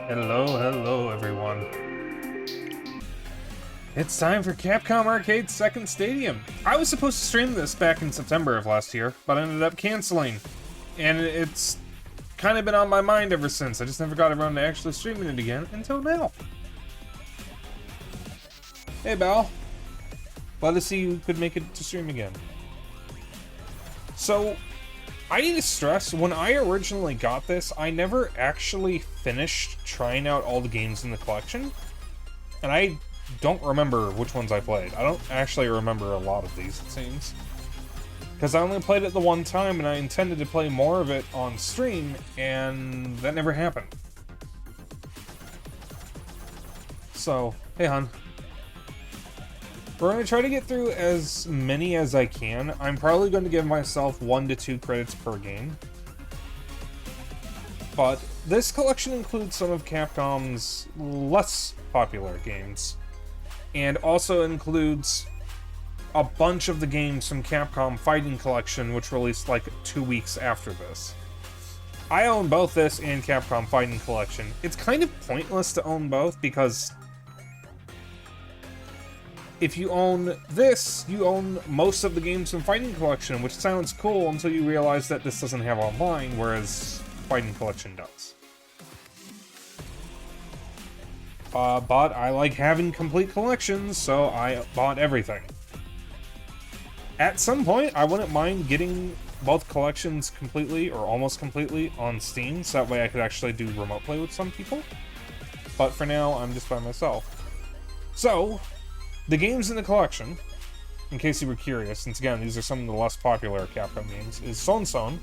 Hello everyone. It's time for Capcom Arcade's second stadium. I was supposed to stream this back in September of last year, but I ended up canceling. And it's kind of been on my mind ever since. I just never got around to actually streaming it again until now. Hey Bal. Glad to see you could make it to stream again. So, I need to stress, when I originally got this, I never actually finished trying out all the games in the collection. And I don't remember which ones I played. I don't actually remember a lot of these, it seems. Because I only played it the one time, and I intended to play more of it on stream, and that never happened. So, hey hon. We're going to try to get through as many as I can. I'm probably going to give myself 1 to 2 credits per game. But this collection includes some of Capcom's less popular games. And also includes a bunch of the games from Capcom Fighting Collection, which released like 2 weeks after this. I own both this and Capcom Fighting Collection. It's kind of pointless to own both because if you own this, you own most of the games from Fighting Collection, which sounds cool until you realize that this doesn't have online, whereas Fighting Collection does. But I like having complete collections, so I bought everything. At some point, I wouldn't mind getting both collections completely, or almost completely, on Steam, so that way I could actually do remote play with some people. But for now, I'm just by myself. So, the games in the collection, in case you were curious, since again, these are some of the less popular Capcom games, is Son Son.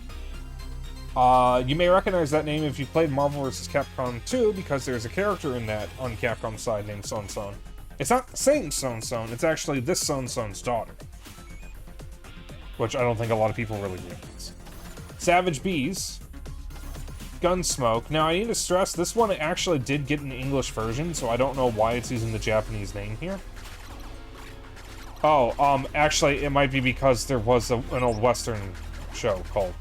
You may recognize that name if you played Marvel vs. Capcom 2, because there's a character in that on Capcom's side named Son Son. It's not the same Son Son, it's actually this Son Son's daughter. Which I don't think a lot of people really realize. Savage Bees. Gunsmoke. Now, I need to stress, this one actually did get an English version, so I don't know why it's using the Japanese name here. Oh, actually, it might be because there was an old Western show called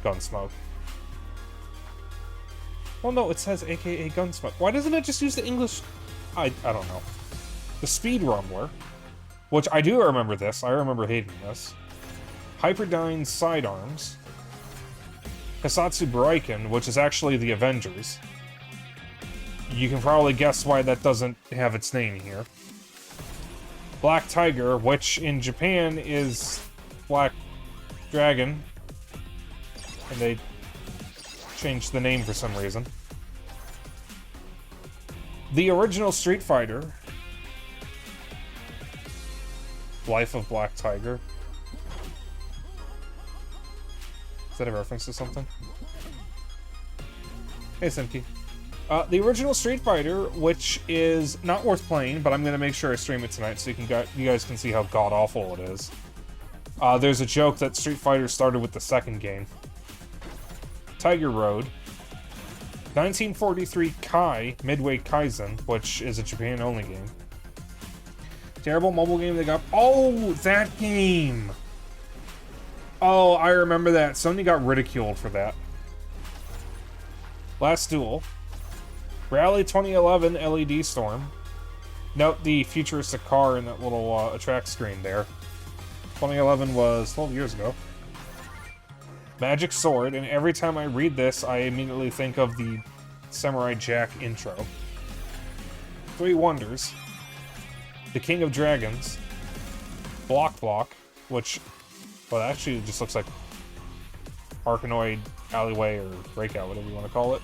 Gunsmoke. Well, no, it says AKA Gunsmoke. Why doesn't it just use the English? I don't know. The Speed Rumbler, which I do remember this. I remember hating this. Hyperdyne Sidearms. Kasatsu Braiken, which is actually the Avengers. You can probably guess why that doesn't have its name here. Black Tiger, which in Japan is Black Dragon. And they changed the name for some reason. The original Street Fighter. Life of Black Tiger. Is that a reference to something? Hey, Simki. The original Street Fighter, which is not worth playing, but I'm going to make sure I stream it tonight so you guys can see how god-awful it is. There's a joke that Street Fighter started with the second game. Tiger Road. 1943 Kai, Midway Kaizen, which is a Japan-only game. Terrible mobile game they got. Oh, that game! Oh, I remember that. Sony got ridiculed for that. Last Duel. Rally 2011 LED Storm. Note the futuristic car in that little attract screen there. 2011 was 12 years ago. Magic Sword, and every time I read this, I immediately think of the Samurai Jack intro. 3 Wonders. The King of Dragons. Block, which, well, actually just looks like Arkanoid Alleyway or Breakout, whatever you want to call it.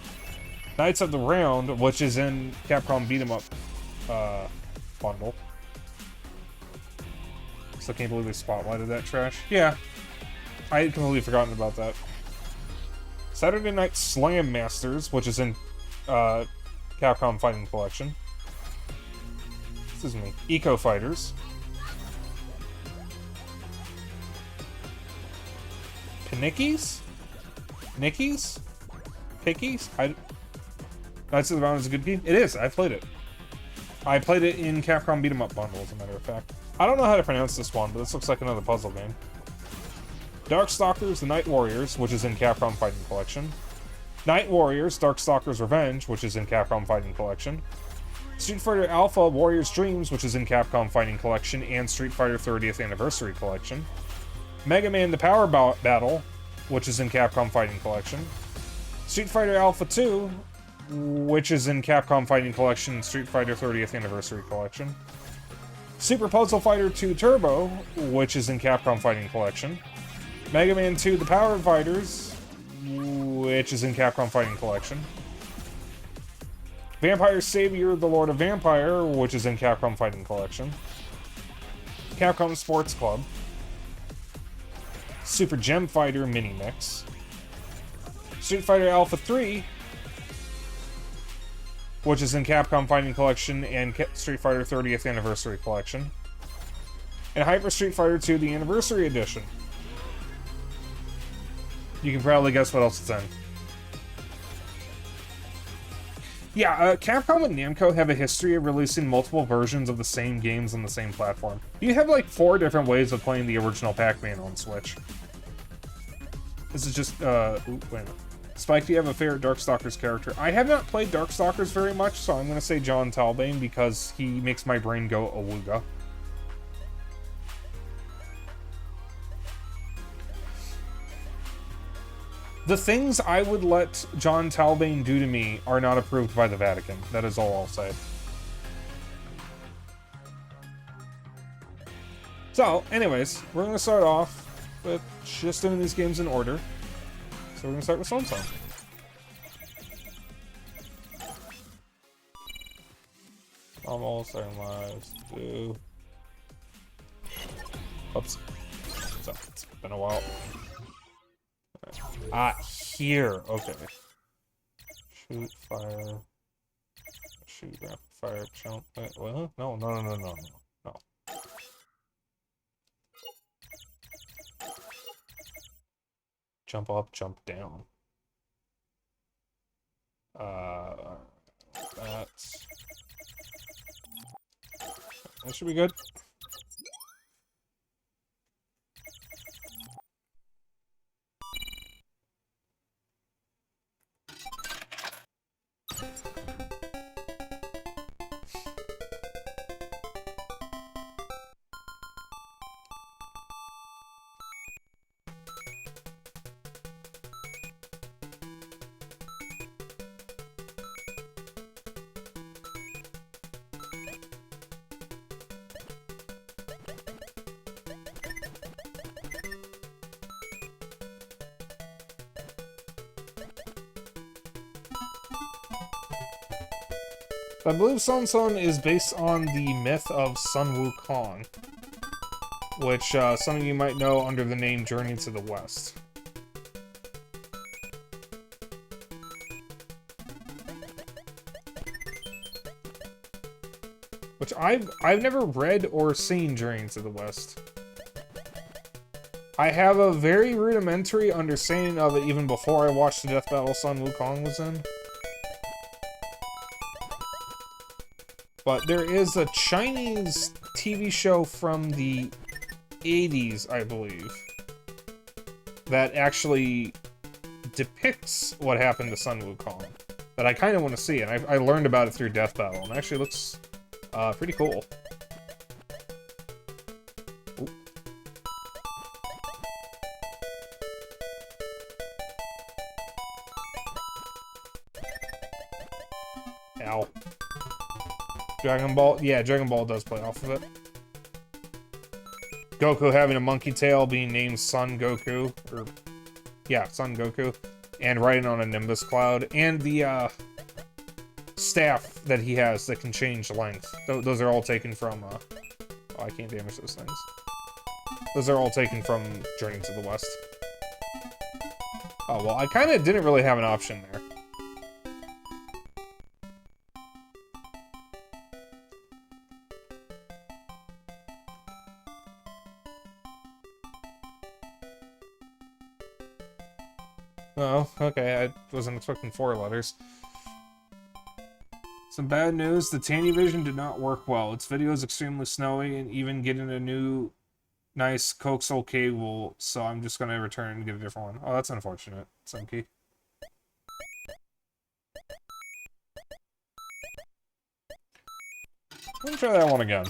Knights of the Round, which is in Capcom Beat 'em Up bundle. Still can't believe they spotlighted that trash. Yeah, I had completely forgotten about that. Saturday Night Slam Masters, which is in Capcom Fighting Collection. Excuse me. Eco Fighters. Panickies? Nickies? Pickies? Knights of the Round is a good game? It is, I played it. I played it in Capcom Beat 'em Up bundle, as a matter of fact. I don't know how to pronounce this one, but this looks like another puzzle game. Darkstalkers, the Night Warriors, which is in Capcom Fighting Collection. Night Warriors, Darkstalker's Revenge, which is in Capcom Fighting Collection. Street Fighter Alpha, Warrior's Dreams, which is in Capcom Fighting Collection and Street Fighter 30th Anniversary Collection. Mega Man The Power Battle, which is in Capcom Fighting Collection. Street Fighter Alpha 2, which is in Capcom Fighting Collection and Street Fighter 30th Anniversary Collection. Super Puzzle Fighter 2 Turbo, which is in Capcom Fighting Collection. Mega Man 2 The Power Fighters, which is in Capcom Fighting Collection. Vampire Savior The Lord of Vampire, which is in Capcom Fighting Collection. Capcom Sports Club. Super Gem Fighter Mini Mix. Street Fighter Alpha 3, which is in Capcom Fighting Collection and Street Fighter 30th Anniversary Collection. And Hyper Street Fighter 2 The Anniversary Edition. You can probably guess what else it's in. Yeah, Capcom and Namco have a history of releasing multiple versions of the same games on the same platform. You have like 4 different ways of playing the original Pac-Man on Switch. This is just, wait a minute. Spike, do you have a favorite Darkstalkers character? I have not played Darkstalkers very much, so I'm going to say John Talbane because he makes my brain go awooga. The things I would let John Talbane do to me are not approved by the Vatican. That is all I'll say. So, anyways, we're going to start off with just doing these games in order. So we're going to start with Song Song. Almost starting lives. Do. Oops. So, it's been a while. Ah, here. Okay. Shoot, fire. Shoot, rapid fire, jump. Well, no. Jump up, jump down. That's... That should be good. I believe Sun Sun is based on the myth of Sun Wukong, which some of you might know under the name Journey to the West. Which I've never read or seen Journey to the West. I have a very rudimentary understanding of it even before I watched the death battle Sun Wukong was in. But there is a Chinese TV show from the 80s, I believe, that actually depicts what happened to Sun Wukong, that I kind of want to see, and I learned about it through Death Battle, and it actually looks pretty cool. Ooh. Ow. Dragon Ball? Yeah, Dragon Ball does play off of it. Goku having a monkey tail, being named Son Goku, or... yeah, Son Goku, and riding on a Nimbus cloud, and the, staff that he has that can change length. Those are all taken from, oh, I can't damage those things. Those are all taken from Journey to the West. Oh, well, I kind of didn't really have an option there. Oh, okay, I wasn't expecting 4 letters. Some bad news, the Tandy Vision did not work well. Its video is extremely snowy, and even getting a new, nice coaxial cable, so I'm just gonna return and get a different one. Oh, that's unfortunate, Sunky. Let me try that one again.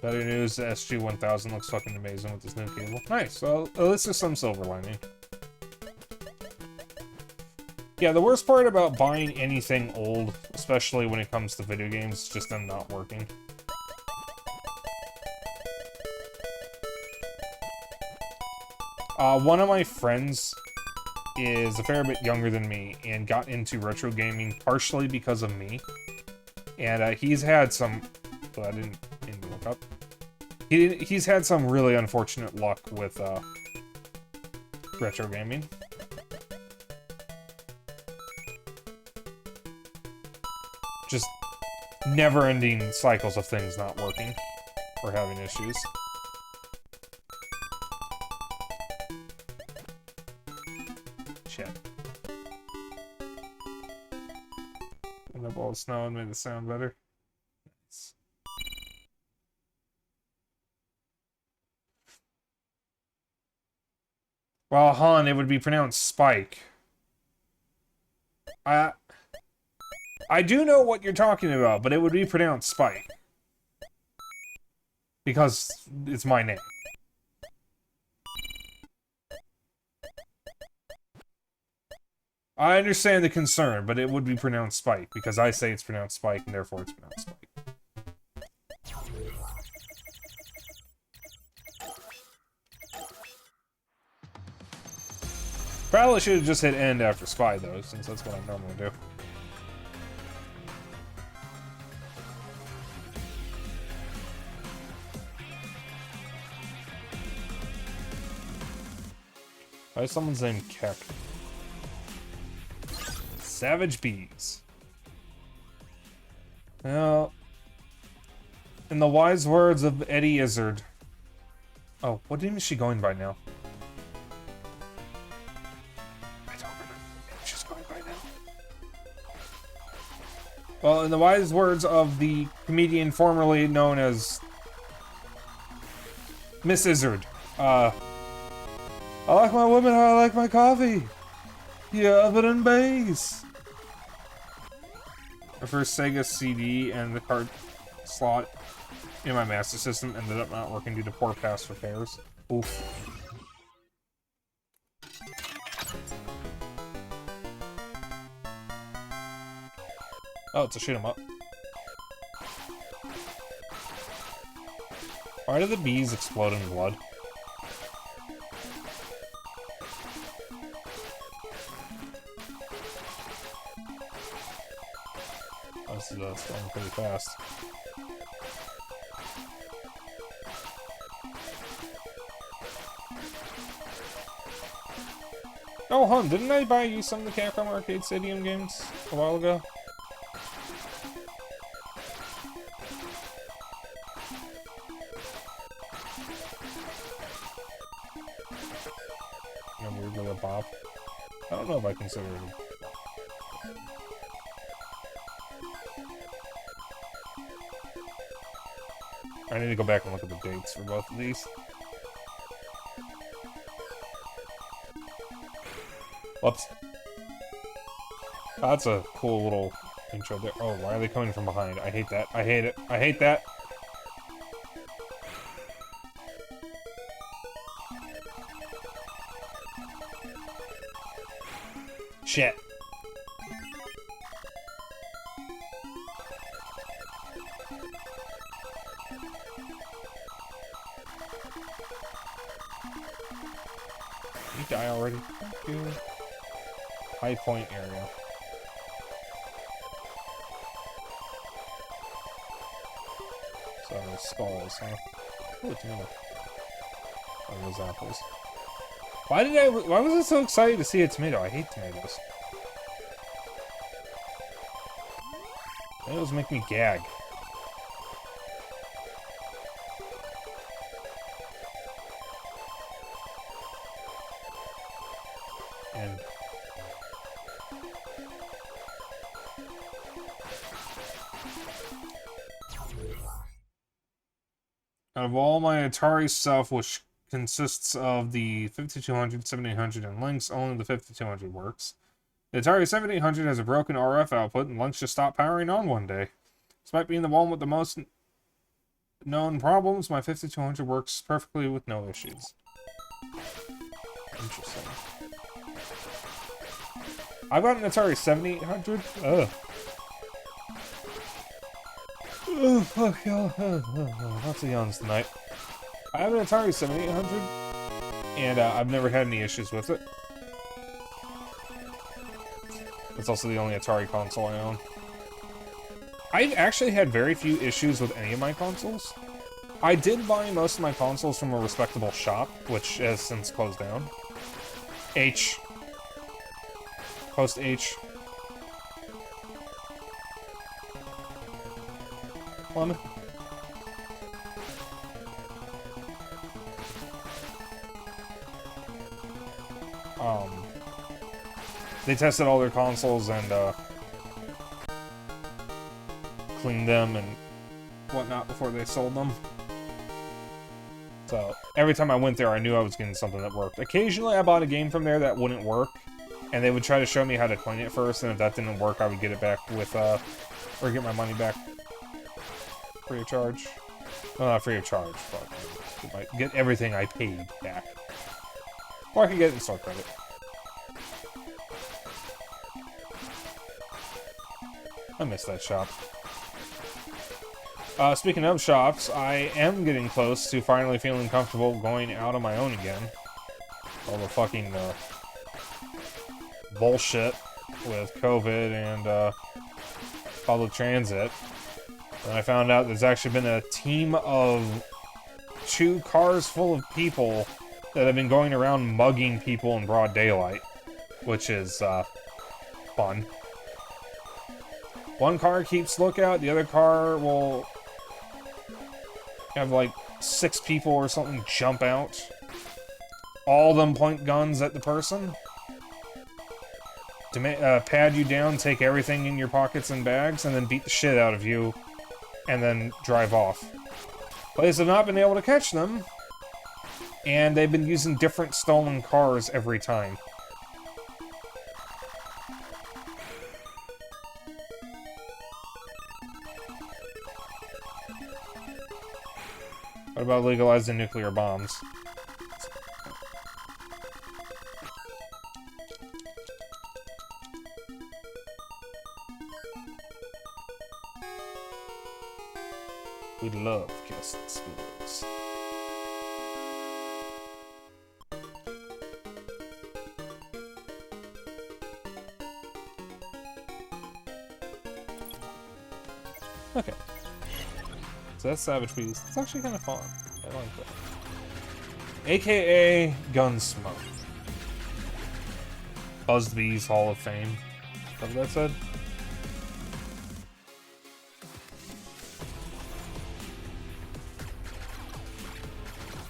Better news, the SG-1000 looks fucking amazing with this new cable. Nice, well, at least there's some silver lining. Yeah, the worst part about buying anything old, especially when it comes to video games, is just them not working. One of my friends is a fair bit younger than me and got into retro gaming partially because of me. And he's had some... Well, I didn't look up. He's had some really unfortunate luck with retro gaming. Just never-ending cycles of things not working or having issues. Shit. And up all the snow and made the sound better. Nice. Well, Han, it would be pronounced Spike. I do know what you're talking about, but it would be pronounced Spike. Because it's my name. I understand the concern, but it would be pronounced Spike, because I say it's pronounced Spike, and therefore it's pronounced Spike. Probably should have just hit end after Spy, though, since that's what I normally do. Why is someone's name Kek? Savage Bees. Well, in the wise words of Eddie Izzard. Oh, what name is she going by now? I don't remember what she's going by now. Well, in the wise words of the comedian formerly known as Miss Izzard, I like my women how I like my coffee. Yeah, oven and base. My first Sega CD and the card slot in my Master System ended up not working due to poor past repairs. Oof. Oh, it's a shoot 'em up. Why do the bees explode in blood? This is going pretty fast. Oh, hon, didn't I buy you some of the Capcom Arcade Stadium games a while ago? I'm weirdly a bop. I don't know if I consider it a... I need to go back and look at the dates for both of these. Whoops. That's a cool little intro there. Oh, why are they coming from behind? I hate that. I hate it. I hate that. Shit. You die already? Thank you. High point area. So skulls, huh? Oh, tomato. Oh, those apples. Why was I so excited to see a tomato? I hate tomatoes. Tomatoes make me gag. And Out of all my Atari stuff, which consists of the 5200, 7800, and Lynx, only the 5200 works. The Atari 7800 has a broken RF output, and Lynx just stopped powering on one day. Despite being the one with the most known problems, my 5200 works perfectly with no issues. Interesting. I got an Atari 7800. Ugh. Oh, fuck, lots of yawns tonight. I have an Atari 7800, and I've never had any issues with it. It's also the only Atari console I own. I've actually had very few issues with any of my consoles. I did buy most of my consoles from a respectable shop, which has since closed down. H. Post H. Lemon. They tested all their consoles and cleaned them and whatnot before they sold them. So every time I went there, I knew I was getting something that worked. Occasionally, I bought a game from there that wouldn't work, and they would try to show me how to clean it first, and if that didn't work, I would get it back with, or get my money back free of charge. No, not free of charge, but get everything I paid back. Or I could get it in store credit. I miss that shop. Speaking of shops, I am getting close to finally feeling comfortable going out on my own again. All the fucking bullshit with COVID and public transit. And I found out there's actually been a team of 2 cars full of people that have been going around mugging people in broad daylight, which is fun. One car keeps lookout, the other car will have like 6 people or something jump out. All of them point guns at the person. To pad you down, take everything in your pockets and bags, and then beat the shit out of you, and then drive off. Police have not been able to catch them, and they've been using different stolen cars every time. What about legalizing nuclear bombs? We love casting spools. Okay. So that's Savage Beast. It's actually kind of fun. I like that. AKA Gunsmoke. Buzzbee's Hall of Fame. Is that what that said?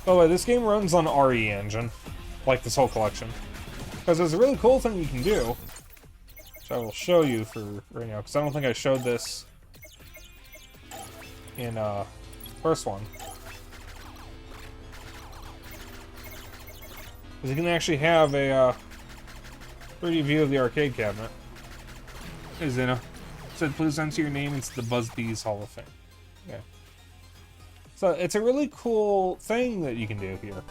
By the way, this game runs on RE engine, like this whole collection. Because there's a really cool thing you can do, which I will show you for right now, because I don't think I showed this in first one. Because you can actually have a 3D view of the arcade cabinet. Hey Zena. Said please enter your name into the Buzzbee's Hall of Fame. Yeah. So it's a really cool thing that you can do here.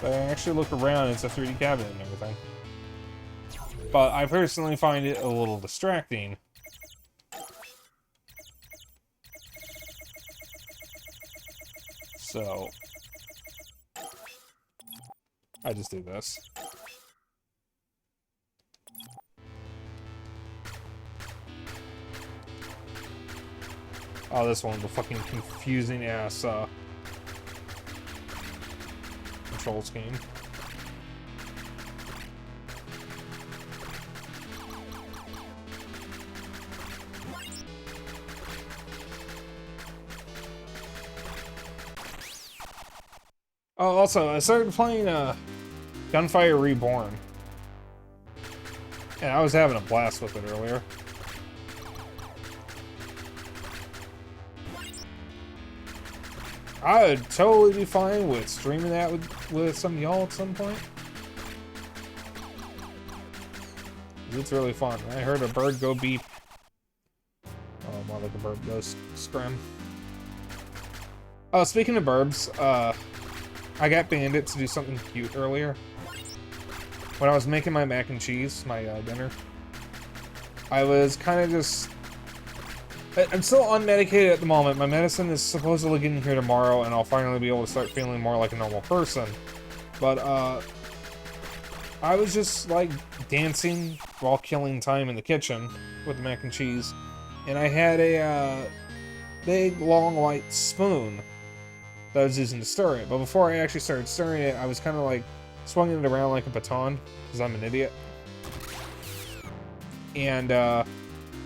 But I actually look around, it's a 3D cabinet and everything. But I personally find it a little distracting. So I just do this. Oh, this one's a fucking confusing ass control scheme. Oh, also, I started playing Gunfire Reborn. And I was having a blast with it earlier. I would totally be fine with streaming that with some of y'all at some point. It's really fun. I heard a bird go beep. Oh, more like a bird goes scram. Oh, speaking of burbs, I got Bandit to do something cute earlier. When I was making my mac and cheese, my dinner, I was kind of just... I'm still unmedicated at the moment. My medicine is supposedly getting here tomorrow, and I'll finally be able to start feeling more like a normal person. But, I was just, like, dancing while killing time in the kitchen with the mac and cheese. And I had a, big, long, white spoon that I was using to stir it. But before I actually started stirring it, I was kind of, like, swinging it around like a baton, because I'm an idiot. And,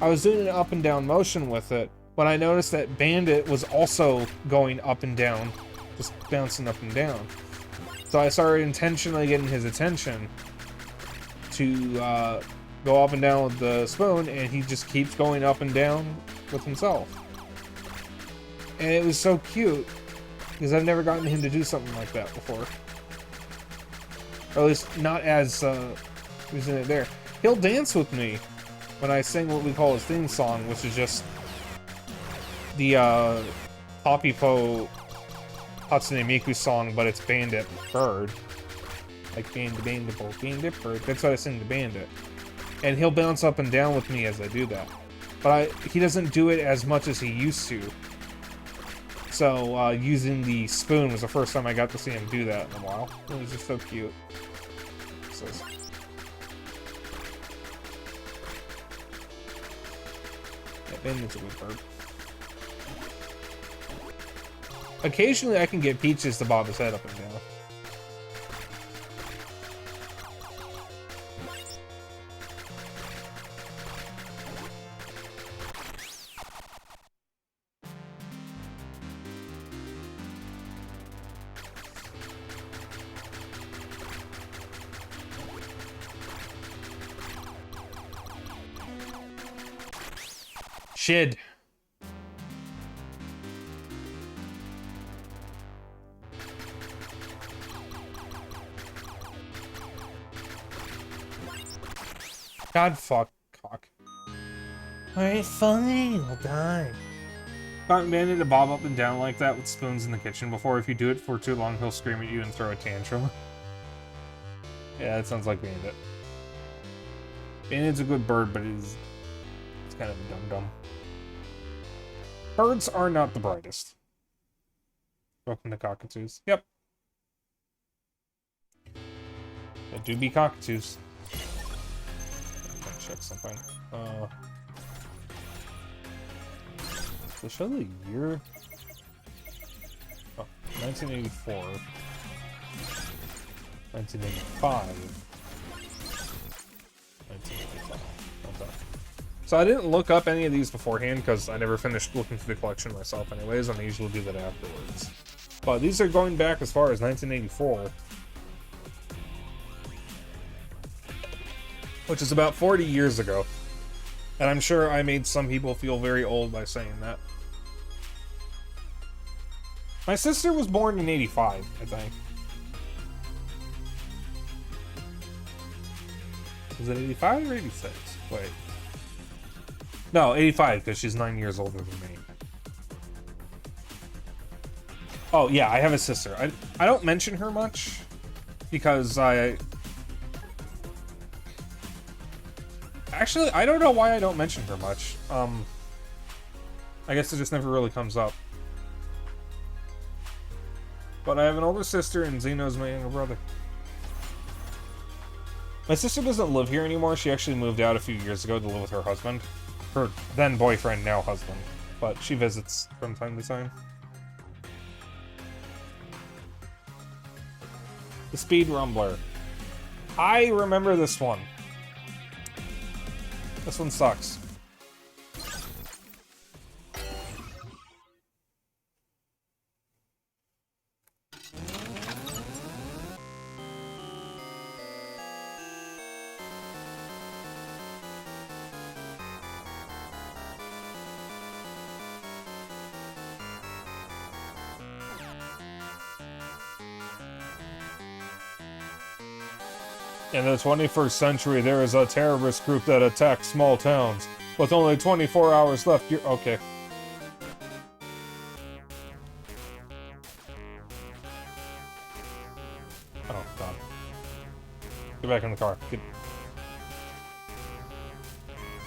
I was doing an up and down motion with it, when I noticed that Bandit was also going up and down, just bouncing up and down. So I started intentionally getting his attention to go up and down with the spoon, and he just keeps going up and down with himself. And it was so cute, because I've never gotten him to do something like that before. Or at least not as using it there. He'll dance with me when I sing what we call his theme song, which is just the Poppy Po Hatsune Miku song, but it's Bandit Bird. Like Bandit Bird. That's what I sing to Bandit. And he'll bounce up and down with me as I do that. But he doesn't do it as much as he used to. So using the spoon was the first time I got to see him do that in a while. It was just so cute. So, yeah, Bandit's a good bird. Occasionally I can get Peaches to bob his head up and down. Shid. God fuck cock. Alright, fine, I'll die. Gotten Bandit to bob up and down like that with spoons in the kitchen before. If you do it for too long, he'll scream at you and throw a tantrum. Yeah, that sounds like Bandit. Bandit's a good bird, but it's kind of a dum-dum. Birds are not the brightest. Welcome to cockatoos. Yep. They do be cockatoos. Check something. To show the year. Oh, 1984. 1985. 1985. Okay. So I didn't look up any of these beforehand because I never finished looking through the collection myself anyways, and I usually do that afterwards. But these are going back as far as 1984. Which is about 40 years ago. And I'm sure I made some people feel very old by saying that. My sister was born in 85, I think. Was it 85 or 86? Wait. No, 85, because she's 9 years older than me. Oh, yeah, I have a sister. I don't mention her much, because Actually, I don't know why I don't mention her much. I guess it just never really comes up. But I have an older sister, and Zeno's my younger brother. My sister doesn't live here anymore. She actually moved out a few years ago to live with her husband. Her then boyfriend, now husband. But she visits from time to time. The Speed Rumbler. I remember this one. This one sucks. In the 21st century, there is a terrorist group that attacks small towns. With only 24 hours left, you're... Okay. Oh, God. Get back in the car. Get...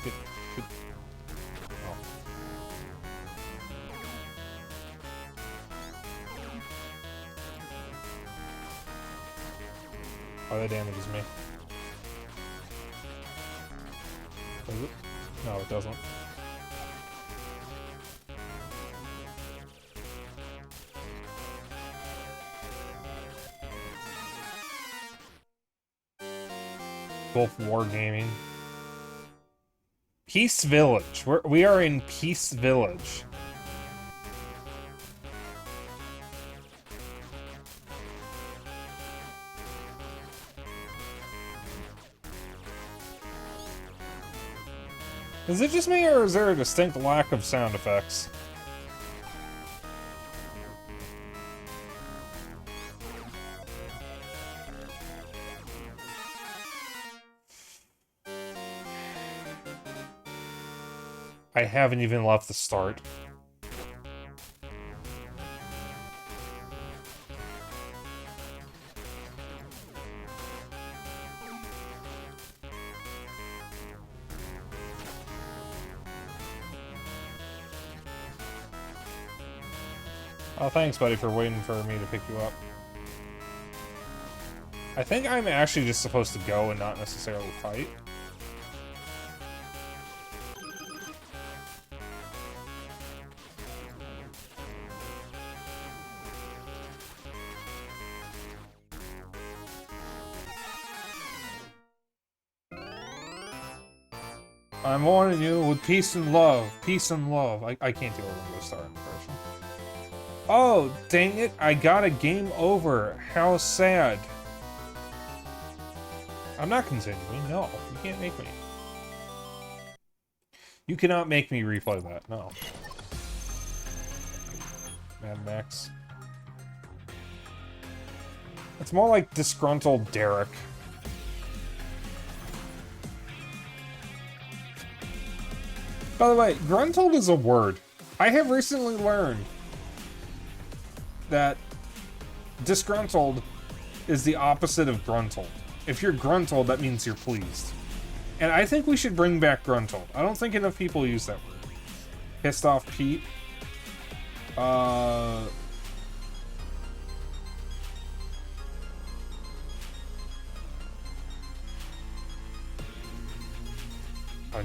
Oh. Oh, that damages me. Does it? No, it doesn't. Wolf Wargaming. Peace Village. We are in Peace Village. Is it just me, or is there a distinct lack of sound effects? I haven't even left the start. Oh, thanks, buddy, for waiting for me to pick you up. I think I'm actually just supposed to go and not necessarily fight. I'm warning you with peace and love. Peace and love. I can't deal with Windows Star impression. Oh, dang it. I got a game over. How sad. I'm not continuing. No, you can't make me. You cannot make me replay that. No. Mad Max. It's more like disgruntled Derek. By the way, gruntled is a word. I have recently learned that disgruntled is the opposite of gruntled. If you're gruntled, that means you're pleased. And I think we should bring back gruntled. I don't think enough people use that word. Pissed off Pete. I'm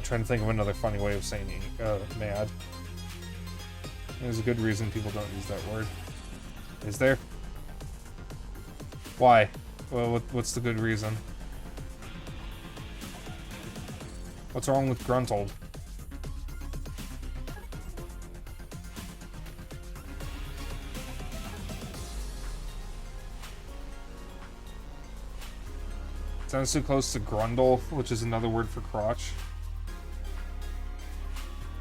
trying to think of another funny way of saying mad. There's a good reason people don't use that word. Is there? Why? Well, what's the good reason? What's wrong with gruntled? Sounds too close to grundle, which is another word for crotch.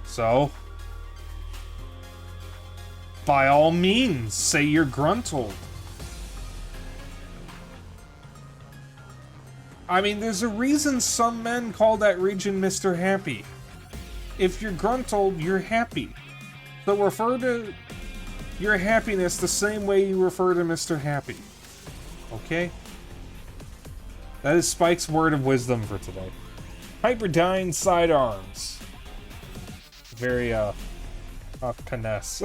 So, by all means, say you're gruntled. I mean, there's a reason some men call that region Mr. Happy. If you're gruntled, you're happy. So refer to your happiness the same way you refer to Mr. Happy. Okay? That is Spike's word of wisdom for today. Hyperdyne sidearms. Very, finesse.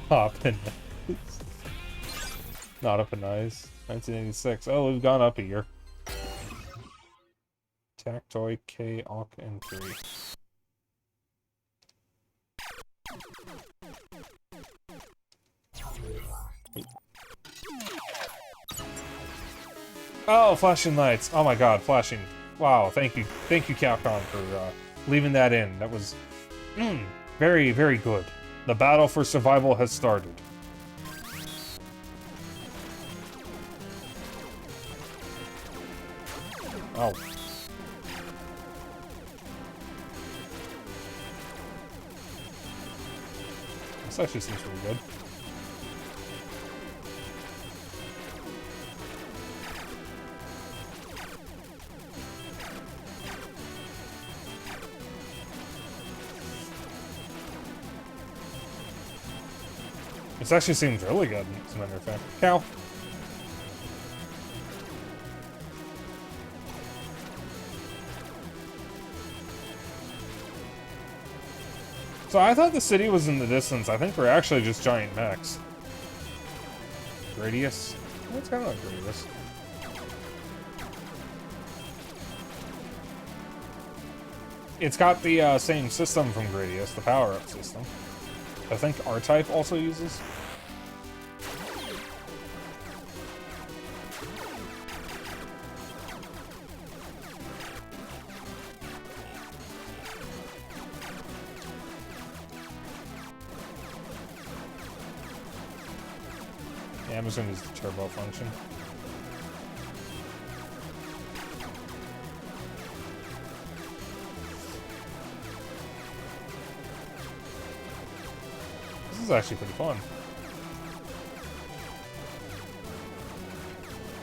Finesse. Not a finesse. 1986. Oh, we've gone up a year. Tactoy, K, Awk, and 3. Oh, flashing lights. Oh my god, flashing. Wow, thank you. Thank you, Capcom, for, leaving that in. That was very, very good. The battle for survival has started. Oh. This actually seems pretty good. This actually seems really good, as a matter of fact. Cow. So I thought the city was in the distance. I think we're actually just giant mechs. Gradius? It's kind of like Gradius. It's got the same system from Gradius, the power-up system. I think R-Type also uses. Yeah, I'm just gonna use the turbo function. This is actually pretty fun.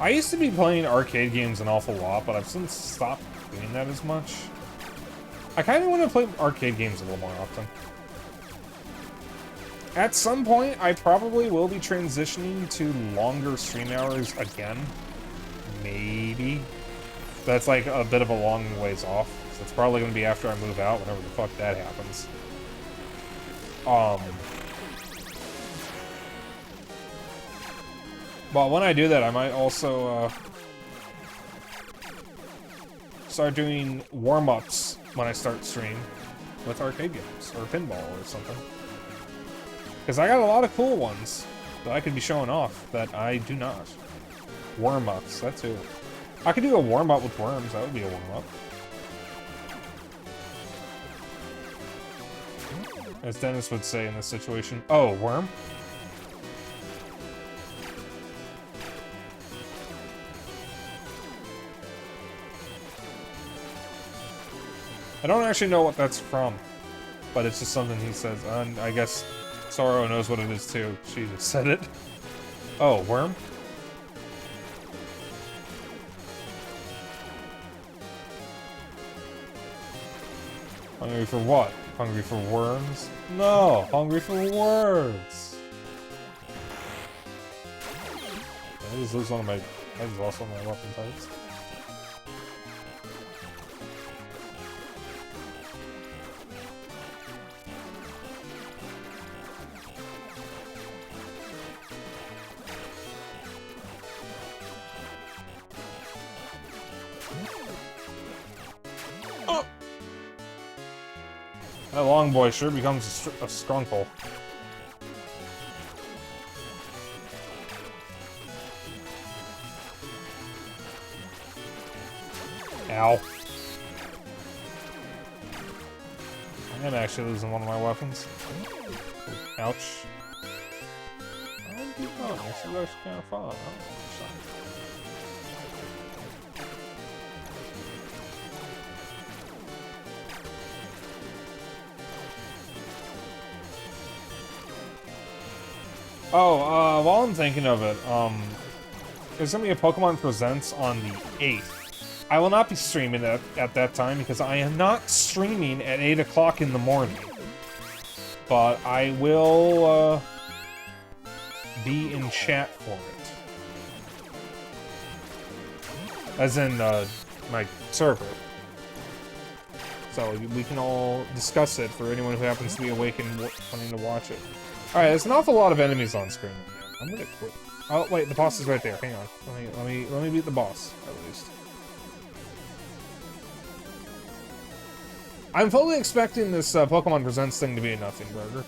I used to be playing arcade games an awful lot, but I've since stopped doing that as much. I kind of want to play arcade games a little more often. At some point, I probably will be transitioning to longer stream hours again. Maybe. That's like a bit of a long ways off. So it's probably going to be after I move out, whenever the fuck that happens. But when I do that, I might also start doing warm-ups when I start stream with arcade games or pinball or something. Because I got a lot of cool ones that I could be showing off that I do not. Warm-ups, that too. I could do a warm-up with worms, that would be a warm-up. As Dennis would say in this situation. Oh, worm? I don't actually know what that's from, but it's just something he says, and I guess Sorrow knows what it is too. She just said it. Oh, worm? Hungry for what? Hungry for worms? No! Hungry for words! I just lose one of my... I just lost one of my weapon types. That long boy sure becomes a skunkle. Ow. I am actually losing one of my weapons. Ouch. Oh, keep going. This is actually kind of fun. Oh, while I'm thinking of it, there's gonna be a Pokemon Presents on the 8th. I will not be streaming at that time because I am not streaming at 8 o'clock in the morning. But I will, be in chat for it. As in, my server. So we can all discuss it for anyone who happens to be awake and wanting to watch it. Alright, there's an awful lot of enemies on screen. I'm gonna quit. Oh wait, the boss is right there. Hang on. Let me beat the boss, at least. I'm fully expecting this Pokemon Presents thing to be a nothing burger.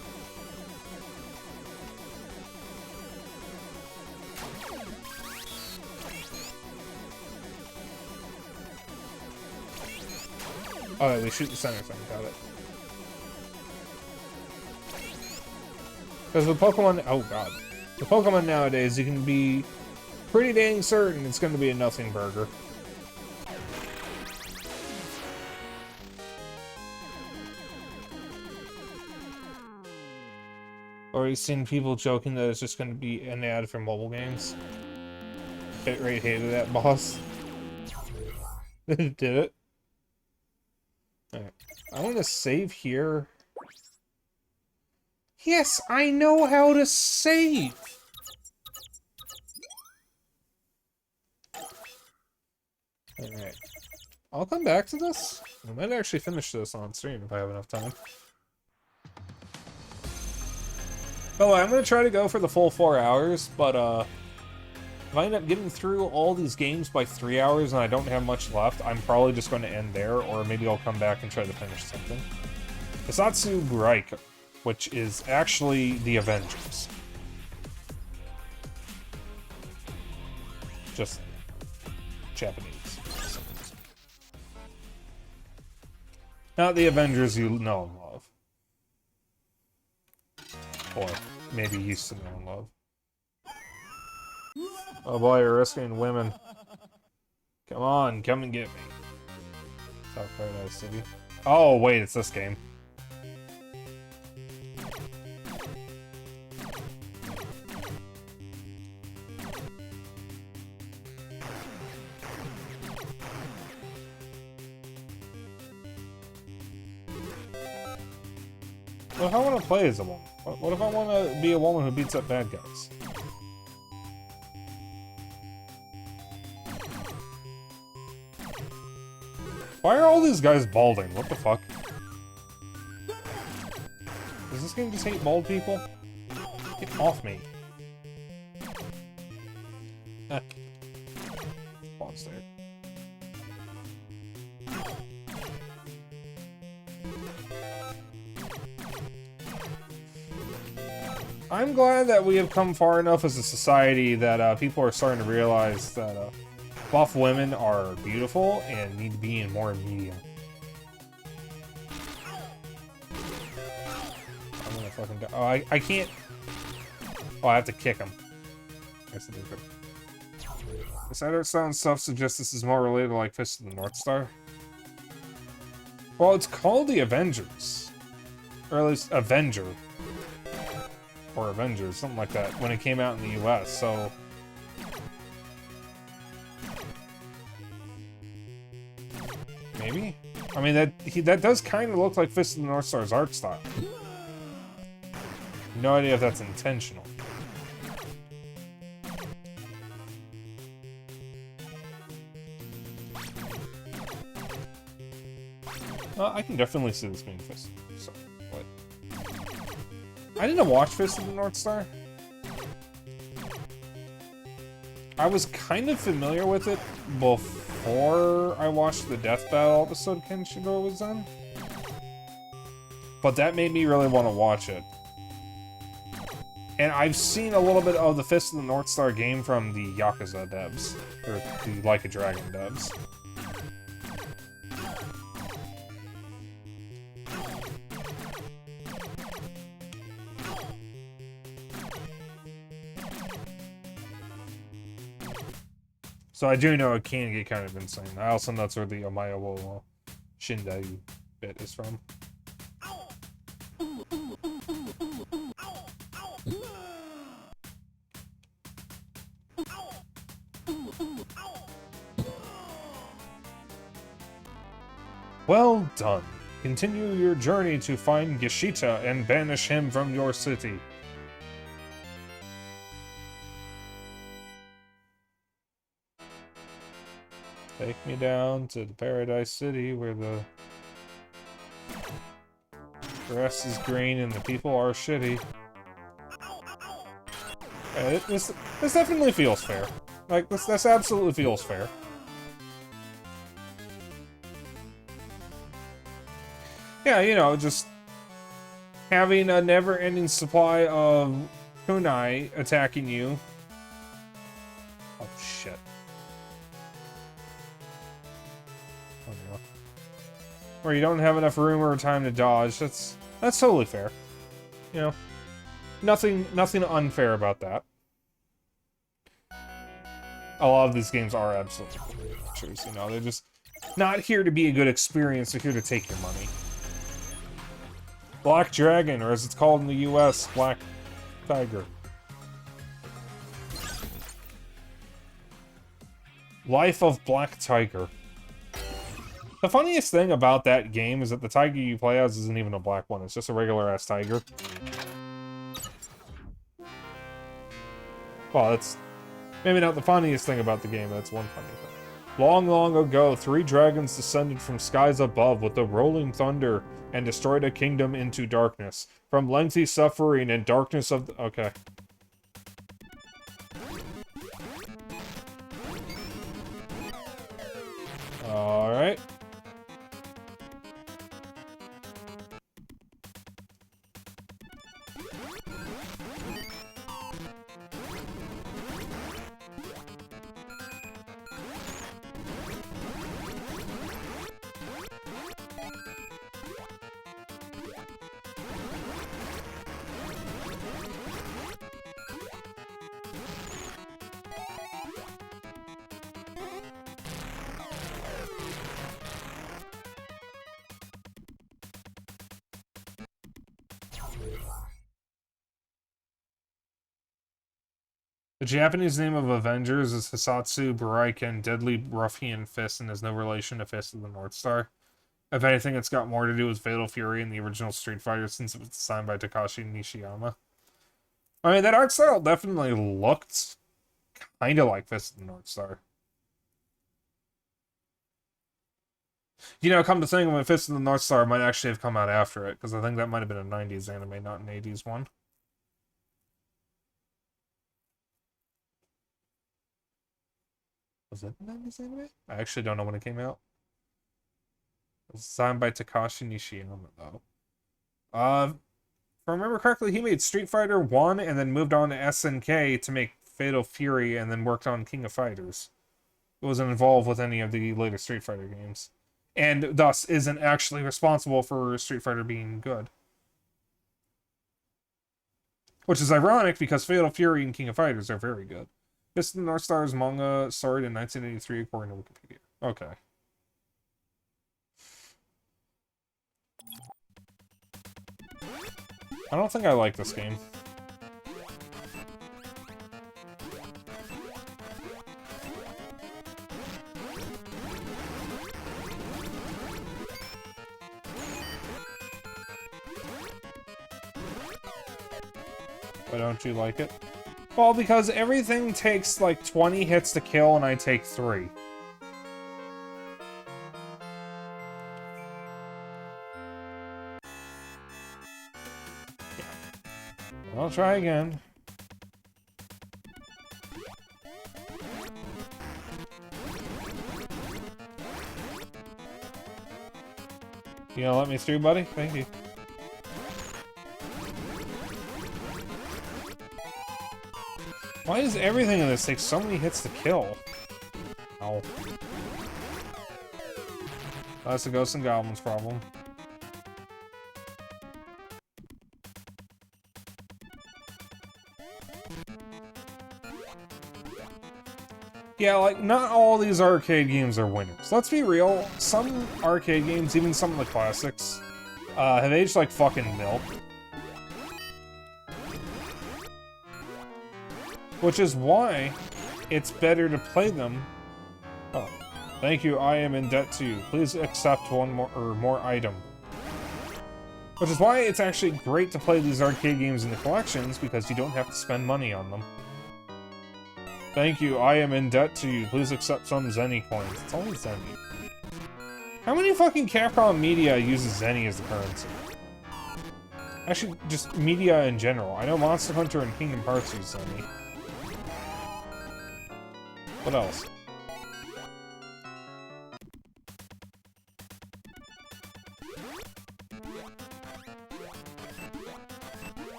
Oh, they shoot the center thing. Got it. Because with Pokemon... Oh, God. The Pokemon nowadays, you can be pretty dang certain it's going to be a nothing burger. Or you've seen people joking that it's just going to be an ad for mobile games. Bitrate hated that boss. Did it? Alright. I want to save here. Yes, I know how to save! Alright. I'll come back to this. I might actually finish this on stream if I have enough time. Oh, I'm gonna try to go for the full 4 hours, but if I end up getting through all these games by 3 hours and I don't have much left, I'm probably just going to end there, or maybe I'll come back and try to finish something. Hisatsu Buraika, which is actually the Avengers. Just Japanese. Not the Avengers you know and love. Or maybe used to know and love. Oh boy, you're rescuing women. Come on, come and get me. South Paradise City. Oh, wait, it's this game. What if I want to play as a woman? What if I want to be a woman who beats up bad guys? Why are all these guys balding? What the fuck? Does this game just hate bald people? Get off me. Eh. Pause there. I'm glad that we have come far enough as a society that people are starting to realize that buff women are beautiful and need to be in more media. I'm gonna fucking die. Oh, I can't. Oh, I have to kick him. I guess I did good. This art style and stuff suggests this is more related to like Fist of the North Star. Well, it's called the Avengers. Or at least Avenger. Or Avengers, something like that, when it came out in the US, so... Maybe? I mean, that does kind of look like Fist of the North Star's art style. No idea if that's intentional. I can definitely see this being Fist. So, what? I didn't watch Fist of the North Star. I was kind of familiar with it before I watched the Death Battle episode Kenshiro was on. But that made me really want to watch it. And I've seen a little bit of the Fist of the North Star game from the Yakuza devs. Or the Like a Dragon devs. So I do know it can get kind of insane. I also know that's where the Omaya wo Shindai bit is from. Well done. Continue your journey to find Gishita and banish him from your city. Take me down to the Paradise City where the grass is green and the people are shitty. Yeah, this definitely feels fair. Like, this absolutely feels fair. Yeah, you know, just having a never-ending supply of kunai attacking you. Oh, shit. Oh, no. Where you don't have enough room or time to dodge. That's totally fair. You know, nothing unfair about that. A lot of these games are absolutely features, you know, they're just not here to be a good experience, they're here to take your money. Black Dragon, or as it's called in the US, Black Tiger. Life of Black Tiger. The funniest thing about that game is that the tiger you play as isn't even a black one, it's just a regular-ass tiger. Well, that's maybe not the funniest thing about the game, but that's one funny thing. Long, long ago, 3 dragons descended from skies above with a rolling thunder and destroyed a kingdom into darkness. From lengthy suffering and darkness of the... Okay. Alright. The Japanese name of Avengers is Hisatsu Buraiken Deadly Ruffian Fist and has no relation to Fist of the North Star. If anything, it's got more to do with Fatal Fury and the original Street Fighter since it was designed by Takashi Nishiyama. I mean, that art style definitely looked kind of like Fist of the North Star. You know, come to think of it, Fist of the North Star might actually have come out after it, because I think that might have been a 90s anime, not an 80s one. Was it a 90s anime? I actually don't know when it came out. It was designed by Takashi Nishiyama, though. If I remember correctly, he made Street Fighter 1 and then moved on to SNK to make Fatal Fury and then worked on King of Fighters. It wasn't involved with any of the later Street Fighter games. And thus isn't actually responsible for Street Fighter being good. Which is ironic because Fatal Fury and King of Fighters are very good. Fist of the North Star's manga started in 1983 according to Wikipedia. Okay. I don't think I like this game. Why don't you like it? Well, because everything takes like 20 hits to kill and I take 3. I'll try again. You gonna let me through, buddy? Thank you. Why does everything in this take so many hits to kill? Oh. That's a Ghosts and Goblins problem. Yeah, like, not all these arcade games are winners. Let's be real, some arcade games, even some of the classics, have aged like fucking milk. Which is why it's better to play them. Oh, thank you, I am in debt to you. Please accept one more item. Which is why it's actually great to play these arcade games in the collections, because you don't have to spend money on them. Thank you, I am in debt to you. Please accept some Zenny coins. It's only Zenny. How many fucking Capcom media uses Zenny as the currency? Actually, just media in general. I know Monster Hunter and Kingdom Hearts use Zenny. What else?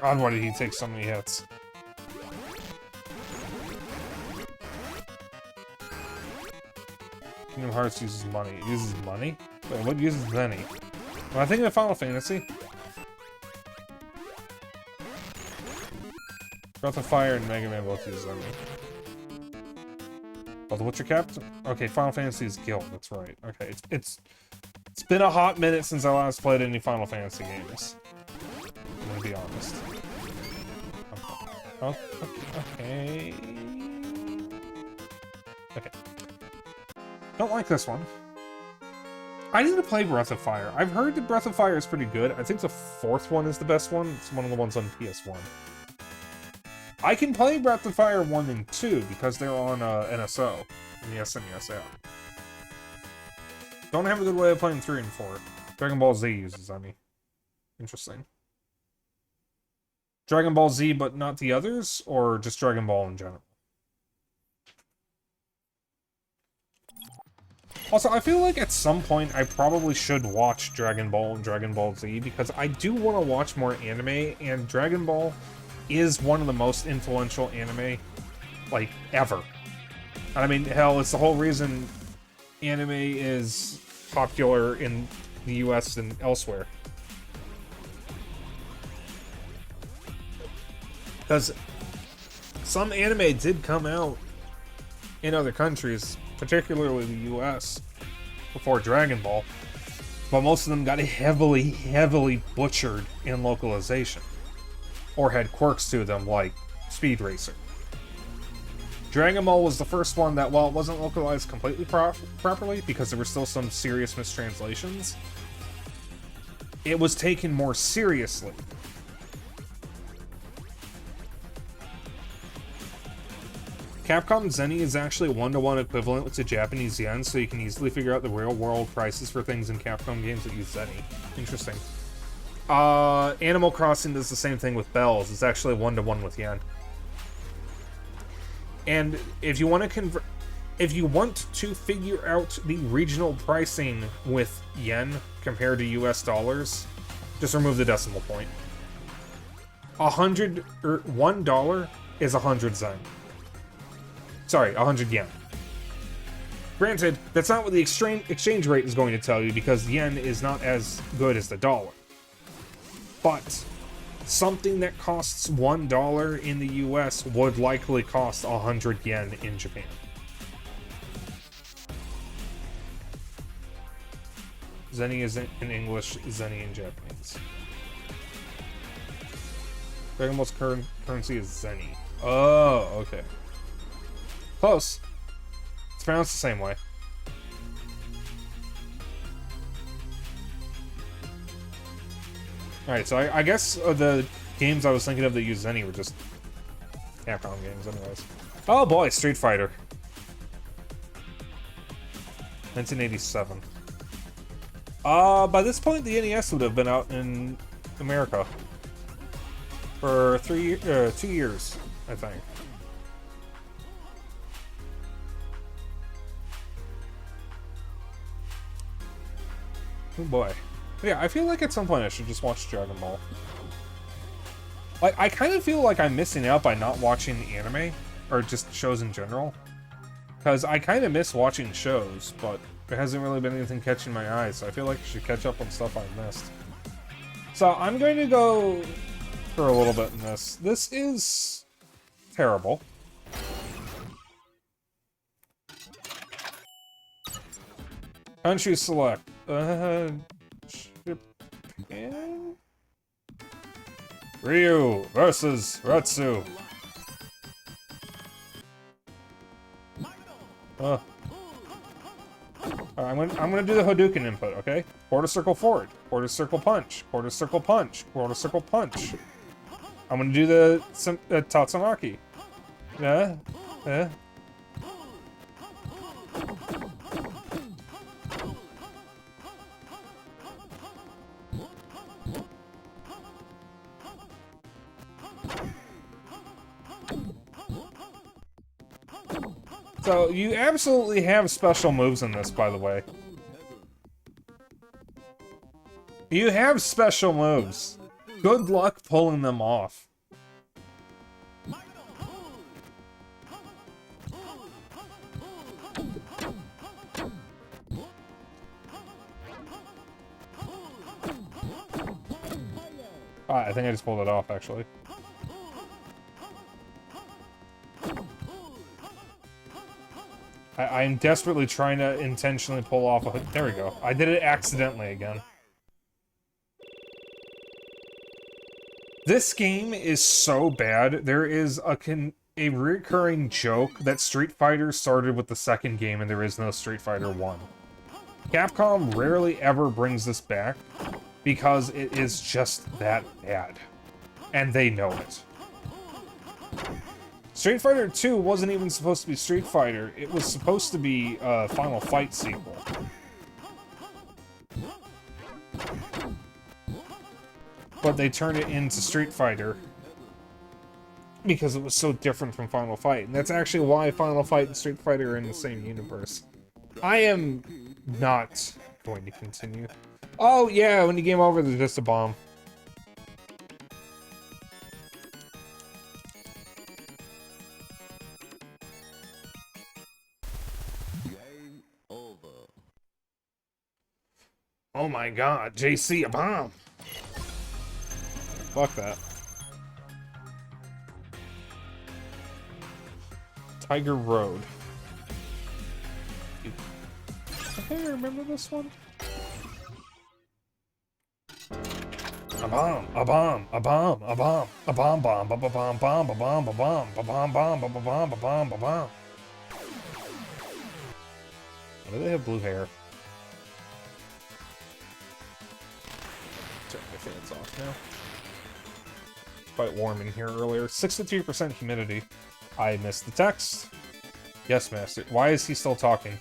God, why did he take so many hits? Kingdom Hearts uses money. It uses money? Wait, what uses Zenny? Am I thinking of Final Fantasy? Breath of Fire and Mega Man both use Zenny. Oh, the Witcher Captain? Okay, Final Fantasy is Guild, that's right. Okay, it's been a hot minute since I last played any Final Fantasy games. I'm gonna be honest. Okay. Okay. Don't like this one. I need to play Breath of Fire. I've heard that Breath of Fire is pretty good. I think the fourth one is the best one. It's one of the ones on PS1. I can play Breath of Fire 1 and 2 because they're on NSO. In the SNES, yeah. Don't have a good way of playing 3 and 4. Dragon Ball Z uses Zenny. Interesting. Dragon Ball Z, but not the others? Or just Dragon Ball in general? Also, I feel like at some point I probably should watch Dragon Ball and Dragon Ball Z because I do want to watch more anime, and Dragon Ball is one of the most influential anime, like, ever. I mean, hell, it's the whole reason anime is popular in the US and elsewhere. Because some anime did come out in other countries, particularly the US, before Dragon Ball, but most of them got heavily butchered in localization, or had quirks to them like Speed Racer. Dragon Ball was the first one that, while it wasn't localized completely properly, because there were still some serious mistranslations, it was taken more seriously. Capcom Zenny is actually one-to-one equivalent to Japanese yen, so you can easily figure out the real-world prices for things in Capcom games that use Zenny. Interesting. Animal Crossing does the same thing with bells. It's actually one-to-one with yen. And if you want to figure out the regional pricing with yen compared to US dollars, just remove the decimal point. $1 is 100 zen. Sorry, 100 yen. Granted, that's not what the exchange rate is going to tell you, because yen is not as good as the dollar. But something that costs $1 in the US would likely cost 100 yen in Japan. Zenny is in English, Zenny in Japanese. Dragon Ball's currency is Zenny. Oh, okay. Close. It's pronounced the same way. Alright, so I guess the games I was thinking of that use Zenny were just Capcom games anyways. Oh boy, Street Fighter. 1987. By this point the NES would have been out in America. For 2 years, I think. Oh boy. Yeah, I feel like at some point I should just watch Dragon Ball. Like, I kind of feel like I'm missing out by not watching anime, or just shows in general. Because I kind of miss watching shows, but there hasn't really been anything catching my eye, so I feel like I should catch up on stuff I've missed. So I'm going to go for a little bit in this. This is terrible. Country select. Japan? Ryu versus Ratsu. I'm gonna do the Hadouken input, okay? Quarter circle forward, quarter circle punch, quarter circle punch, quarter circle punch. I'm gonna do the Tatsumaki. Yeah. So, you absolutely have special moves in this, by the way. You have special moves. Good luck pulling them off. I think I just pulled it off, actually. I'm desperately trying to intentionally pull off a... There we go. I did it accidentally again. This game is so bad. There is a recurring joke that Street Fighter started with the second game and there is no Street Fighter 1. Capcom rarely ever brings this back because it is just that bad. And they know it. Street Fighter 2 wasn't even supposed to be Street Fighter. It was supposed to be a Final Fight sequel. But they turned it into Street Fighter because it was so different from Final Fight. And that's actually why Final Fight and Street Fighter are in the same universe. I am not going to continue. Oh, yeah, when you game over, there's just a bomb. Game over. Oh my god, JC, a bomb! Fuck that. Tiger Road. I think I remember this one. A bomb, a bomb, a bomb, a bomb, a bomb, bomb, a bomb, bomb, a bomb, a bomb, a bomb, bomb, a bomb, a bomb, a bomb. Why do they have blue hair? Turn my fans off now. It's quite warm in here earlier. 63% humidity. I missed the text. Yes, master. Why is he still talking?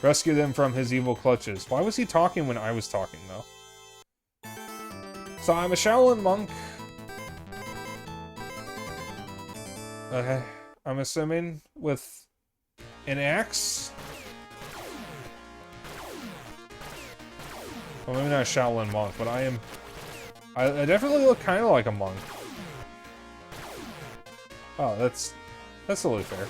Rescue them from his evil clutches. Why was he talking when I was talking, though? So I'm a Shaolin monk. I'm assuming with an axe. Well, maybe not a Shaolin monk, but I definitely look kind of like a monk. Oh, that's totally fair.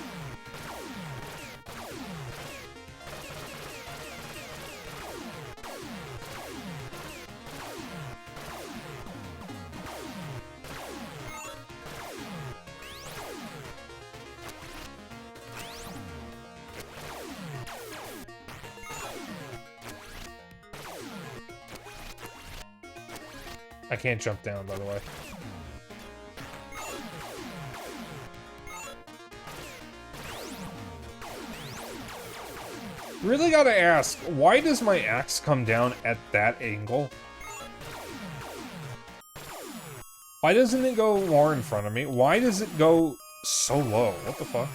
I can't jump down, by the way. Really gotta ask, why does my axe come down at that angle? Why doesn't it go more in front of me? Why does it go so low? What the fuck?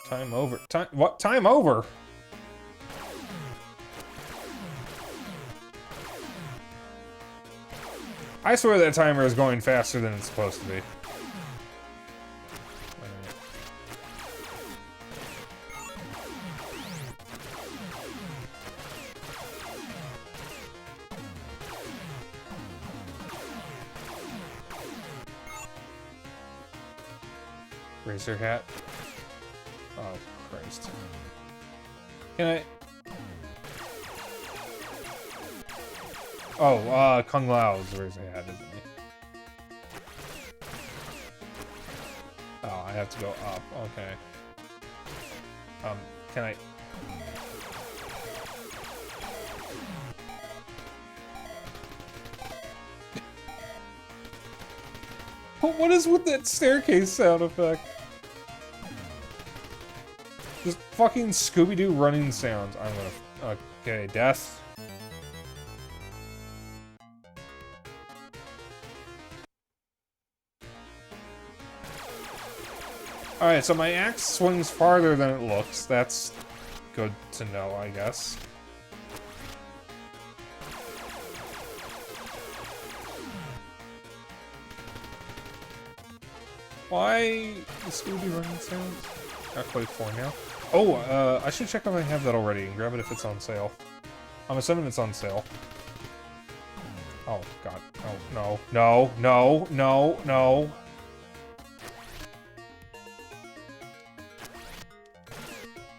Time over. Time. What? Time over? I swear that timer is going faster than it's supposed to be. Razor hat. Oh, Christ. Can I... Oh, Kung Lao's Razor hat, isn't he? Oh, I have to go up. Okay. Can I... What is with that staircase sound effect? Just fucking Scooby-Doo running sounds. I'm gonna... Okay, death. Alright, so my axe swings farther than it looks. That's good to know, I guess. Why the Scooby running sounds? Not quite 4 now. Oh, I should check if I have that already and grab it if it's on sale. I'm assuming it's on sale. Oh, God. Oh, no. No, no, no, no.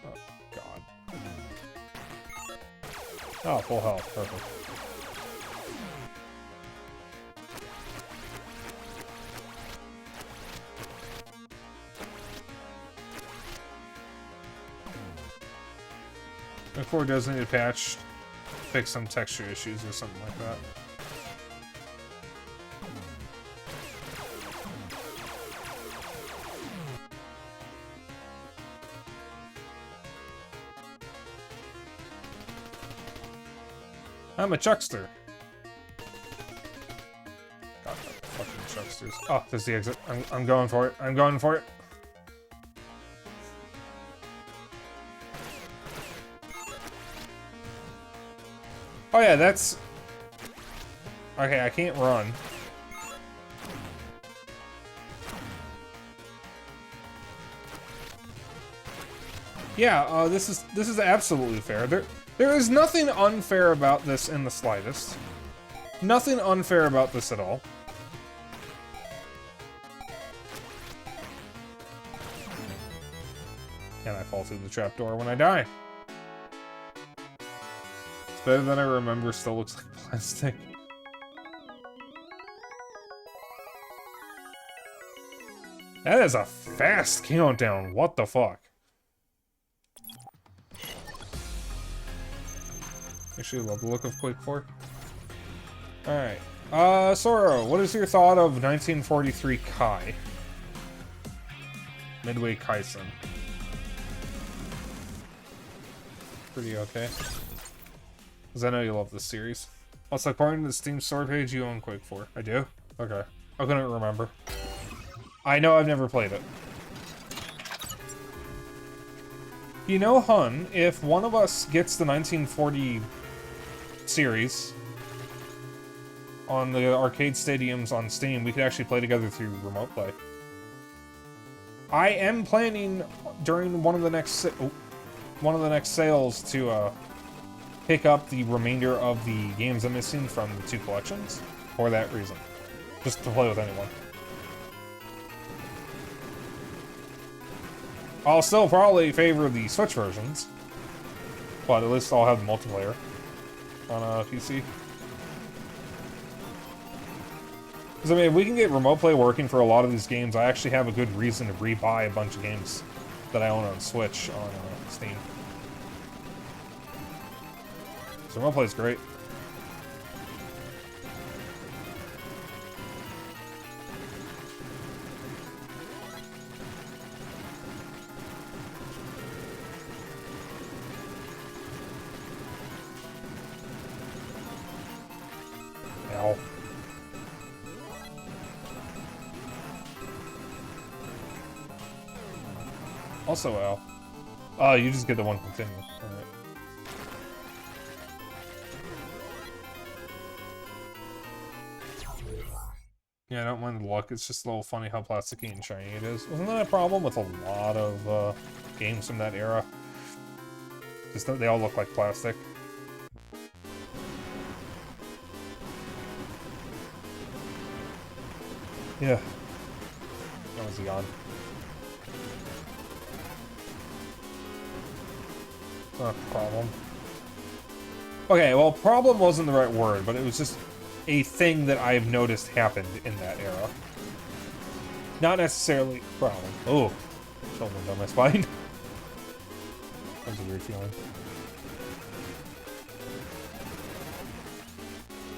Oh, God. Oh, full health. Perfect. Before designated patch, fix some texture issues or something like that. I'm a chuckster. God, fucking chucksters. Oh, there's the exit. I'm going for it. I'm going for it. Oh yeah, that's... Okay, I can't run. Yeah, this is absolutely fair. There is nothing unfair about this in the slightest. Nothing unfair about this at all. And I fall through the trapdoor when I die. It's better than I remember, still looks like plastic. That is a fast countdown, what the fuck? Actually, love the look of Quake 4. Alright. Soro, what is your thought of 1943 Kai? Midway Kaisen. Pretty okay. Because I know you love this series. Also, according to the Steam store page, you own Quake 4. I do? Okay. I couldn't remember. I know I've never played it. You know, Hun, if one of us gets the 1940 series on the arcade stadiums on Steam, we could actually play together through remote play. I am planning during one of the next sales to pick up the remainder of the games I'm missing from the 2 collections for that reason, just to play with anyone. I'll still probably favor the Switch versions, but at least I'll have the multiplayer on a PC. Because, I mean, if we can get remote play working for a lot of these games, I actually have a good reason to rebuy a bunch of games that I own on Switch on Steam. So remote play is great. Ow. Also, ow. Oh, you just get the one continue. Alright. Yeah, I don't mind the look. It's just a little funny how plasticky and shiny it is. Wasn't that a problem with a lot of games from that era? Just that they all look like plastic. Yeah. That was on. Not a problem. Okay, well, problem wasn't the right word, but it was just a thing that I've noticed happened in that era. Not necessarily a problem. Oh, shoulder down my spine. That was a weird feeling.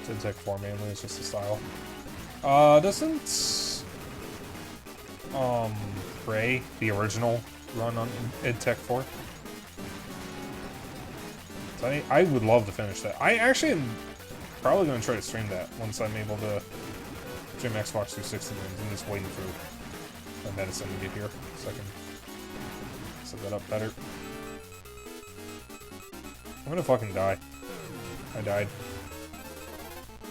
It's Tech 4 mainly, it's just a style. Doesn't Ray, the original, run on Id Tech 4? So I would love to finish that. I actually am probably going to try to stream that once I'm able to stream Xbox 360 games. I'm just waiting for my medicine to get here so I can set that up better. I'm gonna fucking die. I died.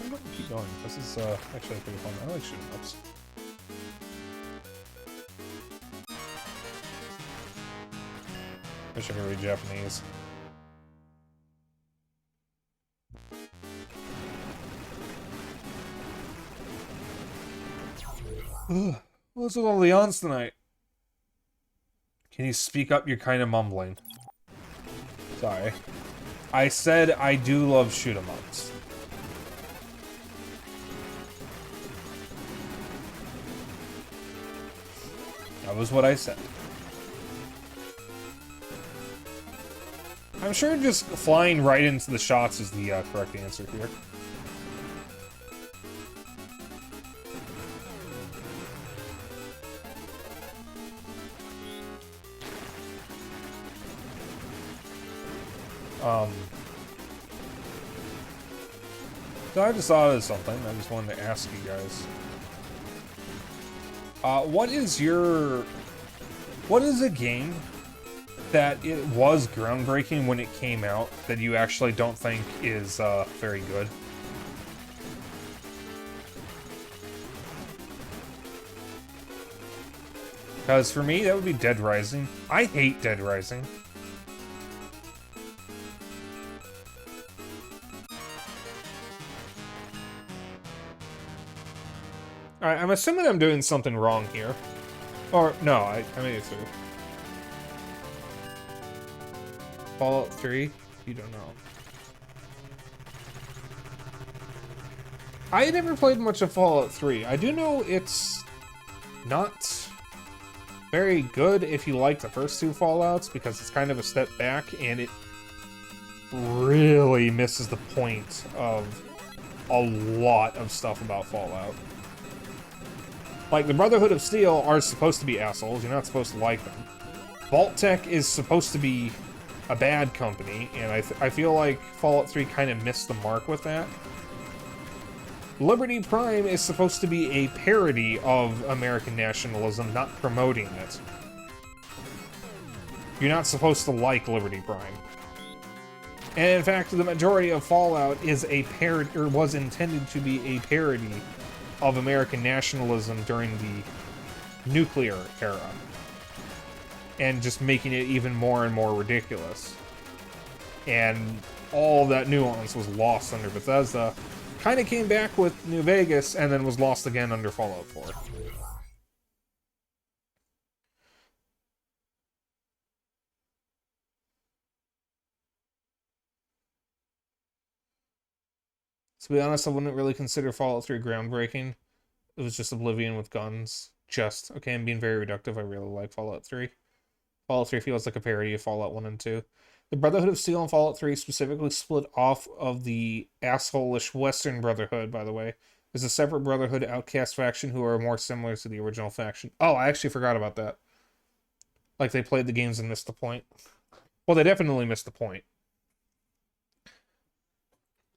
I'm gonna keep going. This is actually pretty fun. I like shooting ups. Wish I could read Japanese. What's with all the yawns tonight? Can you speak up? You're kind of mumbling. Sorry. I said I do love shoot 'em ups. That was what I said. I'm sure just flying right into the shots is the correct answer here. So I just thought of something. I just wanted to ask you guys. What is a game that it was groundbreaking when it came out that you actually don't think is very good? Because for me, that would be Dead Rising. I hate Dead Rising. Alright, I'm assuming I'm doing something wrong here. Or, no, I made it through. Fallout 3? You don't know. I never played much of Fallout 3. I do know it's not very good if you like the first two Fallouts, because it's kind of a step back, and it really misses the point of a lot of stuff about Fallout. Like, the Brotherhood of Steel are supposed to be assholes. You're not supposed to like them. Vault-Tec is supposed to be a bad company, and I feel like Fallout 3 kind of missed the mark with that. Liberty Prime is supposed to be a parody of American nationalism, not promoting it. You're not supposed to like Liberty Prime. And in fact, the majority of Fallout is a parody, or was intended to be a parody of American nationalism during the nuclear era. And just making it even more and more ridiculous. And all that nuance was lost under Bethesda. Kind of came back with New Vegas, and then was lost again under Fallout 4. To be honest, I wouldn't really consider Fallout 3 groundbreaking. It was just Oblivion with guns. Okay, I'm being very reductive. I really like Fallout 3. Fallout 3 feels like a parody of Fallout 1 and 2. The Brotherhood of Steel and Fallout 3 specifically split off of the asshole-ish Western Brotherhood, by the way. There's a separate Brotherhood Outcast faction who are more similar to the original faction. Oh, I actually forgot about that. Like, they played the games and missed the point. Well, they definitely missed the point.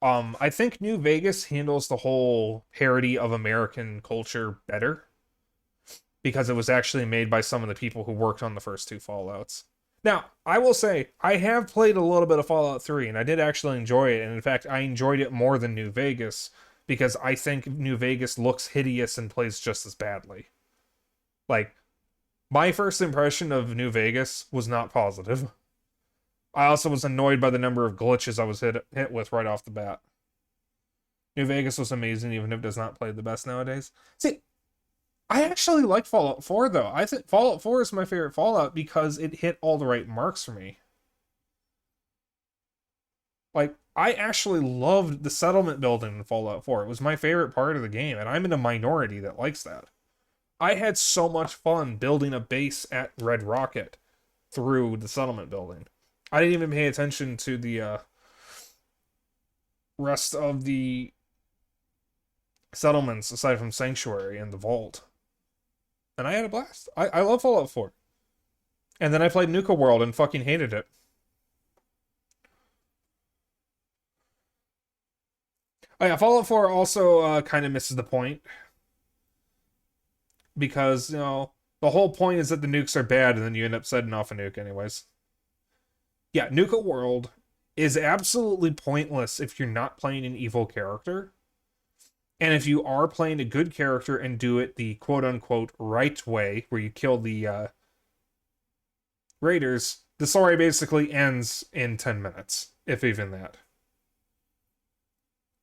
I think New Vegas handles the whole parody of American culture better, because it was actually made by some of the people who worked on the first two Fallouts. Now, I will say, I have played a little bit of Fallout 3, and I did actually enjoy it, and in fact, I enjoyed it more than New Vegas, because I think New Vegas looks hideous and plays just as badly. Like, my first impression of New Vegas was not positive. I also was annoyed by the number of glitches I was hit with right off the bat. New Vegas was amazing, even if it does not play the best nowadays. See, I actually like Fallout 4, though. I think Fallout 4 is my favorite Fallout because it hit all the right marks for me. Like, I actually loved the settlement building in Fallout 4. It was my favorite part of the game, and I'm in a minority that likes that. I had so much fun building a base at Red Rocket through the settlement building. I didn't even pay attention to the rest of the settlements aside from Sanctuary and the Vault. And I had a blast. I love Fallout 4. And then I played Nuka World and fucking hated it. Oh yeah, Fallout 4 also kind of misses the point. Because, you know, the whole point is that the nukes are bad and then you end up setting off a nuke anyways. Yeah, Nuka World is absolutely pointless if you're not playing an evil character. And if you are playing a good character and do it the quote-unquote right way, where you kill the raiders, the story basically ends in 10 minutes, if even that.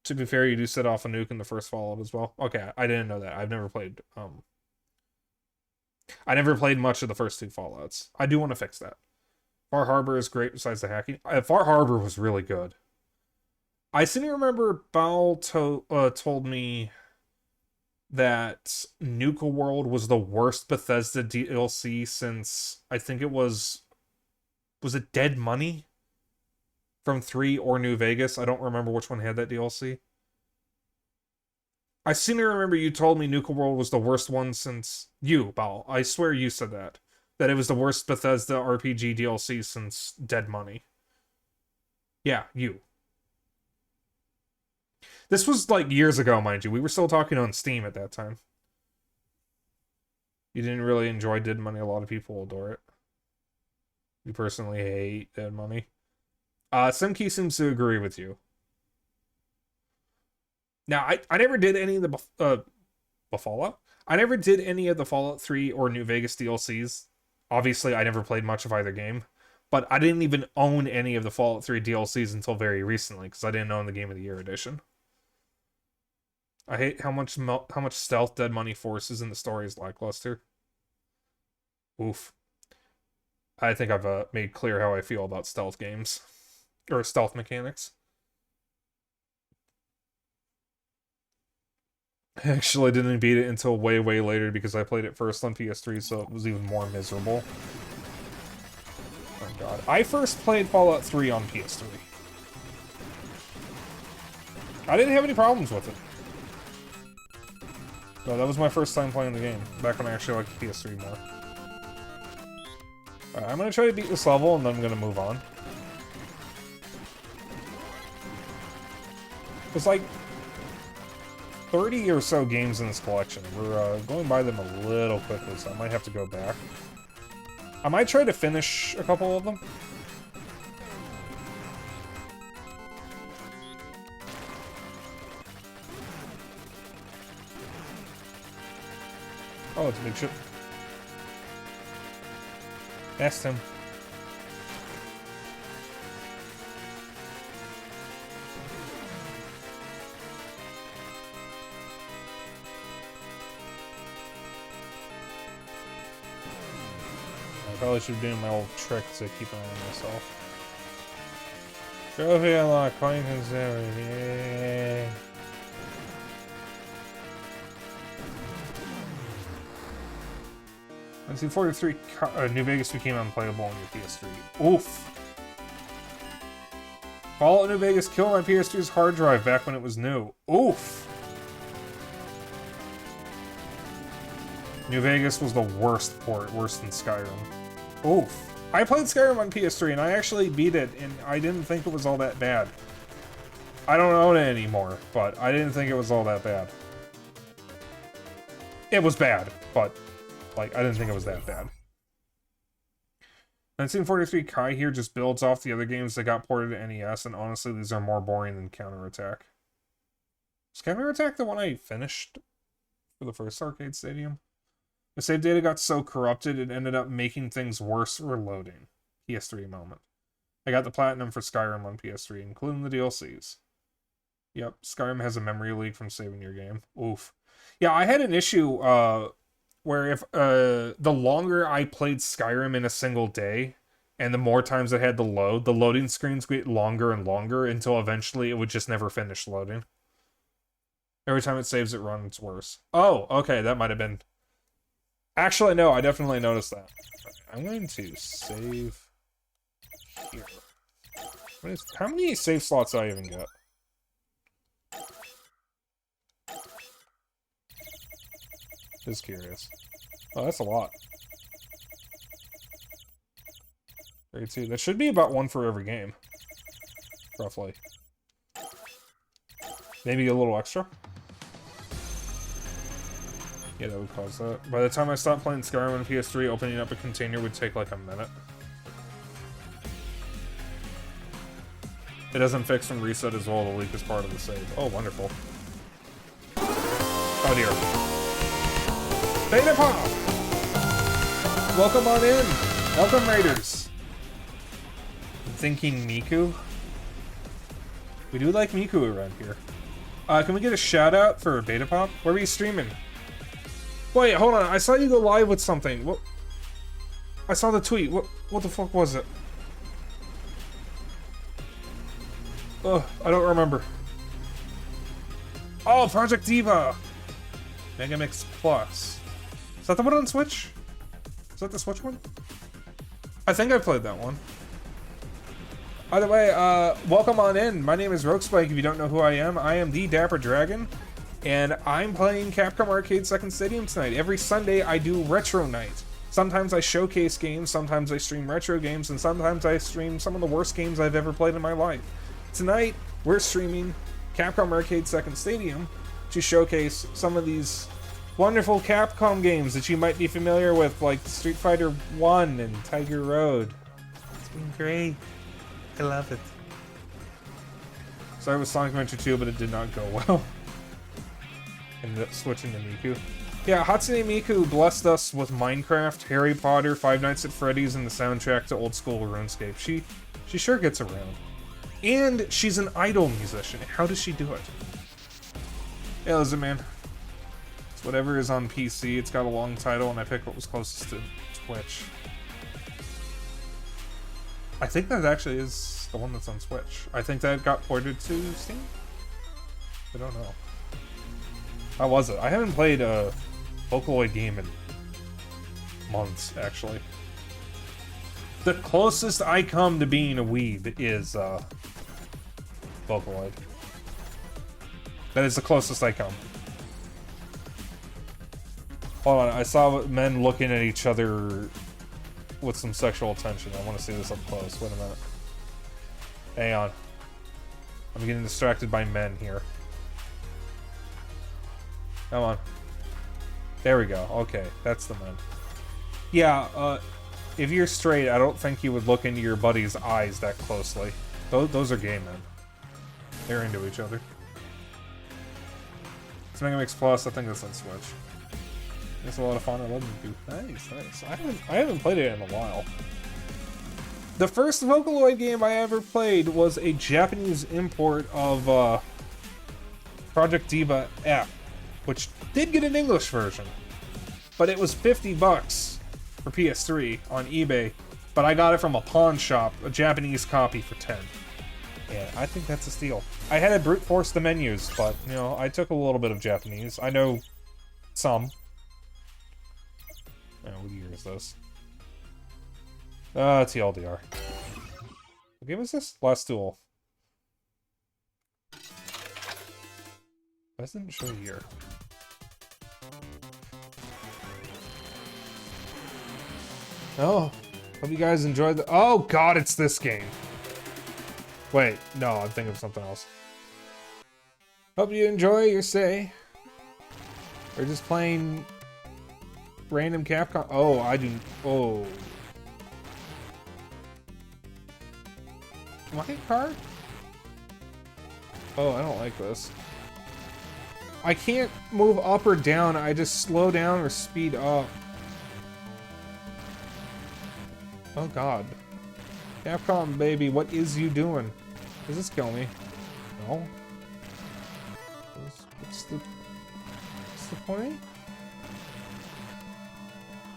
To be fair, you do set off a nuke in the first Fallout as well. Okay, I didn't know that. I've never played... I never played much of the first two Fallouts. I do want to fix that. Far Harbor is great besides the hacking. Far Harbor was really good. I seem to remember Bao told me that Nuka World was the worst Bethesda DLC since, I think it was it Dead Money? From 3 or New Vegas? I don't remember which one had that DLC. I seem to remember you told me Nuka World was the worst one since... You, Bao. I swear you said that. That it was the worst Bethesda RPG DLC since Dead Money. Yeah, you. This was like years ago, mind you. We were still talking on Steam at that time. You didn't really enjoy Dead Money. A lot of people adore it. You personally hate Dead Money. Simkey seems to agree with you. Now, I never did any of the Fallout. I never did any of the Fallout 3 or New Vegas DLCs. Obviously, I never played much of either game. But I didn't even own any of the Fallout 3 DLCs until very recently, because I didn't own the Game of the Year edition. I hate how much stealth Dead Money forces in the story is lackluster. Oof. I think I've made clear how I feel about stealth games. Or stealth mechanics. I actually didn't beat it until way, way later because I played it first on PS3, so it was even more miserable. Oh god. I first played Fallout 3 on PS3. I didn't have any problems with it. No, that was my first time playing the game, back when I actually liked the PS3 more. Alright, I'm gonna try to beat this level, and then I'm gonna move on. There's like 30 or so games in this collection. We're going by them a little quickly, so I might have to go back. I might try to finish a couple of them. Oh, it's a big ship. Asked him. I probably should be doing my old trick to keep an eye on myself. Trophy unlocked, coin consumed, yay. 1943, New Vegas became unplayable on your PS3. Oof. Fallout New Vegas killed my PS3's hard drive back when it was new. Oof. New Vegas was the worst port, worse than Skyrim. Oof. I played Skyrim on PS3 and I actually beat it and I didn't think it was all that bad. I don't own it anymore, but I didn't think it was all that bad. It was bad, but like, I didn't think it was that bad. 1943 Kai here just builds off the other games that got ported to NES, and honestly, these are more boring than Counterattack. Was Counterattack the one I finished for the first Arcade Stadium? The save data got so corrupted, it ended up making things worse for loading. PS3 moment. I got the Platinum for Skyrim on PS3, including the DLCs. Yep, Skyrim has a memory leak from saving your game. Oof. Yeah, I had an issue, where if the longer I played Skyrim in a single day, and the more times I had to load, the loading screens get longer and longer until eventually it would just never finish loading. Every time it saves it runs, it's worse. Oh, okay, that might have been... Actually, no, I definitely noticed that. I'm going to save here. How many save slots do I even get? Just curious. Oh, that's a lot. 32. That should be about one for every game. Roughly. Maybe a little extra? Yeah, that would cause that. By the time I stopped playing Skyrim on PS3, opening up a container would take like a minute. It doesn't fix and reset as well. The leak is part of the save. Oh, wonderful. Oh dear. Beta Pop! Welcome on in! Welcome, Raiders! I'm thinking Miku? We do like Miku around here. Can we get a shout out for Beta Pop? Where are you streaming? Wait, hold on. I saw you go live with something. What? I saw the tweet. What the fuck was it? Ugh, I don't remember. Oh, Project Diva! Megamix Plus. Is that the one on Switch? Is that the Switch one? I think I played that one. Either way, welcome on in. My name is RogueSpyke. If you don't know who I am the Dapper Dragon. And I'm playing Capcom Arcade Second Stadium tonight. Every Sunday, I do Retro Night. Sometimes I showcase games, sometimes I stream retro games, and sometimes I stream some of the worst games I've ever played in my life. Tonight, we're streaming Capcom Arcade Second Stadium to showcase some of these wonderful Capcom games that you might be familiar with, like Street Fighter 1 and Tiger Road. It's been great. I love it. Started with Sonic Adventure 2, but it did not go well. Ended up switching to Miku. Yeah, Hatsune Miku blessed us with Minecraft, Harry Potter, Five Nights at Freddy's, and the soundtrack to old school RuneScape. She sure gets around. And she's an idol musician. How does she do it? Yeah, Lizard Man. It's whatever is on PC. It's got a long title, and I picked what was closest to Twitch. I think that actually is the one that's on Switch. I think that got ported to Steam? I don't know. How was it? I haven't played a Vocaloid game in months, actually. The closest I come to being a weeb is Vocaloid. That is the closest I come. Hold on, I saw men looking at each other with some sexual tension. I want to see this up close. Wait a minute. Hang on. I'm getting distracted by men here. Come on. There we go. Okay, that's the men. Yeah, if you're straight, I don't think you would look into your buddy's eyes that closely. Those are gay men. They're into each other. It's Mega Mix Plus. I think that's on Switch. It's a lot of fun. I love Miku. Nice, nice. I haven't played it in a while. The first Vocaloid game I ever played was a Japanese import of Project Diva F, which did get an English version, but it was $50 for PS3 on eBay. But I got it from a pawn shop, a Japanese copy for 10. Yeah, I think that's a steal. I had to brute force the menus, but, you know, I took a little bit of Japanese. I know some. Oh, what year is this? It's the LDR. What game is this? Last Duel. Why doesn't it show the year? Oh, hope you guys enjoyed the— oh god, it's this game. Wait, no, I'm thinking of something else. Hope you enjoy your stay. We're just playing random Capcom— oh, I do— oh. My card? Oh, I don't like this. I can't move up or down, I just slow down or speed up. Oh god. Capcom, baby, what is you doing? Does this kill me? No. What's the point?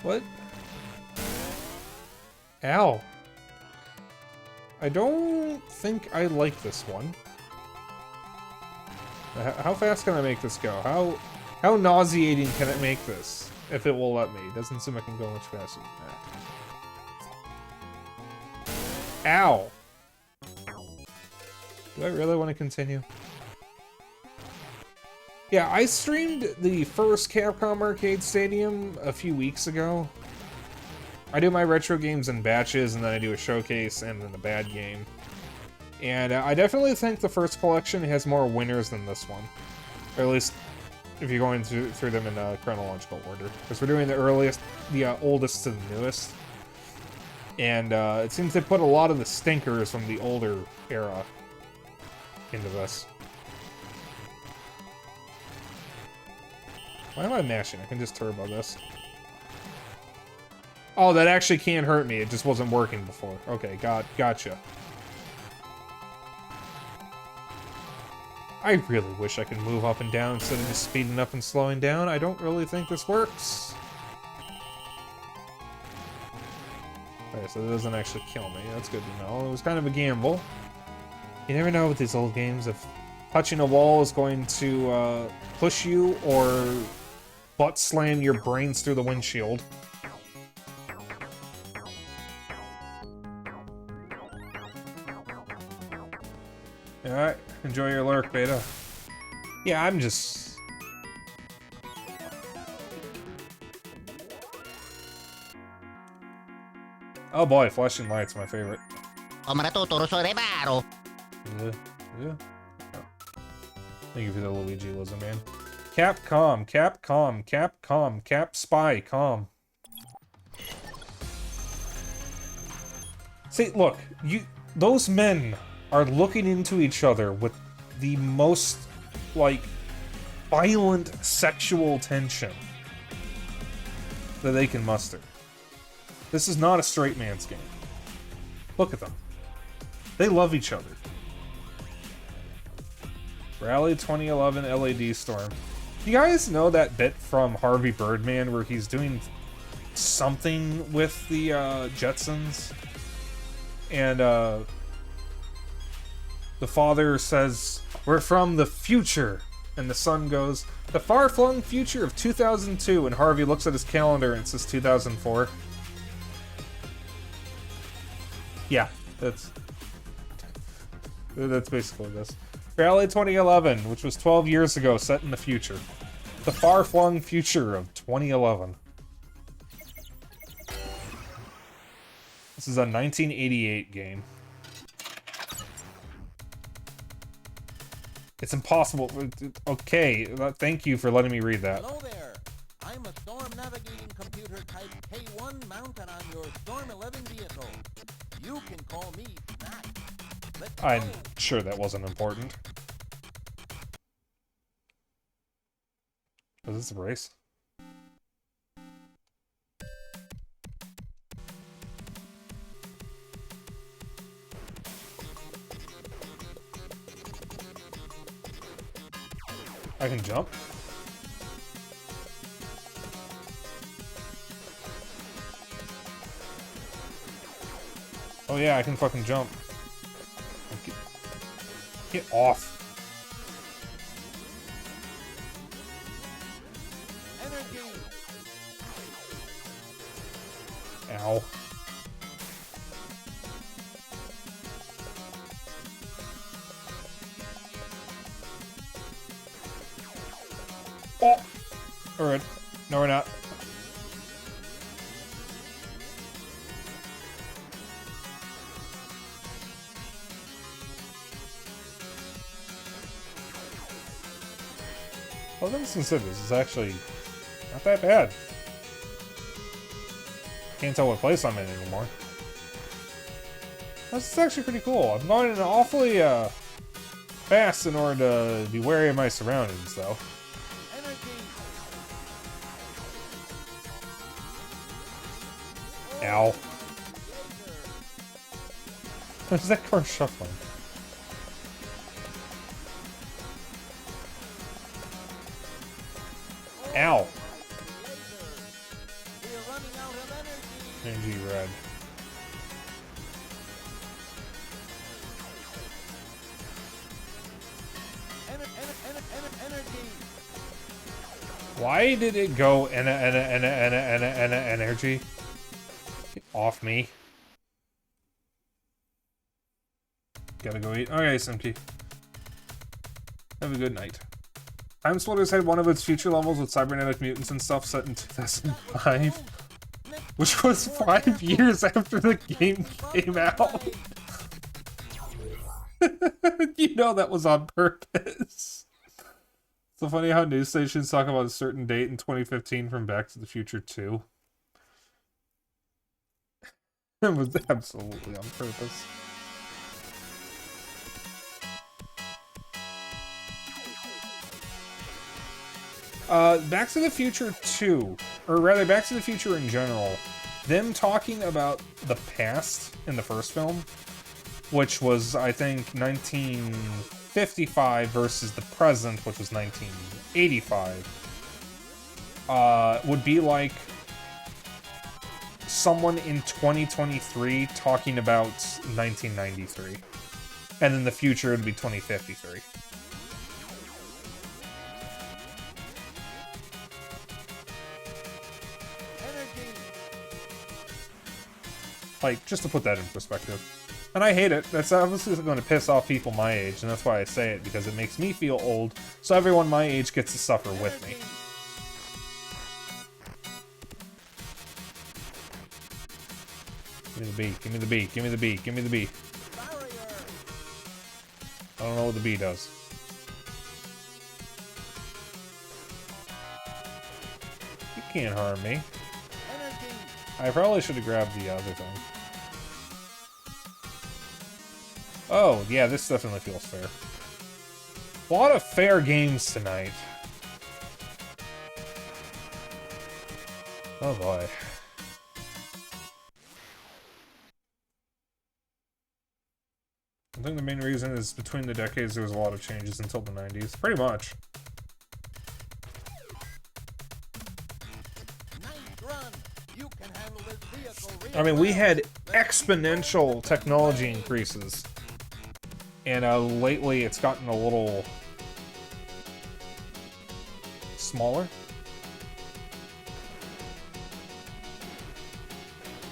What? Ow. I don't think I like this one. How fast can I make this go? How nauseating can it make this? If it will let me. It doesn't seem I can go much faster than that. Ow! Do I really want to continue? Yeah, I streamed the first Capcom Arcade Stadium a few weeks ago. I do my retro games in batches, and then I do a showcase and then a bad game. And I definitely think the first collection has more winners than this one. Or at least, if you're going through them in chronological order. Because we're doing the oldest to the newest. And it seems they put a lot of the stinkers from the older era into this. Why am I mashing? I can just turbo this. Oh, that actually can't hurt me. It just wasn't working before. Okay, gotcha. I really wish I could move up and down instead of just speeding up and slowing down. I don't really think this works. Okay, so that doesn't actually kill me. That's good to know. It was kind of a gamble. You never know with these old games if touching a wall is going to push you or butt slam your brains through the windshield. Alright, enjoy your lurk, Beta. Yeah, I'm just... oh boy, flashing lights, my favorite. Yeah. Thank you for the Luigi Lizard Man. Capcom, Capcom, Capcom, Capspy, com. See, look, those men are looking into each other with the most, like, violent sexual tension that they can muster. This is not a straight man's game. Look at them. They love each other. Rally 2011 LED Storm. You guys know that bit from Harvey Birdman where he's doing something with the Jetsons? And the father says, "We're from the future." And the son goes, "The far-flung future of 2002. And Harvey looks at his calendar and says 2004. Yeah, that's basically this. Rally 2011, which was 12 years ago, set in the future. The far-flung future of 2011. This is a 1988 game. It's impossible. Okay, thank you for letting me read that. Hello there. I'm a storm navigating computer type K1 mounted on your Storm 11 vehicle. You can call me Matt. Let's I'm go. sure that wasn't important. Was this a race? I can jump? Oh yeah, I can fucking jump. Get off. Energy. Ow. Oh! Alright. No, we're not. All things considered, this is actually not that bad. Can't tell what place I'm in anymore. This is actually pretty cool. I'm going in awfully fast in order to be wary of my surroundings, though. Energy. Ow. What is that car shuffling? Ow. We're running out of energy. Energy red. Energy. Why did it go energy? Get off me. Gotta go eat. Okay, Simki. Have a good night. Time Splitters had one of its future levels with cybernetic mutants and stuff set in 2005, which was 5 years after the game came out. You know that was on purpose. It's so funny how news stations talk about a certain date in 2015 from Back to the Future 2. It was absolutely on purpose. Back to the Future 2, or rather Back to the Future in general, them talking about the past in the first film, which was, I think, 1955 versus the present, which was 1985, would be like someone in 2023 talking about 1993. And in the future, it would be 2053. Like, just to put that in perspective. And I hate it. That's obviously going to piss off people my age, and that's why I say it, because it makes me feel old, so everyone my age gets to suffer with me. Give me the bee, give me the bee, give me the bee, give me the bee. I don't know what the bee does. can't harm me. Energy. I probably should have grabbed the other thing. Oh, yeah, this definitely feels fair. A lot of fair games tonight. Oh boy. I think the main reason is between the decades there was a lot of changes until the 90s. Pretty much. Nice run. You can handle this vehicle I mean, we well. had exponential technology increases. And lately it's gotten a little smaller.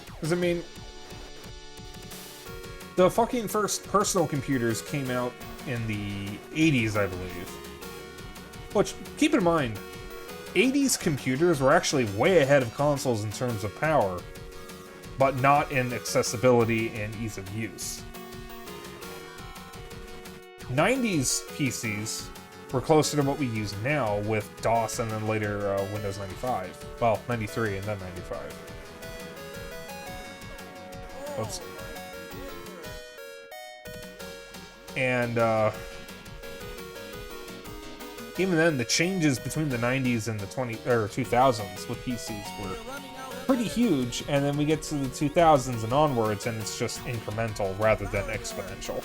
Because, I mean, the fucking first personal computers came out in the 80s, I believe. Which, keep in mind, 80s computers were actually way ahead of consoles in terms of power, but not in accessibility and ease of use. 90s PCs were closer to what we use now with DOS and then later Windows 95. Well, 93 and then 95. Oops. And even then, the changes between the 90s and the 2000s with PCs were pretty huge, and then we get to the 2000s and onwards, and it's just incremental rather than exponential.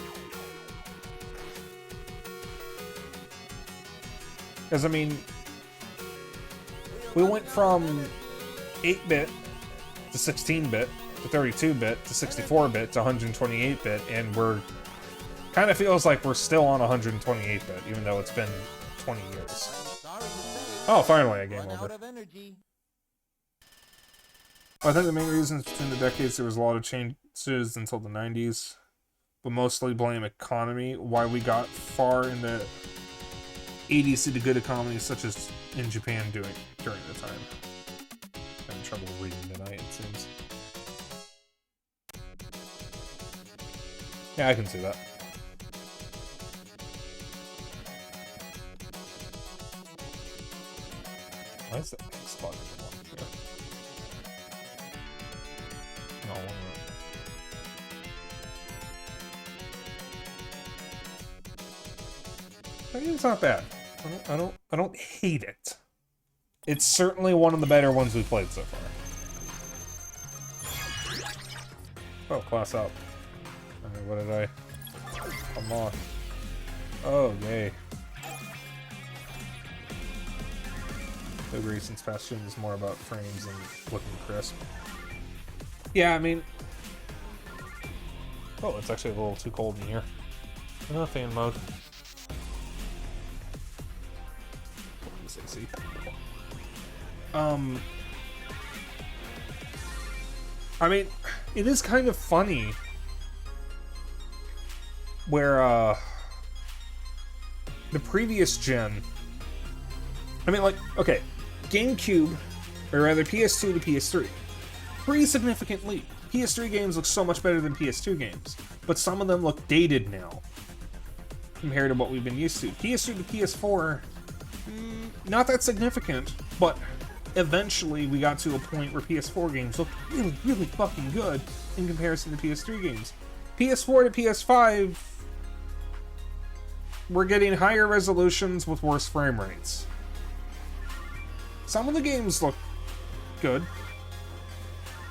Because, I mean, we went from 8-bit to 16-bit to 32-bit to 64-bit to 128-bit, and we're kind of feels like we're still on 128-bit, even though it's been 20 years. Oh, finally, a game over. I think the main reasons between the decades there was a lot of changes until the 90s, but mostly blame economy, why we got far in the 80s to the good economies such as in Japan during the time. I'm having trouble reading tonight, it seems. Yeah, I can see that. Why is that X button here? No, one minute. I think it's not bad. I don't hate it. It's certainly one of the better ones we've played so far. Oh, class up. What did I... Come on. Oh, yay. I agree, since Fast Tune is more about frames and looking crisp. Yeah, I mean... Oh, it's actually a little too cold in here. Fan mode. AC. I mean, it is kind of funny where, the previous gen... I mean, like, okay, GameCube, or rather PS2 to PS3. Pretty significant leap. PS3 games look so much better than PS2 games, but some of them look dated now, compared to what we've been used to. PS2 to PS4, not that significant, but eventually we got to a point where PS4 games looked really, really fucking good in comparison to PS3 games. PS4 to PS5, we're getting higher resolutions with worse frame rates. Some of the games look good.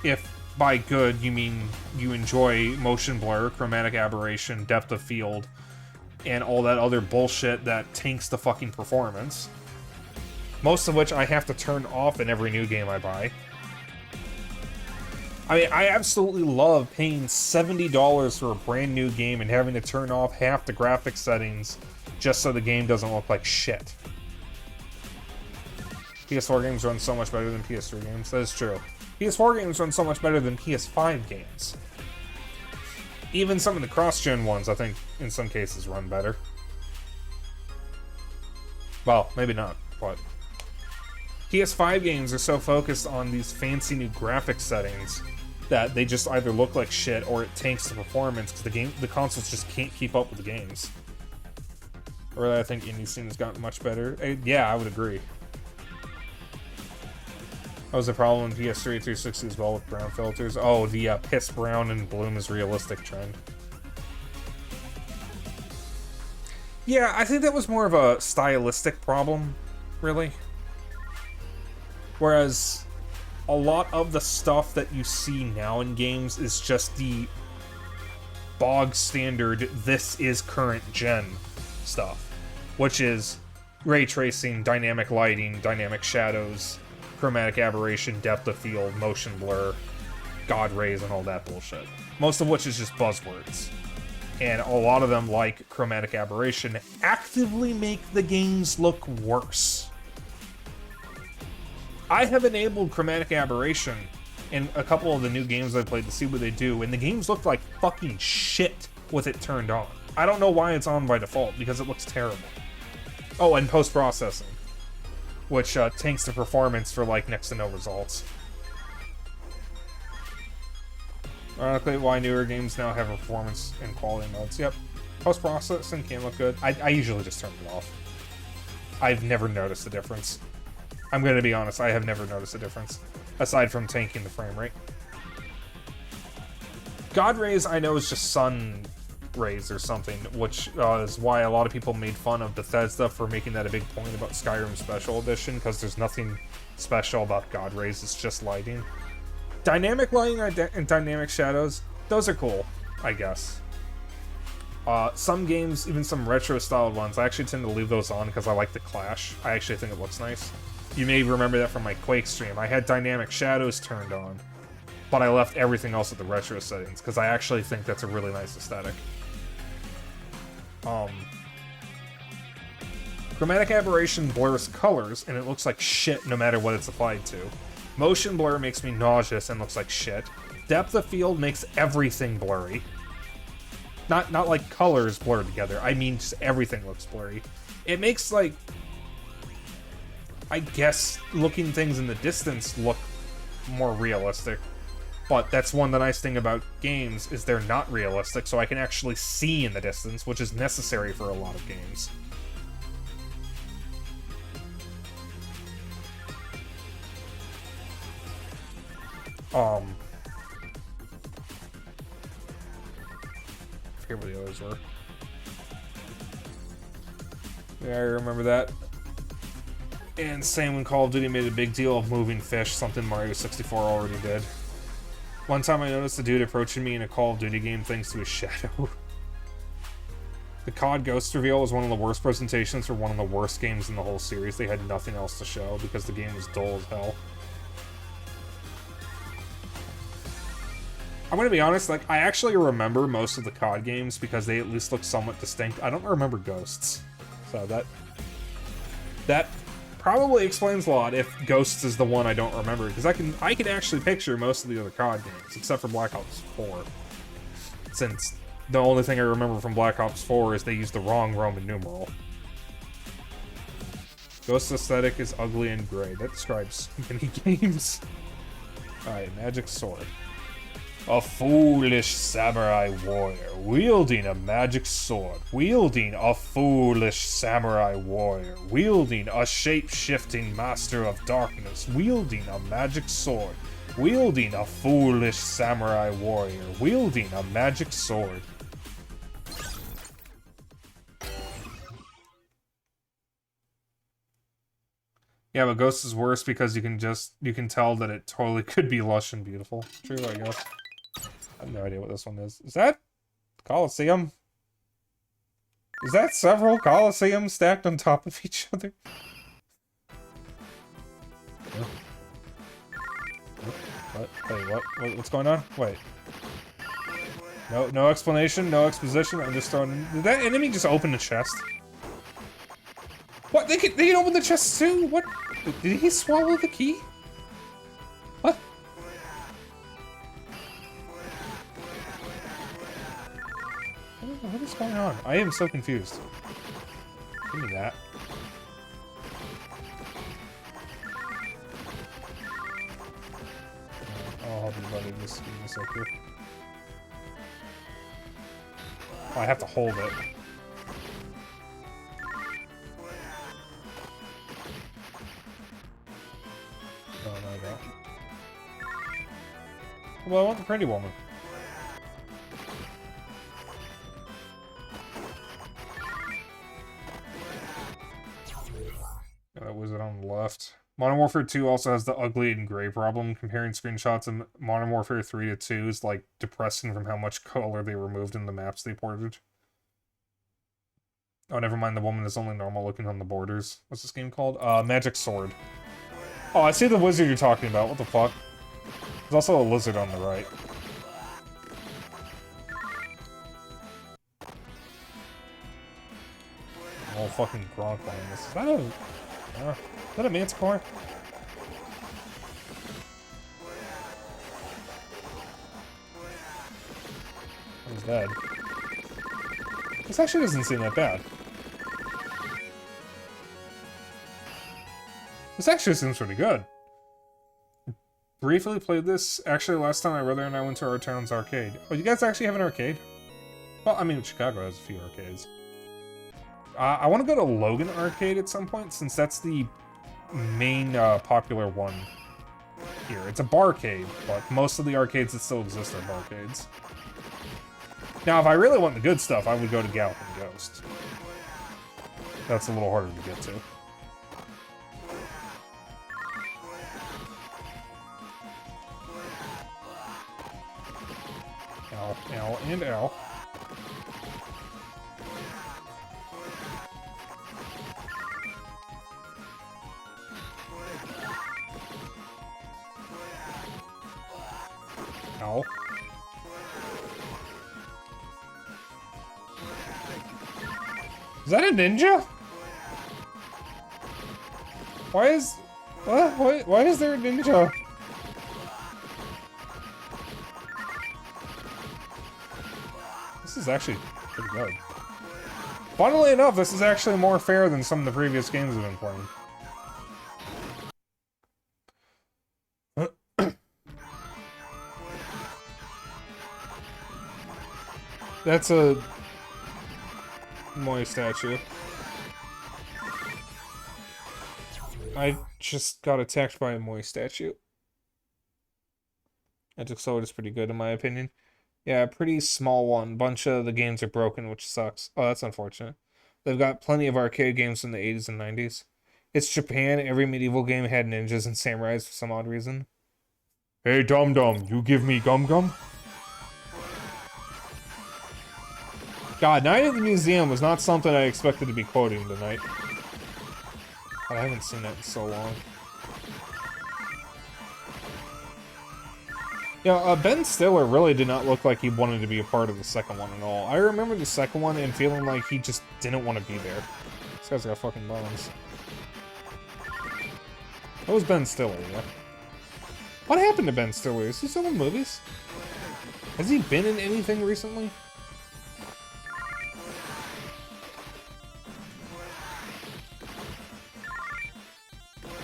If by good you mean you enjoy motion blur, chromatic aberration, depth of field, and all that other bullshit that tanks the fucking performance. Most of which I have to turn off in every new game I buy. I mean, I absolutely love paying $70 for a brand new game and having to turn off half the graphics settings just so the game doesn't look like shit. PS4 games run so much better than PS3 games. That is true. PS4 games run so much better than PS5 games. Even some of the cross-gen ones, I think, in some cases, run better. Well, maybe not, but... PS5 games are so focused on these fancy new graphics settings that they just either look like shit or it tanks the performance because the consoles just can't keep up with the games. Or I think indie scene has gotten much better. Yeah, I would agree. That was a problem in PS3 360 as well with brown filters. Oh, the piss brown and bloom is realistic trend. Yeah, I think that was more of a stylistic problem, really. Whereas a lot of the stuff that you see now in games is just the bog standard, this is current gen stuff, which is ray tracing, dynamic lighting, dynamic shadows, chromatic aberration, depth of field, motion blur, god rays, and all that bullshit. Most of which is just buzzwords. And a lot of them, like chromatic aberration, actively make the games look worse. I have enabled chromatic aberration in a couple of the new games I played to see what they do, and the games look like fucking shit with it turned on. I don't know why it's on by default, because it looks terrible. Oh, and post-processing, which tanks the performance for, like, next to no results. Ironically, why newer games now have performance and quality modes. Yep, post-processing can look good. I usually just turn it off. I've never noticed a difference. I'm gonna be honest, I have never noticed a difference, aside from tanking the frame rate. God rays, I know, is just sun rays or something, which is why a lot of people made fun of Bethesda for making that a big point about Skyrim Special Edition, because there's nothing special about God rays, it's just lighting. Dynamic lighting and dynamic shadows, those are cool, I guess. Some games, even some retro-styled ones, I actually tend to leave those on because I like the clash. I actually think it looks nice. You may remember that from my Quake stream. I had dynamic shadows turned on, but I left everything else at the retro settings, because I actually think that's a really nice aesthetic. Chromatic aberration blurs colors, and it looks like shit no matter what it's applied to. Motion blur makes me nauseous and looks like shit. Depth of field makes everything blurry. Not like colors blurred together, I mean just everything looks blurry. It makes, like, I guess looking things in the distance look more realistic. But that's one the nice thing about games, is they're not realistic, so I can actually see in the distance, which is necessary for a lot of games. I forget what the others were. Yeah, I remember that. And same when Call of Duty made a big deal of moving fish, something Mario 64 already did. One time I noticed a dude approaching me in a Call of Duty game thanks to his shadow. The COD Ghost reveal was one of the worst presentations for one of the worst games in the whole series. They had nothing else to show because the game was dull as hell. I'm gonna be honest, like, I actually remember most of the COD games because they at least look somewhat distinct. I don't remember Ghosts. So that probably explains a lot if Ghosts is the one I don't remember, because I can actually picture most of the other COD games, except for Black Ops 4. Since the only thing I remember from Black Ops 4 is they used the wrong Roman numeral. Ghost aesthetic is ugly and gray. That describes many games. Alright, magic sword. A foolish samurai warrior, wielding a magic sword, wielding a foolish samurai warrior, wielding a shape-shifting master of darkness, wielding a magic sword, wielding a foolish samurai warrior, wielding a magic sword. Yeah, but Ghost is worse because you can tell that it totally could be lush and beautiful. True, I guess. I have no idea what this one is. Is that Colosseum? Is that several Colosseums stacked on top of each other? What? Wait, what? What's going on? Wait. No explanation, no exposition. I'm just throwing. Did that enemy just open the chest? What? They can open the chest too? What? Did he swallow the key? What? What is going on? I am so confused. Give me that. I'll help you, buddy. Just give me a sec here. Oh, I have to hold it. Oh no, I go. Well, I want the pretty woman. That wizard on the left. Modern Warfare 2 also has the ugly and gray problem. Comparing screenshots of Modern Warfare 3 to 2 is like depressing from how much color they removed in the maps they ported. Oh, never mind, the woman is only normal looking on the borders. What's this game called? Magic Sword. Oh, I see the wizard you're talking about. What the fuck? There's also a lizard on the right. Oh, fucking Gronk playing this. Is that a Manticore? He's dead. This actually doesn't seem that bad. This actually seems pretty good. Briefly played this. Actually, last time my brother and I went to our town's arcade. Oh, you guys actually have an arcade? Well, I mean, Chicago has a few arcades. I want to go to Logan Arcade at some point, since that's the main popular one here. It's a barcade, but most of the arcades that still exist are barcades. Now, if I really want the good stuff, I would go to Galloping Ghost. That's a little harder to get to. Ow, ow, and ow. Ow. Is that a ninja? Why is... What? Why is there a ninja? This is actually pretty good. Funnily enough, this is actually more fair than some of the previous games I've been playing. That's a Moy statue. I just got attacked by a Moy statue. Magic Sword is pretty good in my opinion. Yeah, pretty small one. Bunch of the games are broken, which sucks. Oh, that's unfortunate. They've got plenty of arcade games in the 80s and 90s. It's Japan. Every medieval game had ninjas and samurais for some odd reason. Hey, Dum Dum, you give me Gum Gum? God, Night at the Museum was not something I expected to be quoting tonight. I haven't seen it in so long. Yeah, Ben Stiller really did not look like he wanted to be a part of the second one at all. I remember the second one and feeling like he just didn't want to be there. This guy's got fucking bones. That was Ben Stiller, yeah. What happened to Ben Stiller? Is he still in movies? Has he been in anything recently?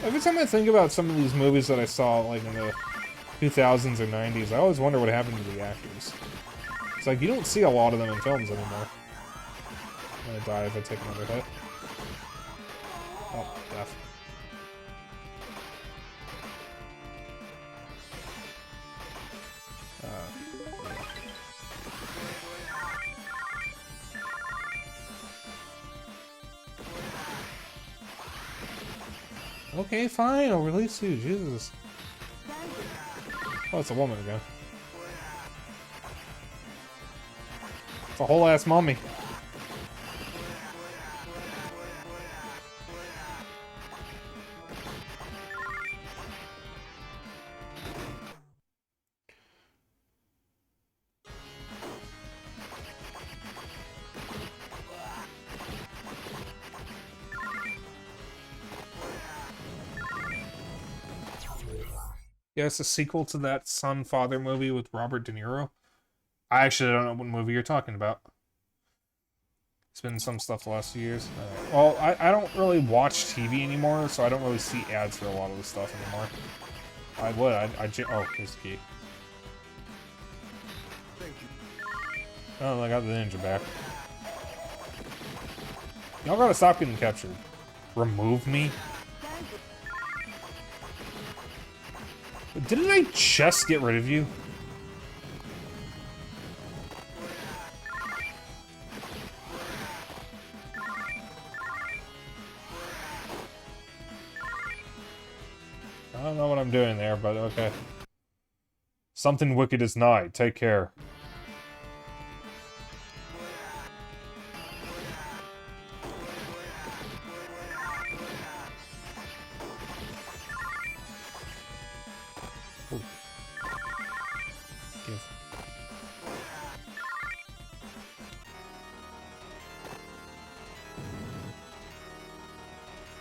Every time I think about some of these movies that I saw, like, in the 2000s or 90s, I always wonder what happened to the actors. It's like, you don't see a lot of them in films anymore. I'm gonna die if I take another hit. Oh, death. Okay, fine, I'll release you, Jesus. Oh, it's a woman again. It's a whole ass mummy. Yeah, it's a sequel to that Son-Father movie with Robert De Niro. I actually don't know what movie you're talking about. It's been some stuff the last few years. Well, I don't really watch TV anymore, so I don't really see ads for a lot of this stuff anymore. I would. Oh, here's the key. Oh, I got the ninja back. Y'all gotta stop getting captured. Remove me? Didn't I just get rid of you? I don't know what I'm doing there, but okay. Something wicked is nigh. Take care. Ooh. Give.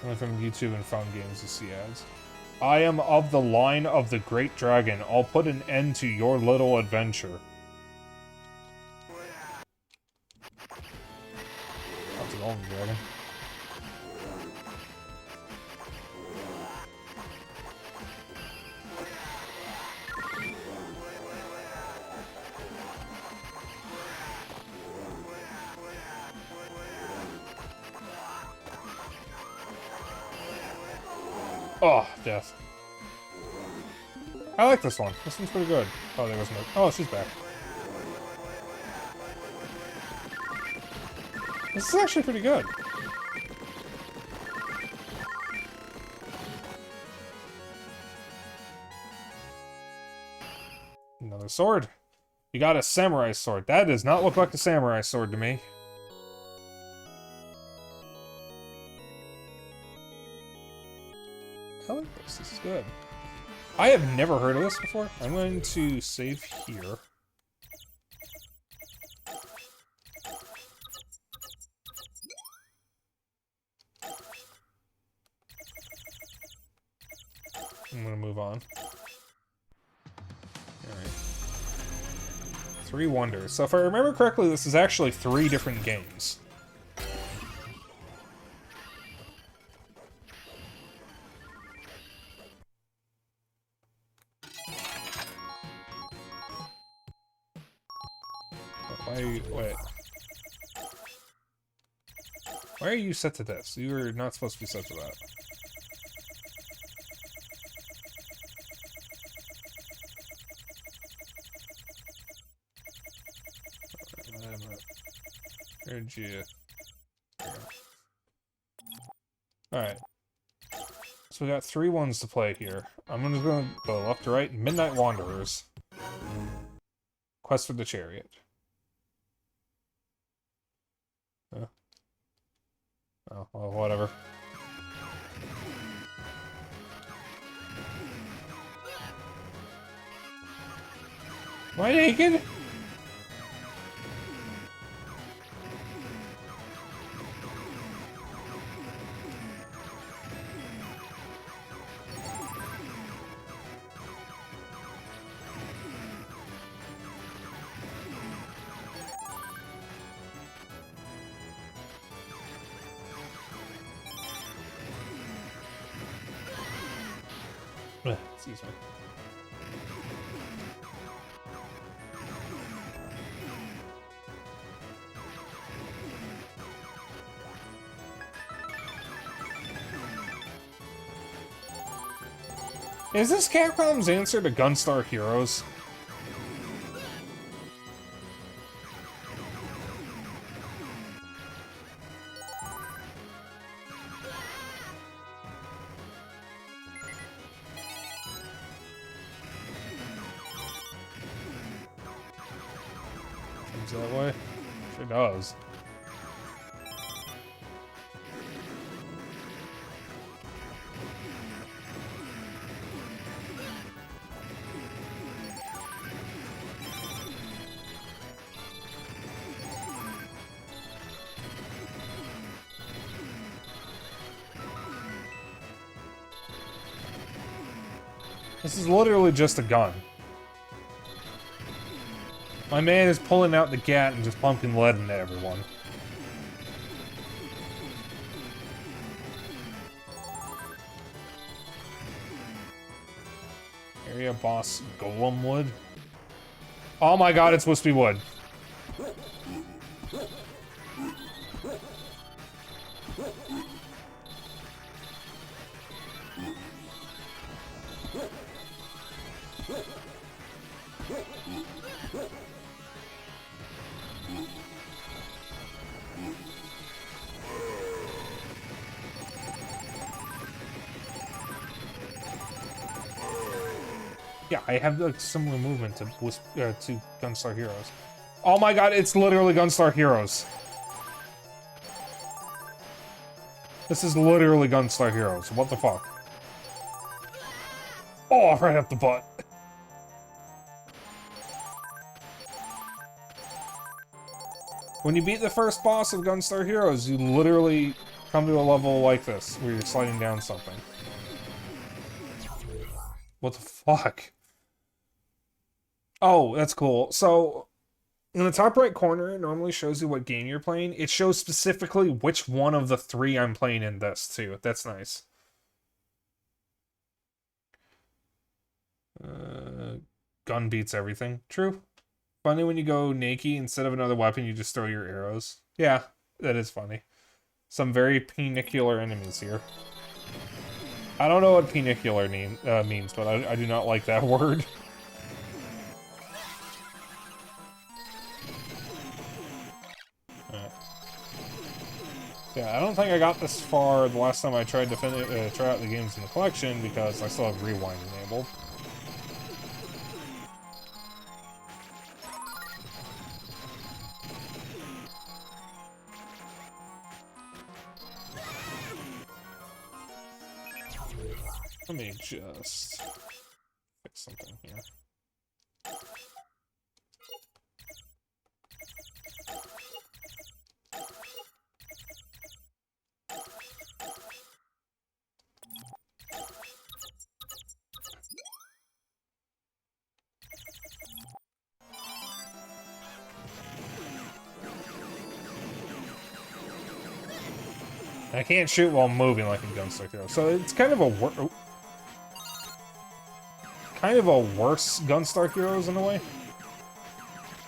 I went from YouTube and found games to see ads. I am of the line of the Great Dragon. I'll put an end to your little adventure. That's a golden dragon. Oh, death. I like this one. This one's pretty good. Oh, there was no... Oh, she's back. This is actually pretty good. Another sword. You got a samurai sword. That does not look like a samurai sword to me. I like this. This is good. I have never heard of this before. I'm going to save here. I'm going to move on. Alright. 3 Wonders. So if I remember correctly, this is actually 3 different games. Wait. Why are you set to this? You were not supposed to be set to that. Where'd you... Alright. So we got 3 ones to play here. I'm gonna go left to right. Midnight Wanderers. Quest for the Chariot. Oh, well, whatever. Am I naked? Excuse me. Is this Capcom's answer to Gunstar Heroes? That way? Sure does. This is literally just a gun. My man is pulling out the gat and just pumping lead into everyone. Area boss Golem Wood. Oh my god, it's supposed to be wood. Yeah, I have like similar movement to Gunstar Heroes. Oh my god, it's literally Gunstar Heroes. This is literally Gunstar Heroes. What the fuck? Oh, right up the butt. When you beat the first boss of Gunstar Heroes, you literally come to a level like this, where you're sliding down something. What the fuck? Oh, that's cool. So, in the top right corner, it normally shows you what game you're playing. It shows specifically which one of the 3 I'm playing in this, too. That's nice. Gun beats everything. True. Funny when you go Naked, instead of another weapon, you just throw your arrows. Yeah, that is funny. Some very penicular enemies here. I don't know what penicular means, but I do not like that word. Yeah, I don't think I got this far the last time I tried to try out the games in the collection because I still have rewind enabled. Let me just fix something here. I can't shoot while moving like in Gunstar Heroes, so it's kind of a worse Gunstar Heroes in a way.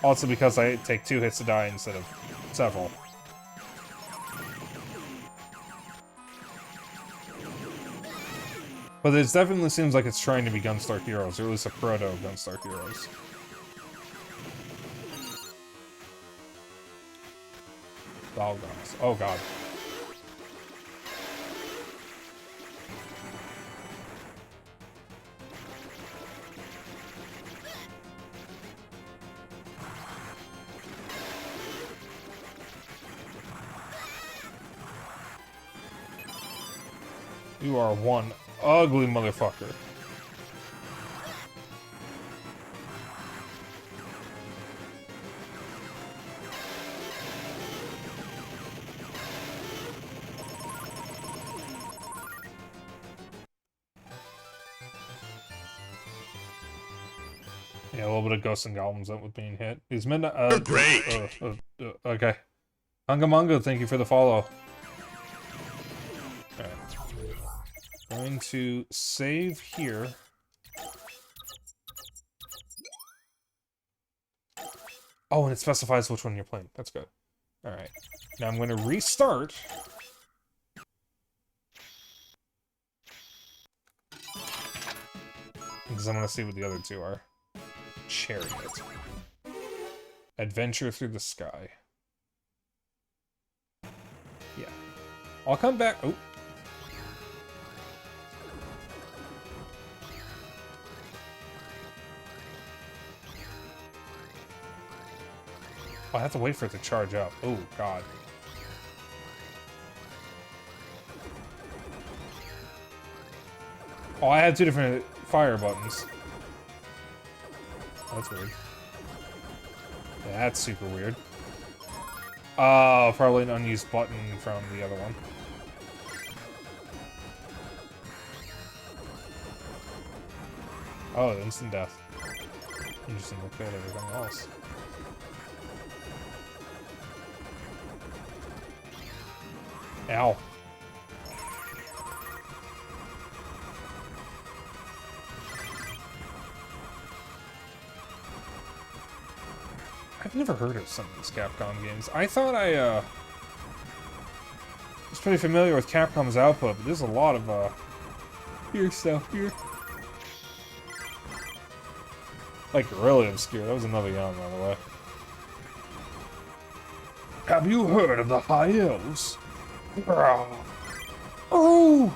Also because I take 2 hits to die instead of several. But it definitely seems like it's trying to be Gunstar Heroes, or at least a proto Gunstar Heroes. Oh god. Oh god. You are one ugly motherfucker. Yeah, a little bit of Ghosts and Goblins up with being hit. Is midnight. Great. Okay. Hungamongo, thank you for the follow. Alright. Going to save here. Oh, and it specifies which one you're playing. That's good. Alright. Now I'm going to restart. Because I'm going to see what the other 2 are. Chariot. Adventure through the sky. Yeah. I'll come back. Oh. I have to wait for it to charge up. Oh, God. Oh, I had 2 different fire buttons. That's weird. Yeah, that's super weird. Probably an unused button from the other one. Oh, instant death. Interesting, look at everything else. Ow. I've never heard of some of these Capcom games. I thought I, was pretty familiar with Capcom's output, but there's a lot of, weird stuff here. Like, really obscure. That was another yawn, by the way. Have you heard of the High Elves? Oh!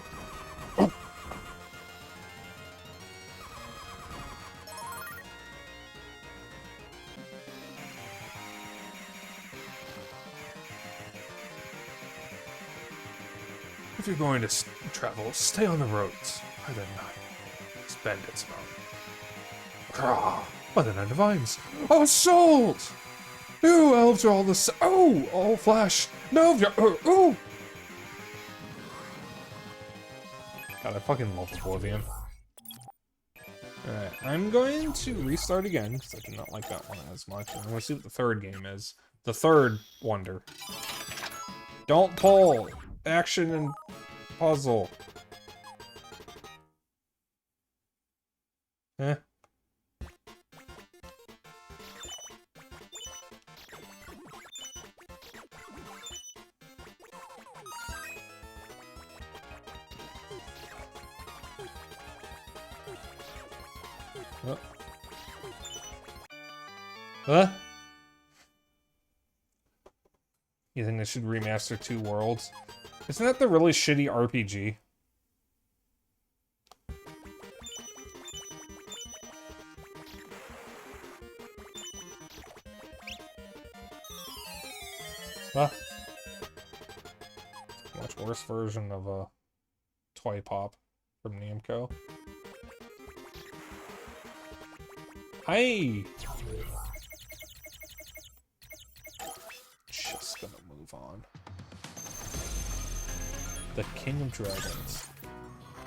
If you're going to travel, stay on the roads by the night. It's bandits about. By the Night of Vines. Assault! You elves are all the same. Oh! All flash! No! Oh! God, I fucking love Oblivion. Alright, I'm going to restart again, because I do not like that one as much. I'm going to see what the third game is. The third wonder. Don't pull! Action and puzzle. Eh. Oh. Huh? You think they should remaster 2 Worlds? Isn't that the really shitty RPG? Huh? Much worse version of a Toy Pop from Namco. Hey! Just gonna move on. The King of Dragons.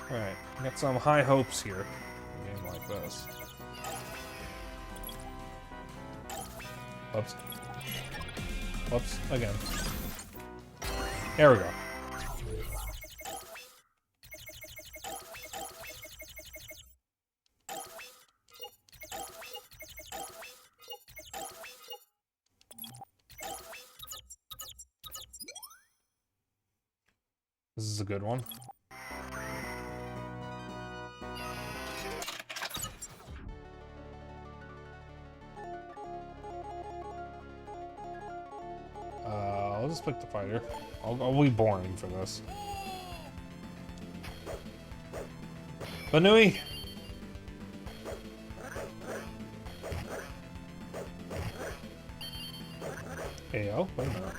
Alright, got some high hopes here. A game like this. Whoops. Whoops, again. There we go. This is a good one. I'll just pick the fighter. I'll be boring for this. Banui! Ayo, wait a minute.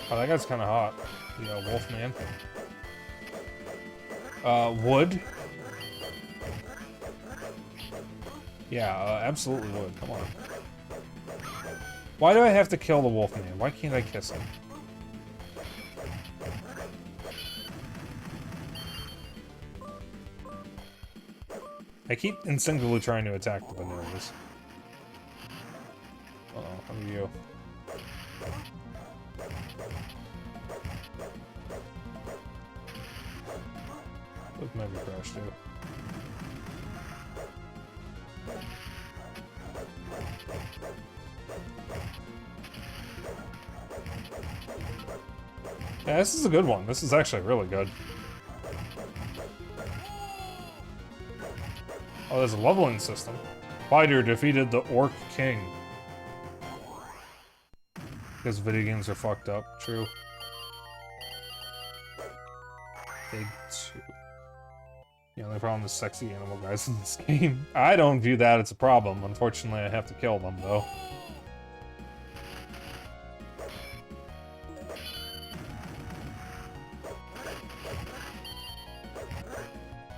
Oh, that guy's kind of hot. The Wolfman. Wood? Yeah, absolutely would. Come on. Why do I have to kill the Wolfman? Why can't I kiss him? I keep instinctively trying to attack the bananas. Uh-oh, how are you? Look, maybe crash too. Yeah, this is a good one. This is actually really good. Oh, there's a leveling system. Fighter defeated the Orc King. Because video games are fucked up. True. Big 2. The only problem is sexy animal guys in this game. I don't view that as a problem. Unfortunately, I have to kill them, though.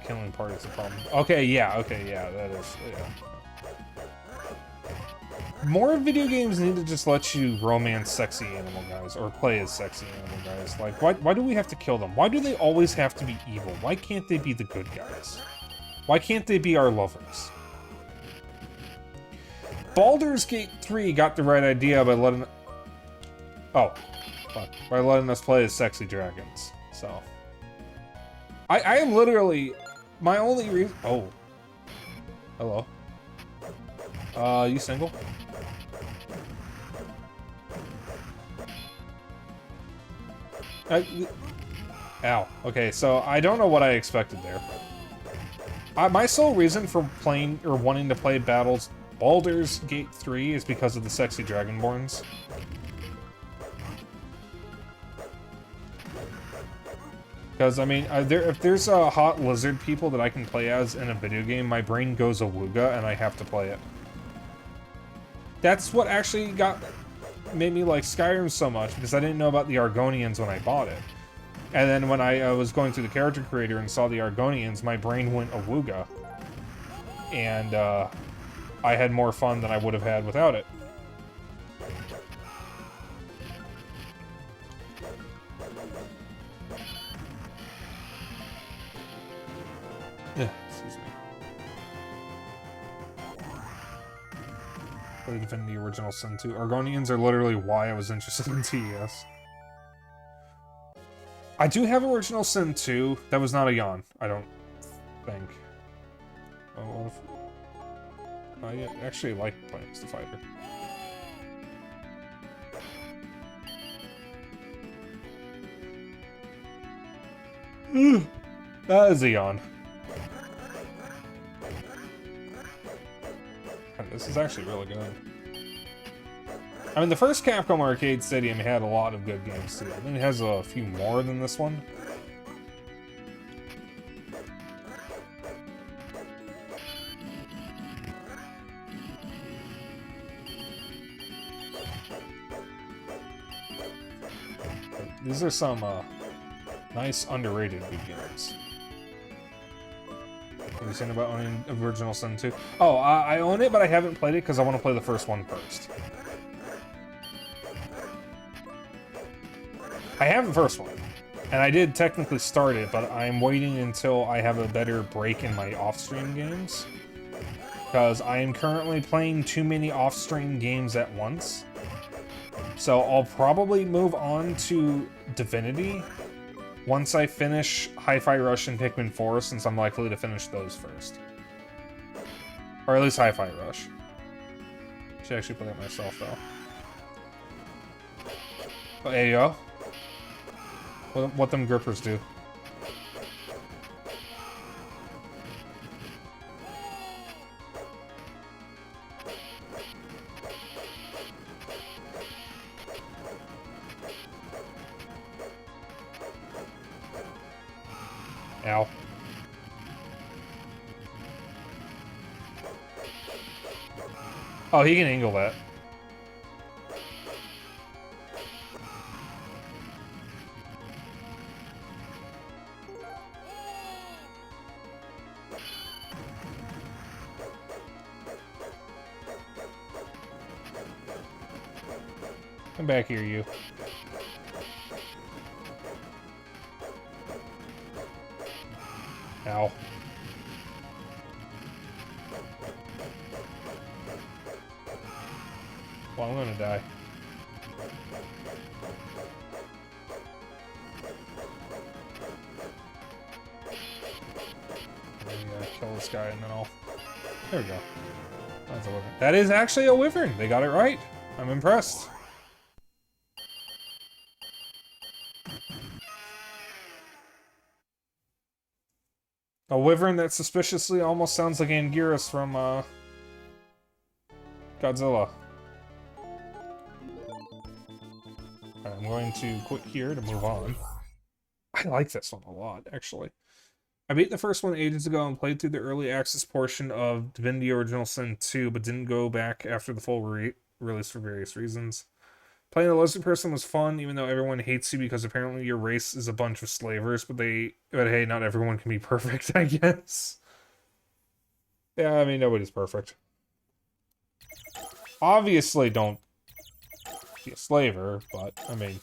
Killing part is a problem. Okay, yeah, that is, yeah. More video games need to just let you romance sexy animal guys, or play as sexy animal guys. Like, why do we have to kill them? Why do they always have to be evil? Why can't they be the good guys? Why can't they be our lovers? Baldur's Gate 3 got the right idea by letting... Oh, fuck. By letting us play as sexy dragons, so... I am literally... My only reason... Oh. Hello. You single? Ow. Okay, so I don't know what I expected there. My sole reason for playing, or wanting to play Baldur's Gate 3 is because of the sexy Dragonborns. Because, I mean, if there's hot lizard people that I can play as in a video game, my brain goes awooga and I have to play it. That's what actually made me like Skyrim so much, because I didn't know about the Argonians when I bought it. And then when I was going through the character creator and saw the Argonians, my brain went awooga. And I had more fun than I would have had without it. Excuse me. Play defend the original Sin 2. Argonians are literally why I was interested in TES. I do have original Sin 2. That was not a yawn, I don't think. Oh, I actually like playing as the fighter. That is a yawn. This is actually really good. I mean, the first Capcom Arcade Stadium had a lot of good games too. I mean, it has a few more than this one. These are some nice underrated good games. Have you seen about owning original Sin 2? Oh, I own it, but I haven't played it because I want to play the first one first. I have the first one, and I did technically start it, but I'm waiting until I have a better break in my off-stream games. Because I am currently playing too many off-stream games at once. So I'll probably move on to Divinity once I finish Hi-Fi Rush and Pikmin 4, since I'm likely to finish those first. Or at least Hi-Fi Rush. Should actually play it myself, though. Oh, there you go. What them grippers do. Ow. Oh, he can angle that. Come back here, you. Ow. Well, I'm gonna die. Kill this guy and then I'll... There we go. That's a wyvern. That is actually a wyvern! They got it right! I'm impressed. A wyvern that suspiciously almost sounds like Anguirus from, Godzilla. Alright, I'm going to quit here to move on. I like this one a lot, actually. I beat the first one ages ago and played through the early access portion of Divinity Original Sin 2, but didn't go back after the full release for various reasons. Playing the lizard person was fun, even though everyone hates you because apparently your race is a bunch of slavers, but hey, not everyone can be perfect, I guess. Yeah, I mean, nobody's perfect. Obviously, don't be a slaver, but, I mean...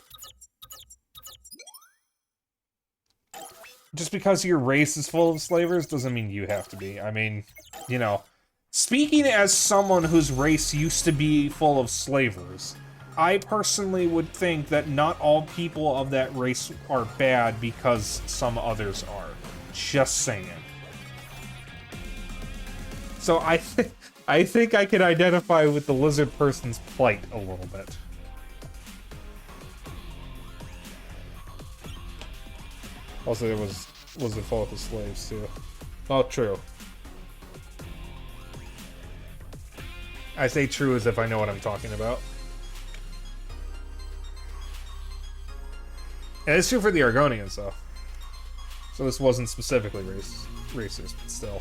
Just because your race is full of slavers doesn't mean you have to be. I mean, you know, speaking as someone whose race used to be full of slavers, I personally would think that not all people of that race are bad because some others are. Just saying. So I think I can identify with the lizard person's plight a little bit. Also, it was it full of slaves too. Oh, true. I say true as if I know what I'm talking about. And it's true for the Argonians, though. So this wasn't specifically racist, but still.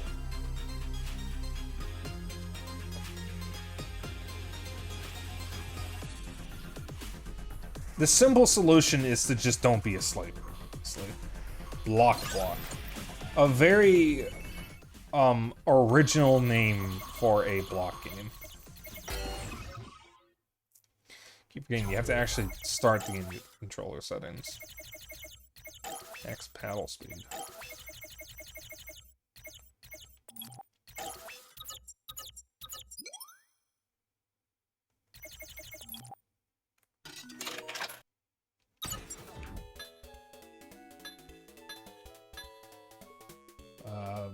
The simple solution is to just don't be a slave. Block. A very original name for a block game. Keep forgetting, you have to actually start the game controller settings. Max paddle speed.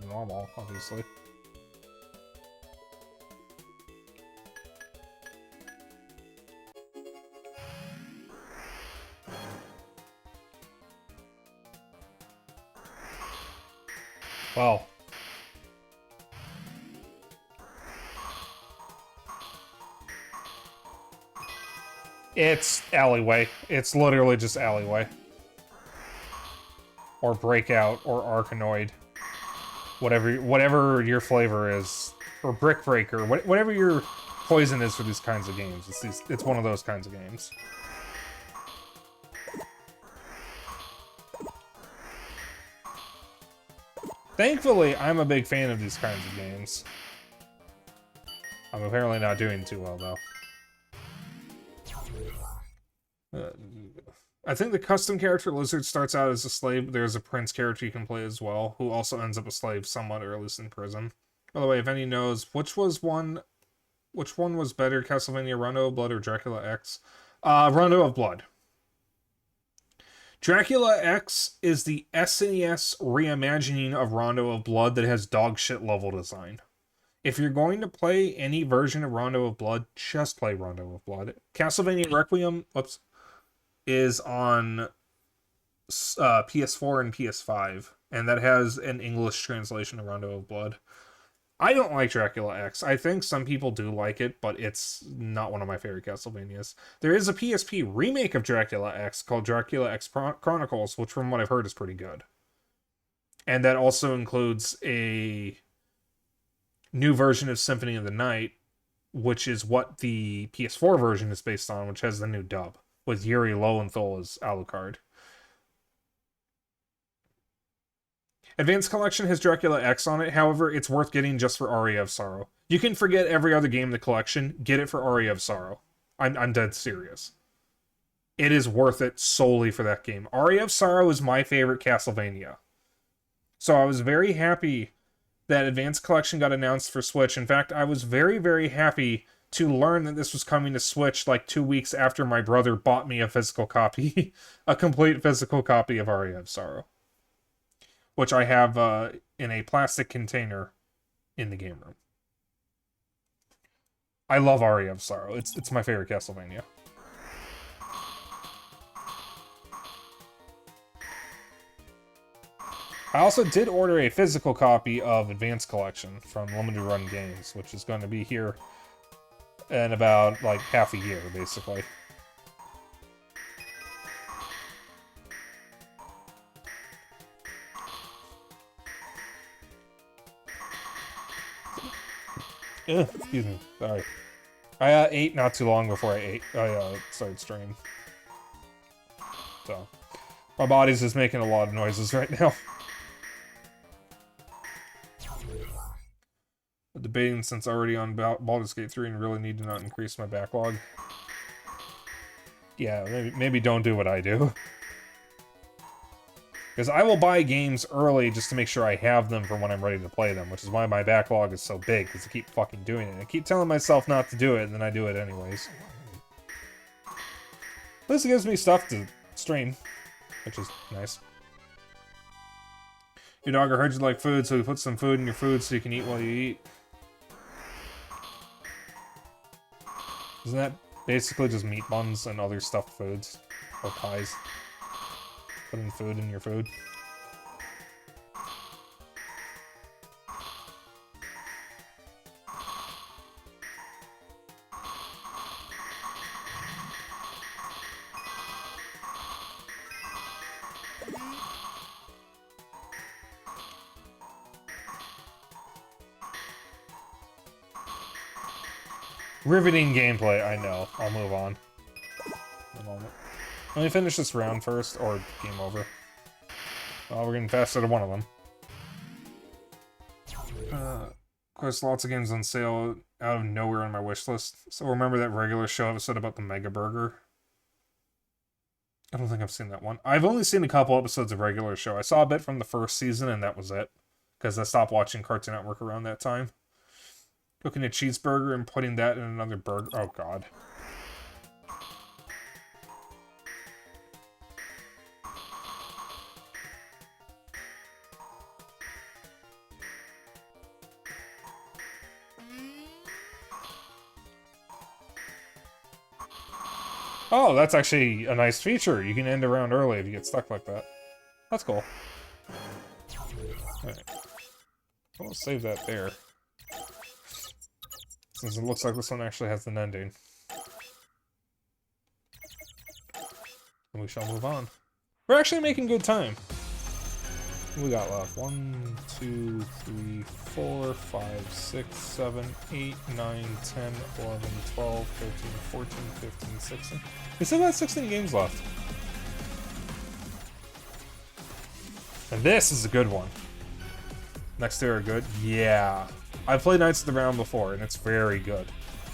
Normal, obviously. Well. It's alleyway. It's literally just alleyway. Or breakout, or Arkanoid. Whatever your flavor is. Or Brick Breaker. Whatever your poison is for these kinds of games. It's one of those kinds of games. Thankfully, I'm a big fan of these kinds of games. I'm apparently not doing too well, though. I think the custom character Lizard starts out as a slave. There's a prince character you can play as well, who also ends up a slave somewhat, or at least in prison. By the way, if any knows, which one was better, Castlevania Rondo of Blood or Dracula X? Rondo of Blood. Dracula X is the SNES reimagining of Rondo of Blood that has dog shit level design. If you're going to play any version of Rondo of Blood, just play Rondo of Blood. Castlevania Requiem is on PS4 and PS5, and that has an English translation of Rondo of Blood. I don't like Dracula X. I think some people do like it, but it's not one of my favorite Castlevanias. There is a PSP remake of Dracula X called Dracula X Chronicles, which from what I've heard is pretty good. And that also includes a new version of Symphony of the Night, which is what the PS4 version is based on, which has the new dub, with Yuri Lowenthal as Alucard. Advanced Collection has Dracula X on it, however, it's worth getting just for Aria of Sorrow. You can forget every other game in the collection, get it for Aria of Sorrow. I'm dead serious. It is worth it solely for that game. Aria of Sorrow is my favorite Castlevania. So I was very happy that Advanced Collection got announced for Switch. In fact, I was very, very happy to learn that this was coming to Switch like 2 weeks after my brother bought me a physical copy, a complete physical copy of Aria of Sorrow, which I have in a plastic container in the game room. I love Aria of Sorrow. It's my favorite Castlevania. I also did order a physical copy of Advanced Collection from Limited Run Games, which is going to be here in about, like, half a year, basically. Ugh, excuse me, sorry. I ate not too long before I started stream. So, my body's just making a lot of noises right now. Debating since already on Baldur's Gate 3 and really need to not increase my backlog. Yeah, maybe don't do what I do. Because I will buy games early just to make sure I have them for when I'm ready to play them, which is why my backlog is so big, because I keep fucking doing it. I keep telling myself not to do it, and then I do it anyways. At least it gives me stuff to stream, which is nice. Your dog, I heard you like food, so we put some food in your food so you can eat while you eat. Isn't that basically just meat buns and other stuffed foods? Or pies? Putting food in your food? Riveting gameplay, I know. I'll move on. In a moment. Let me finish this round first, or game over. Oh, we're getting faster to one of them. Of course, lots of games on sale out of nowhere on my wish list. So remember that regular show episode about the Mega Burger? I don't think I've seen that one. I've only seen a couple episodes of regular show. I saw a bit from the first season, and that was it. Because I stopped watching Cartoon Network around that time. Cooking a cheeseburger and putting that in another burger. Oh, God. Oh, that's actually a nice feature. You can end a round early if you get stuck like that. That's cool. Alright. We'll save that there. Since it looks like this one actually has an ending. And we shall move on. We're actually making good time. What we got left? 1, 2, 3, 4, 5, 6, 7, 8, 9, 10, 11, 12, 13, 14, 15, 16. We still got 16 games left. And this is a good one. Next two are good? Yeah. I've played Knights of the Round before, and it's very good.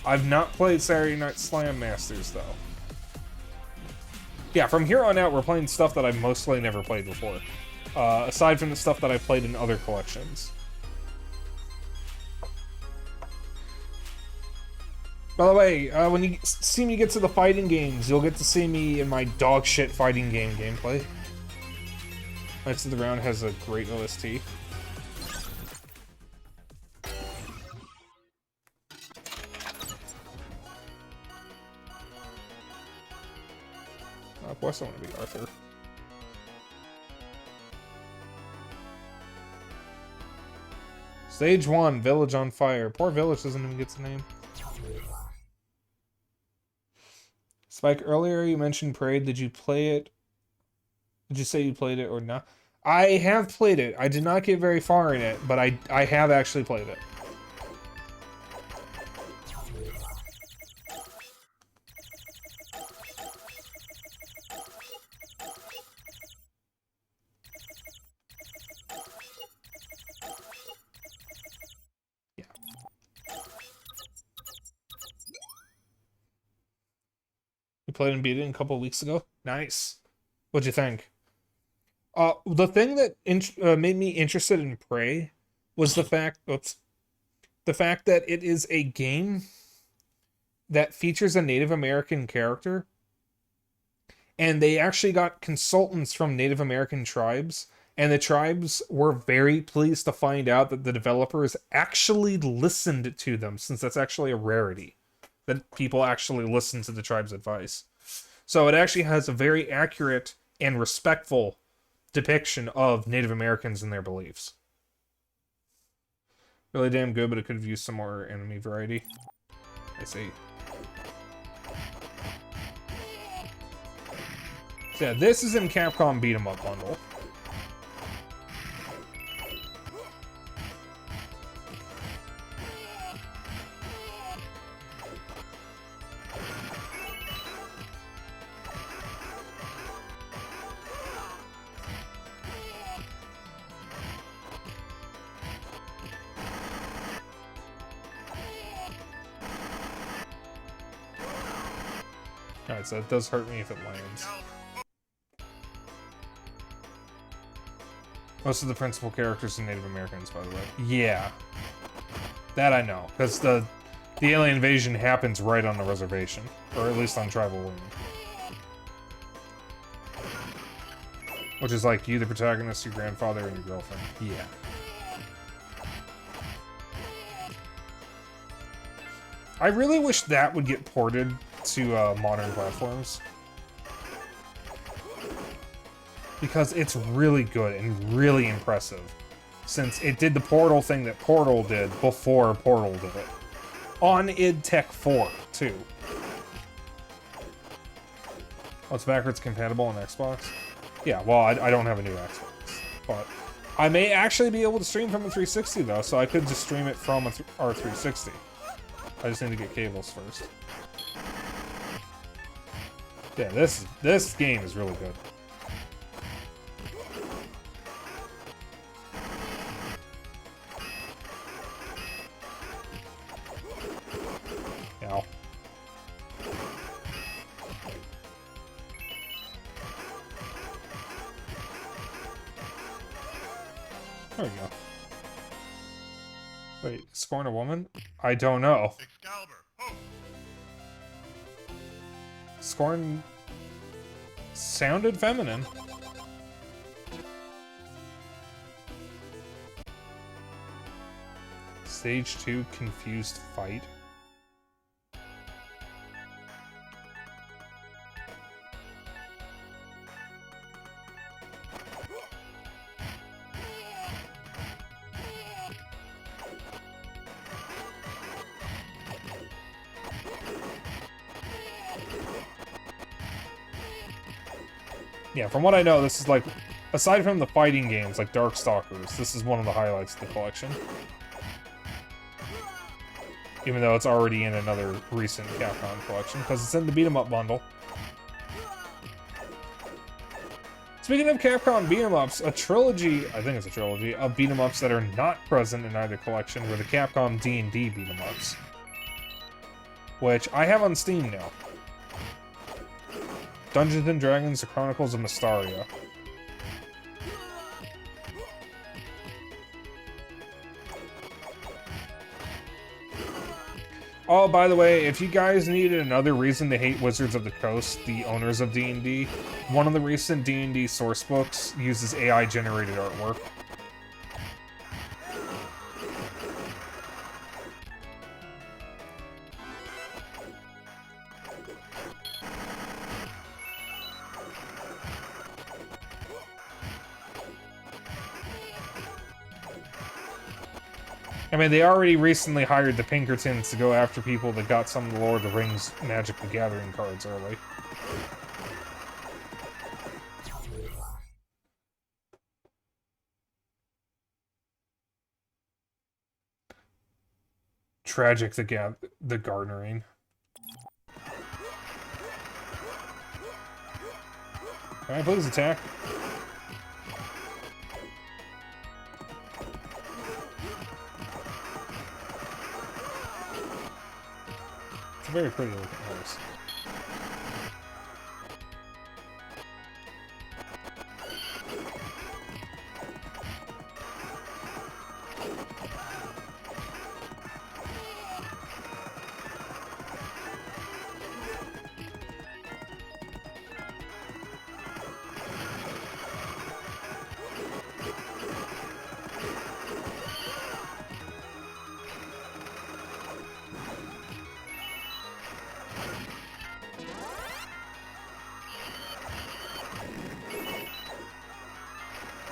I've not played Saturday Night Slam Masters, though. Yeah, from here on out, we're playing stuff that I've mostly never played before. Aside from the stuff that I played in other collections. By the way, when you see me get to the fighting games, you'll get to see me in my dog shit fighting game gameplay. Knights of the Round has a great OST. Of course I want to be Arthur. Stage 1, Village on Fire. Poor Village doesn't even get the name. Spike, earlier you mentioned Parade. Did you play it? Did you say you played it or not? I have played it. I did not get very far in it, but I have actually played it. Played and beat it a couple of weeks ago. Nice. What'd you think? The thing that made me interested in Prey was the fact that it is a game that features a Native American character, and they actually got consultants from Native American tribes, and the tribes were very pleased to find out that the developers actually listened to them, since that's actually a rarity. That people actually listen to the tribe's advice. So it actually has a very accurate and respectful depiction of Native Americans and their beliefs. Really damn good, but it could have used some more enemy variety. I see. So yeah, this is in Capcom Beat 'em Up bundle. Alright, so it does hurt me if it lands. Most of the principal characters are Native Americans, by the way. Yeah. That I know, because the alien invasion happens right on the reservation. Or at least on tribal land. Which is like you, the protagonist, your grandfather, and your girlfriend. Yeah. I really wish that would get ported to modern platforms. Because it's really good and really impressive. Since it did the Portal thing that Portal did before Portal did it. On id Tech 4, too. Oh, it's backwards compatible on Xbox? Yeah, well, I don't have a new Xbox. But I may actually be able to stream from a 360, though, so I could just stream it from our 360. I just need to get cables first. Yeah, this game is really good. Ow. There we go. Wait, scorn a woman? I don't know. Scorn sounded feminine. Stage 2 confused fight. Yeah, from what I know, this is like, aside from the fighting games like Darkstalkers, this is one of the highlights of the collection. Even though it's already in another recent Capcom collection, because it's in the Beat 'em Up bundle. Speaking of Capcom beat 'em ups, a trilogy, I think it's a trilogy, of beat 'em ups that are not present in either collection were the Capcom D&D beat 'em ups. Which I have on Steam now. Dungeons & Dragons: The Chronicles of Mystaria. Oh, by the way, if you guys needed another reason to hate Wizards of the Coast, the owners of D&D, one of the recent D&D sourcebooks uses AI-generated artwork. I mean, they already recently hired the Pinkertons to go after people that got some of the Lord of the Rings Magic the Gathering cards early. Tragic the garnering. Can I please attack? It's a very pretty looking horse.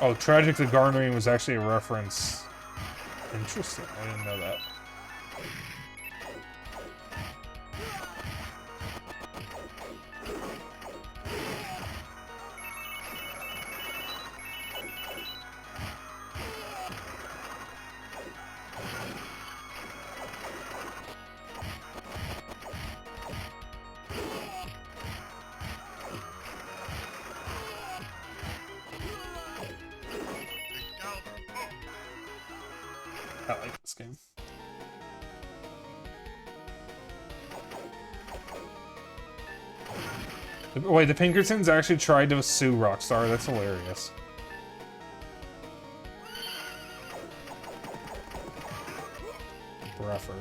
Oh, Tragic the Garnering was actually a reference. Interesting, I didn't know that. I like this game. Wait, the Pinkertons actually tried to sue Rockstar? That's hilarious. Bruffer.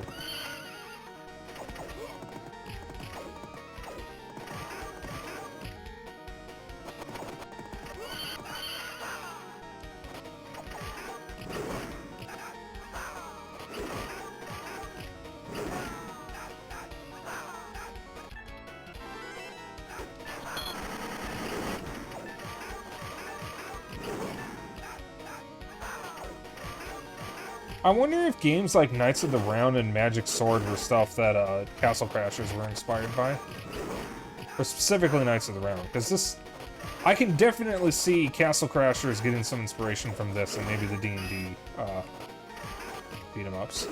I wonder if games like Knights of the Round and Magic Sword were stuff that Castle Crashers were inspired by. Or specifically Knights of the Round, because this... I can definitely see Castle Crashers getting some inspiration from this and maybe the D&D beat-em-ups.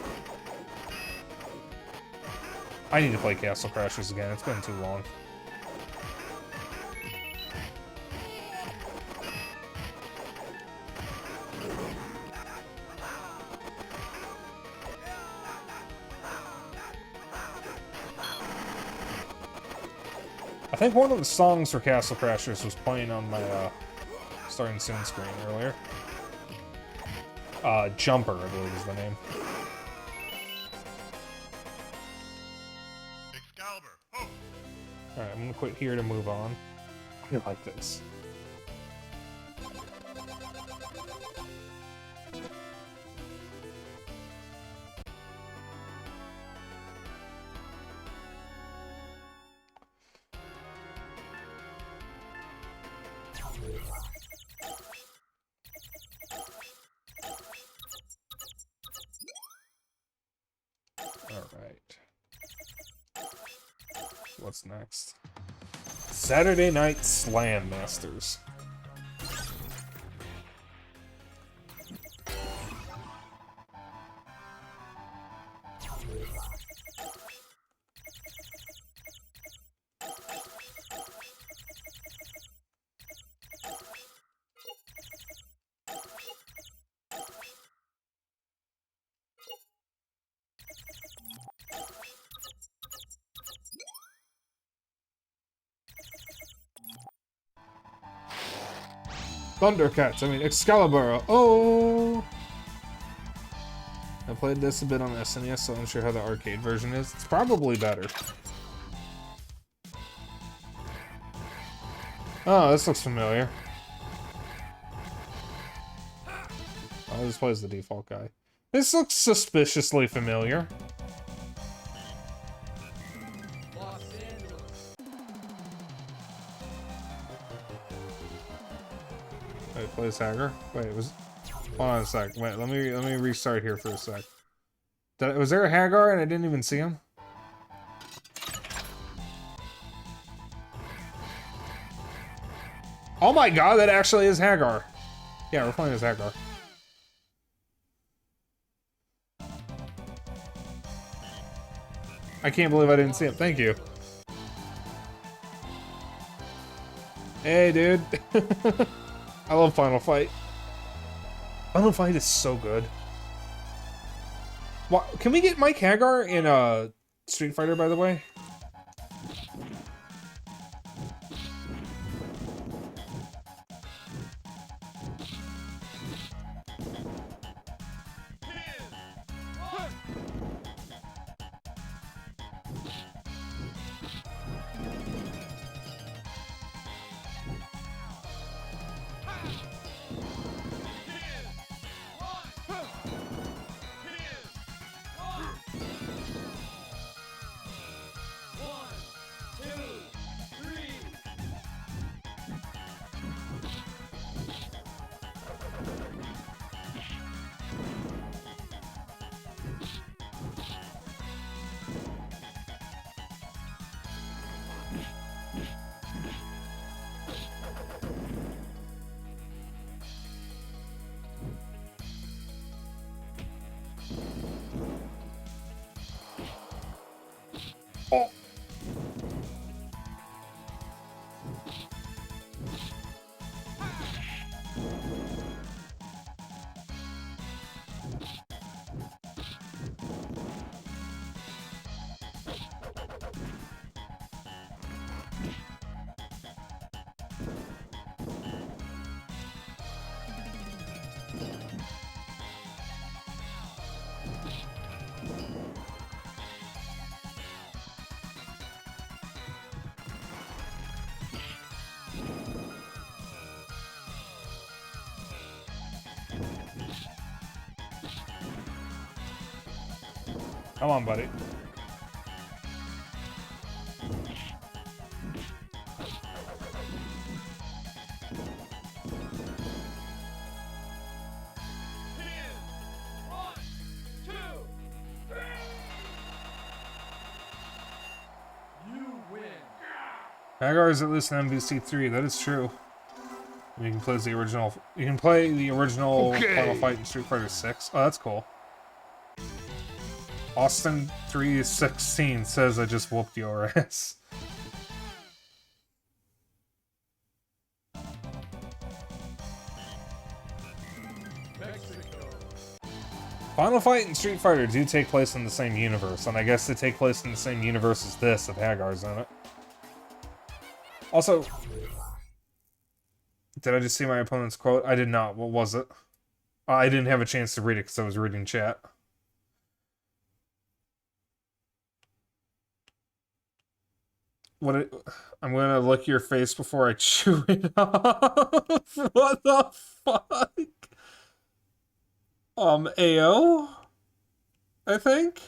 I need to play Castle Crashers again. It's been too long. I think one of the songs for Castle Crashers was playing on my starting soon screen earlier. Jumper, I believe is the name. Alright, I'm gonna quit here to move on. I like this. Alright. What's next? Saturday Night Slam Masters. Thundercats, I mean Excalibur. Oh! I played this a bit on SNES, so I'm sure how the arcade version is. It's probably better. Oh, this looks familiar. Oh, this plays the default guy. This looks suspiciously familiar. Wait, plays Hagar? Wait, was... Hold on a sec. Wait, let me restart here for a sec. Was there a Hagar and I didn't even see him? Oh my god, that actually is Hagar. Yeah, we're playing as Hagar. I can't believe I didn't see him. Thank you. Hey, dude. I love Final Fight. Final Fight is so good. What, can we get Mike Hagar in Street Fighter, by the way? Oh. Come on, buddy. Hagar is at least an MVC3. That is true. You can play the original. You can play the original Final Fight in Street Fighter 6. Oh, that's cool. Austin 316 says I just whooped your ass. Final Fight and Street Fighter do take place in the same universe, and I guess they take place in the same universe as this, if Hagar's in it. Also, did I just see my opponent's quote? I did not. What was it? I didn't have a chance to read it because I was reading chat. I'm gonna lick your face before I chew it off. What the fuck? AO? I think?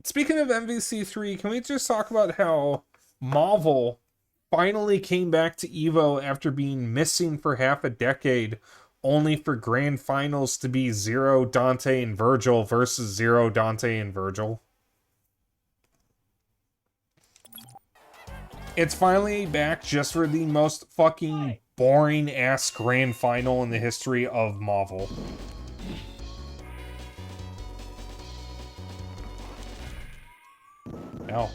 Speaking of MVC3, can we just talk about how Marvel finally came back to EVO after being missing for half a decade, only for grand finals to be Zero, Dante, and Virgil versus Zero, Dante, and Virgil? It's finally back just for the most fucking boring-ass grand final in the history of Marvel. Ow.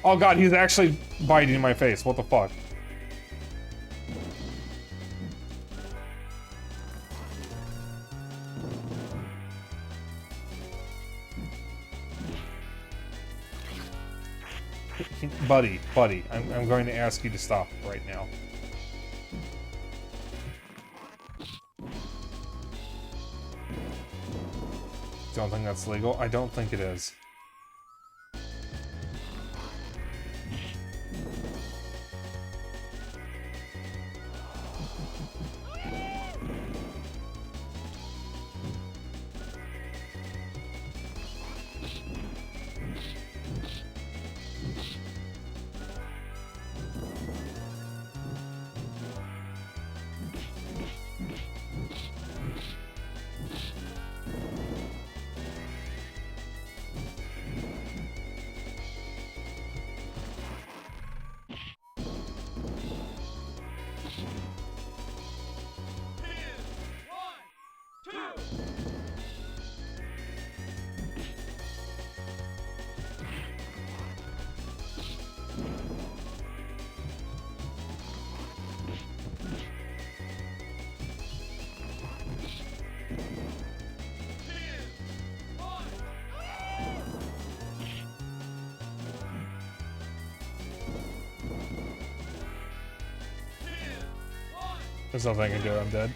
Oh god, he's actually biting my face. What the fuck? Buddy, I'm going to ask you to stop right now. Don't think that's legal? I don't think it is. There's nothing I can do, I'm dead.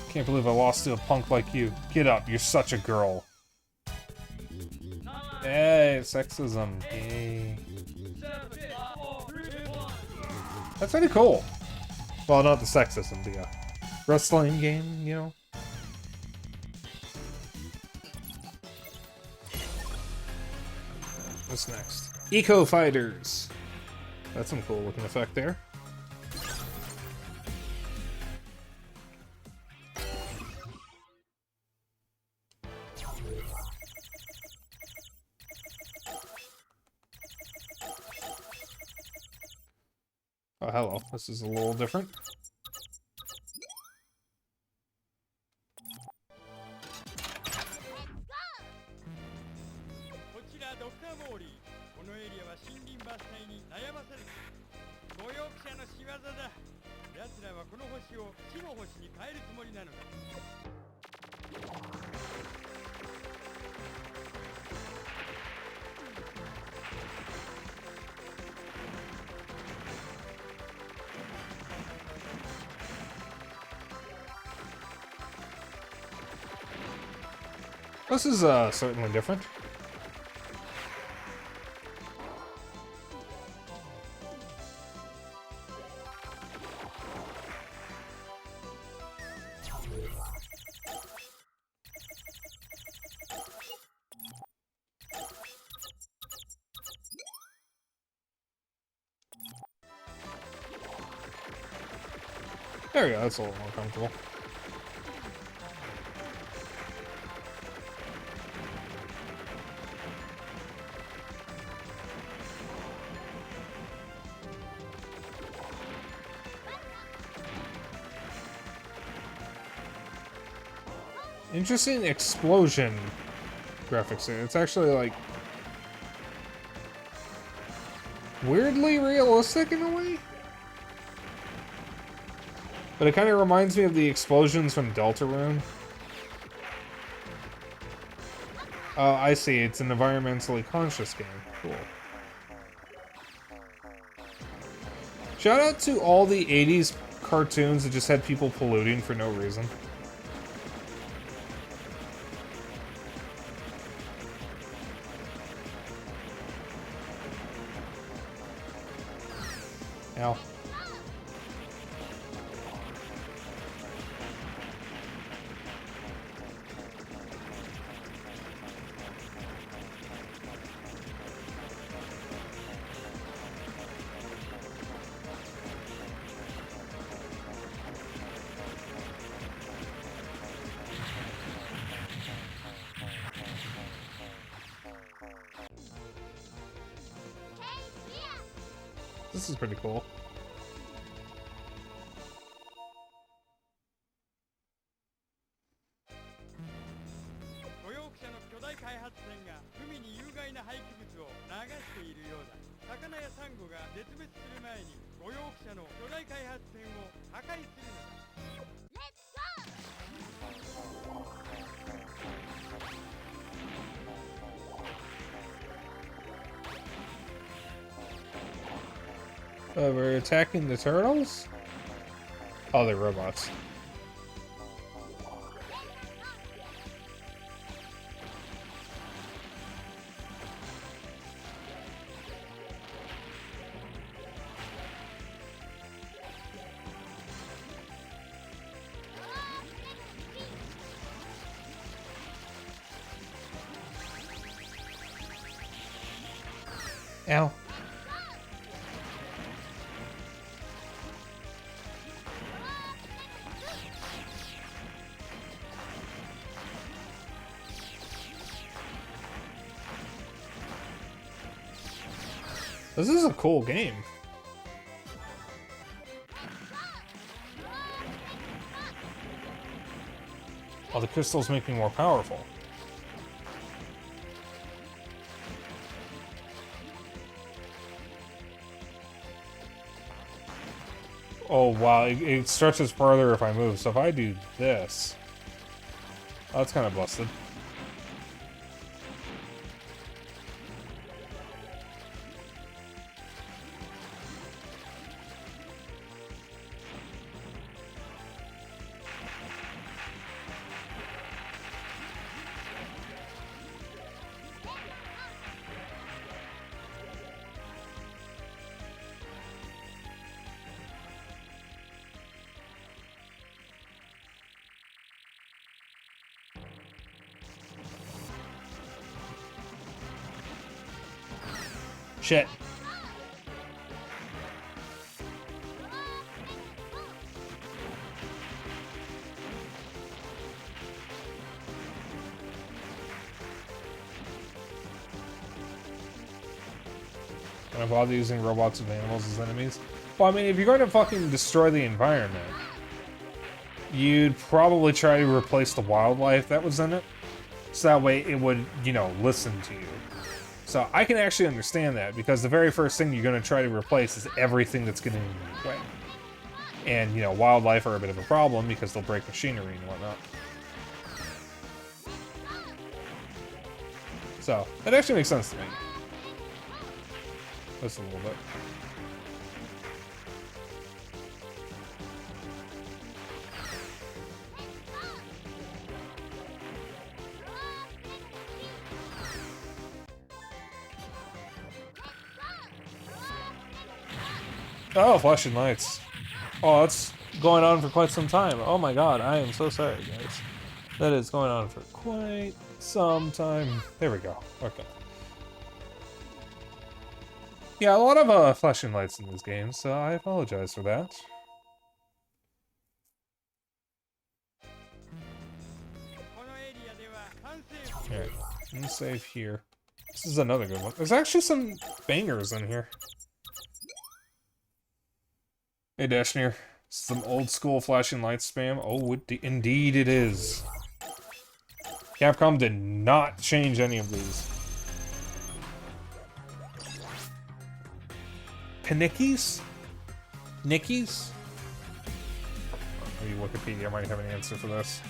Can't believe I lost to a punk like you. Get up, you're such a girl. Hey, sexism. Yay. That's pretty cool. Well, not the sexism, the wrestling game, you know? What's next? Eco Fighters. That's some cool looking effect there. Oh, hello. This is a little different. This is certainly different. There we go, that's a little more comfortable. Interesting explosion graphics here. It's actually like weirdly realistic in a way. But it kind of reminds me of the explosions from Deltarune. Oh, I see. It's an environmentally conscious game. Cool. Shout out to all the 80s cartoons that just had people polluting for no reason. Ow. This is pretty cool. We're attacking the turtles? Oh, they're robots. Ow. This is a cool game. Oh, the crystals make me more powerful. Oh wow, it stretches further if I move, so if I do this... Oh, that's kind of busted. Shit. Can I bother using robots and animals as enemies? Well, I mean, if you're going to fucking destroy the environment, you'd probably try to replace the wildlife that was in it. So that way it would, you know, listen to you. So I can actually understand that, because the very first thing you're going to try to replace is everything that's getting in your way. And, you know, wildlife are a bit of a problem because they'll break machinery and whatnot. So, that actually makes sense to me. Just a little bit. Oh, flashing lights. Oh, that's going on for quite some time. Oh my god, I am so sorry, guys. That is going on for quite some time. There we go. Okay. Yeah, a lot of flashing lights in these games, so I apologize for that. Alright, I'm gonna save here. This is another good one. There's actually some bangers in here. Hey, Dashneer. Some old school flashing lights spam. Oh, indeed it is. Capcom did not change any of these. Panickies? Nickies? Maybe Wikipedia might have an answer for this.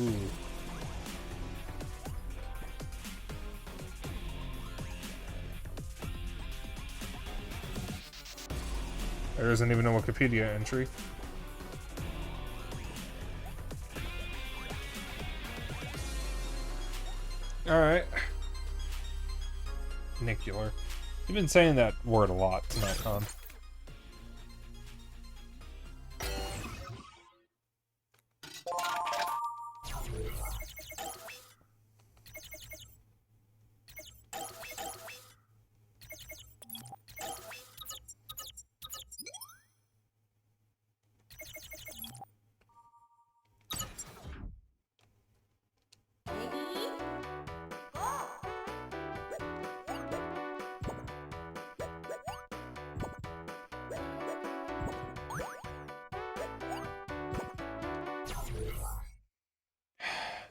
Ooh. There isn't even a Wikipedia entry. Alright. Nicular. You've been saying that word a lot tonight, Con.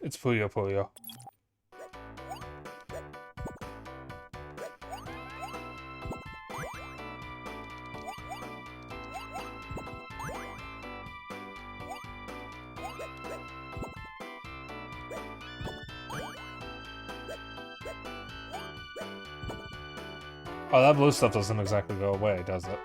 It's Puyo Puyo. Oh, that blue stuff doesn't exactly go away, does it?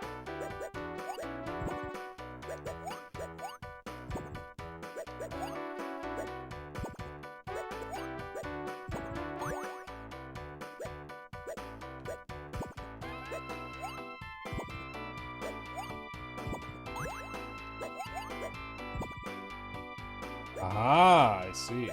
Ah, I see.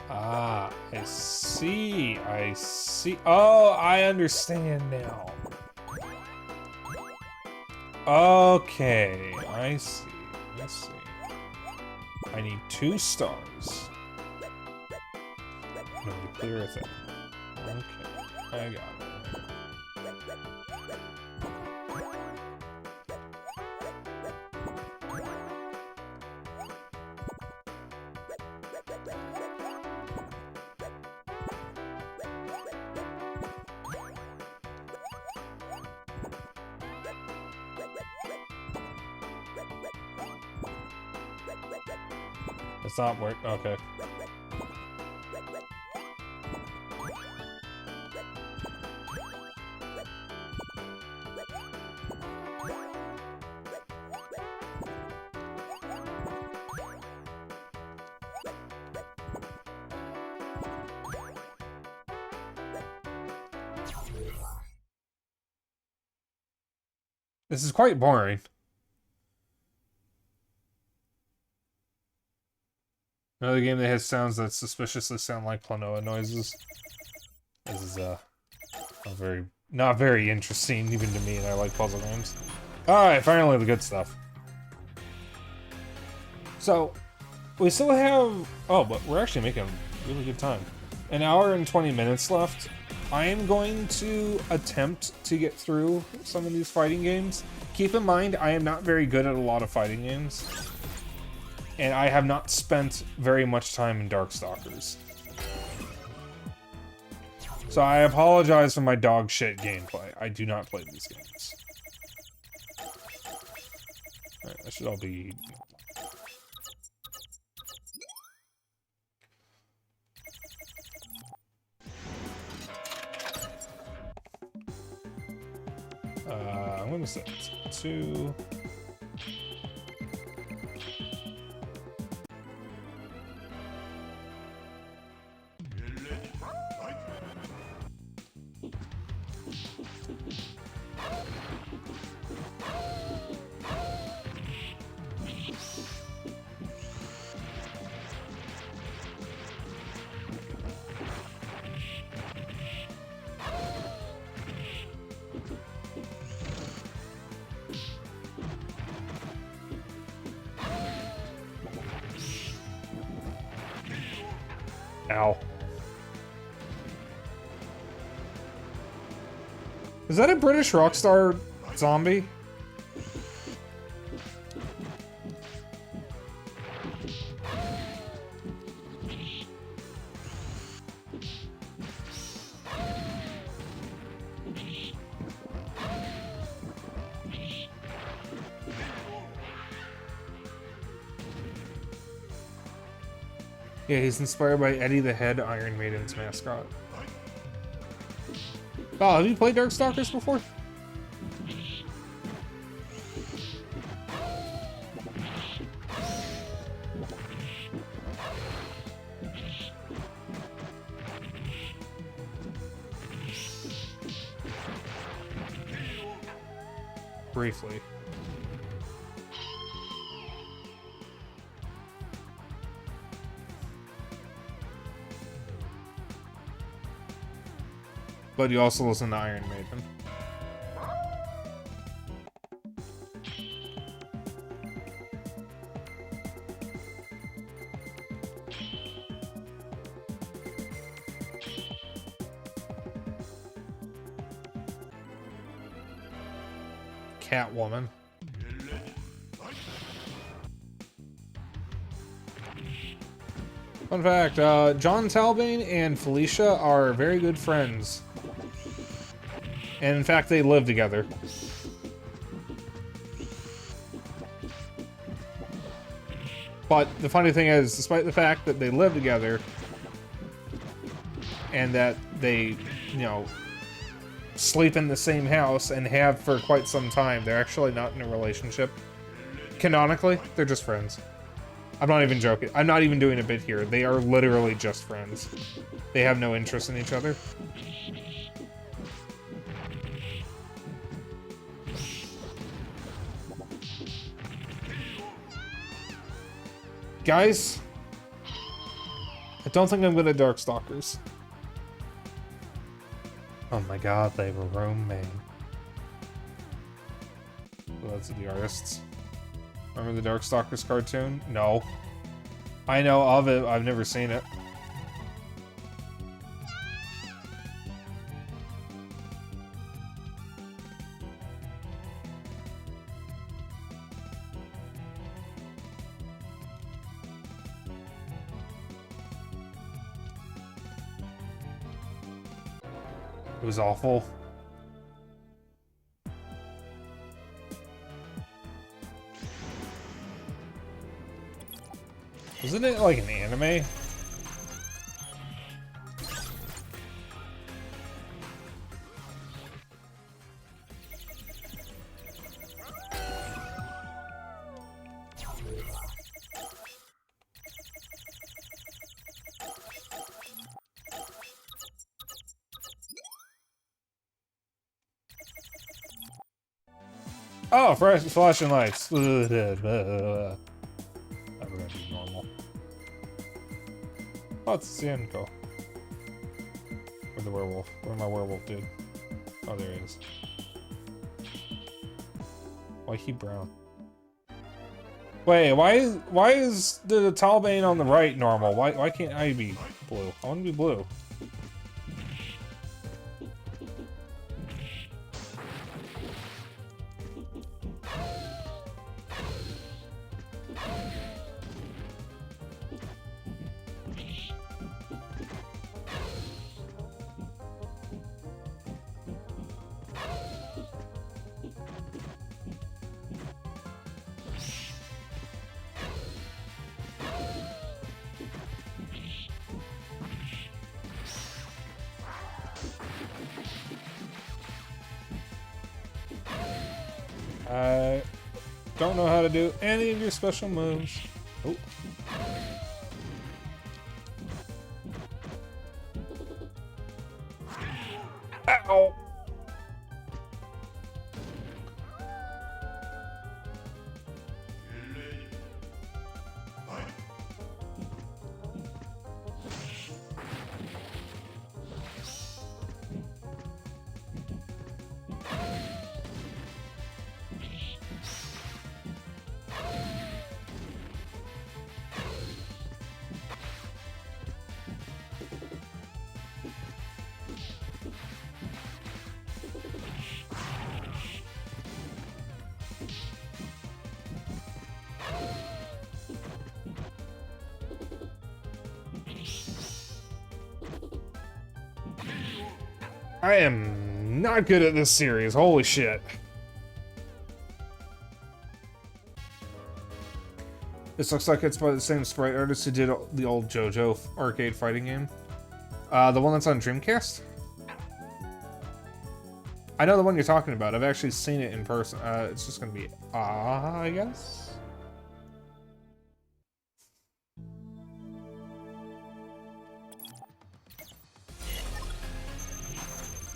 Ah, I see. I see. Oh, I understand now. Okay, I see. I see. I need 2 stars. No, to clear a thing. Okay, I got it. It's not work. Okay. This is quite boring. Another game that has sounds that suspiciously sound like Klonoa noises. This is not very interesting even to me, and I like puzzle games. Alright, finally the good stuff. So, we still have... Oh, but we're actually making really good time. 1 hour and 20 minutes left. I am going to attempt to get through some of these fighting games. Keep in mind, I am not very good at a lot of fighting games. And I have not spent very much time in Darkstalkers. So I apologize for my dog shit gameplay. I do not play these games. Alright, that should all be... I'm gonna set it to... Ow. Is that a British Rockstar zombie? Yeah, he's inspired by Eddie the Head, Iron Maiden's mascot. Oh, have you played Darkstalkers before? Briefly. But you also listen to Iron Maiden. Catwoman. Fun fact, John Talbane and Felicia are very good friends. And in fact, they live together. But the funny thing is, despite the fact that they live together, and that they, you know, sleep in the same house and have for quite some time, they're actually not in a relationship. Canonically, they're just friends. I'm not even joking. I'm not even doing a bit here. They are literally just friends. They have no interest in each other. Guys, I don't think I'm good at Darkstalkers. Oh my god, they were roommates. Well, that's the artists. Remember the Darkstalkers cartoon? No. I know of it, I've never seen it. It was awful. Wasn't it like an anime? Oh, flashing lights. Never gonna be normal. Oh, it's Cienko. Or the werewolf. Where my werewolf dude? Oh, there he is. Why he brown? Wait, why is the Talbane on the right normal? Why can't I be blue? I want to be blue. I don't know how to do any of your special moves. Oh. Ow! I am not good at this series. Holy shit. This looks like it's by the same sprite artist who did the old JoJo arcade fighting game. The one that's on Dreamcast? I know the one you're talking about. I've actually seen it in person. It's just gonna be I guess?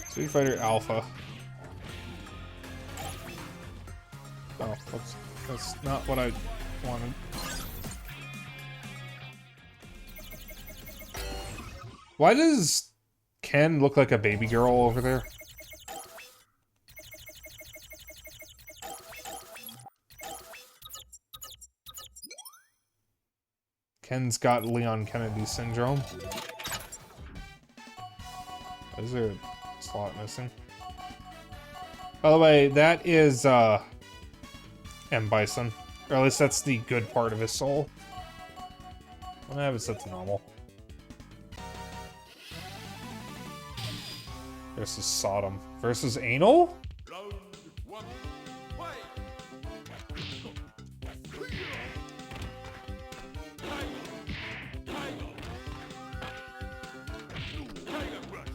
Street Fighter Alpha. Oh, that's not what I wanted. Why does Ken look like a baby girl over there? Ken's got Leon Kennedy syndrome. Is there a slot missing? By the way, that is M. Bison. Or at least that's the good part of his soul. I'm gonna have it set to normal. Versus Sodom. Versus Anal? Round one, fight! Tiger Brush!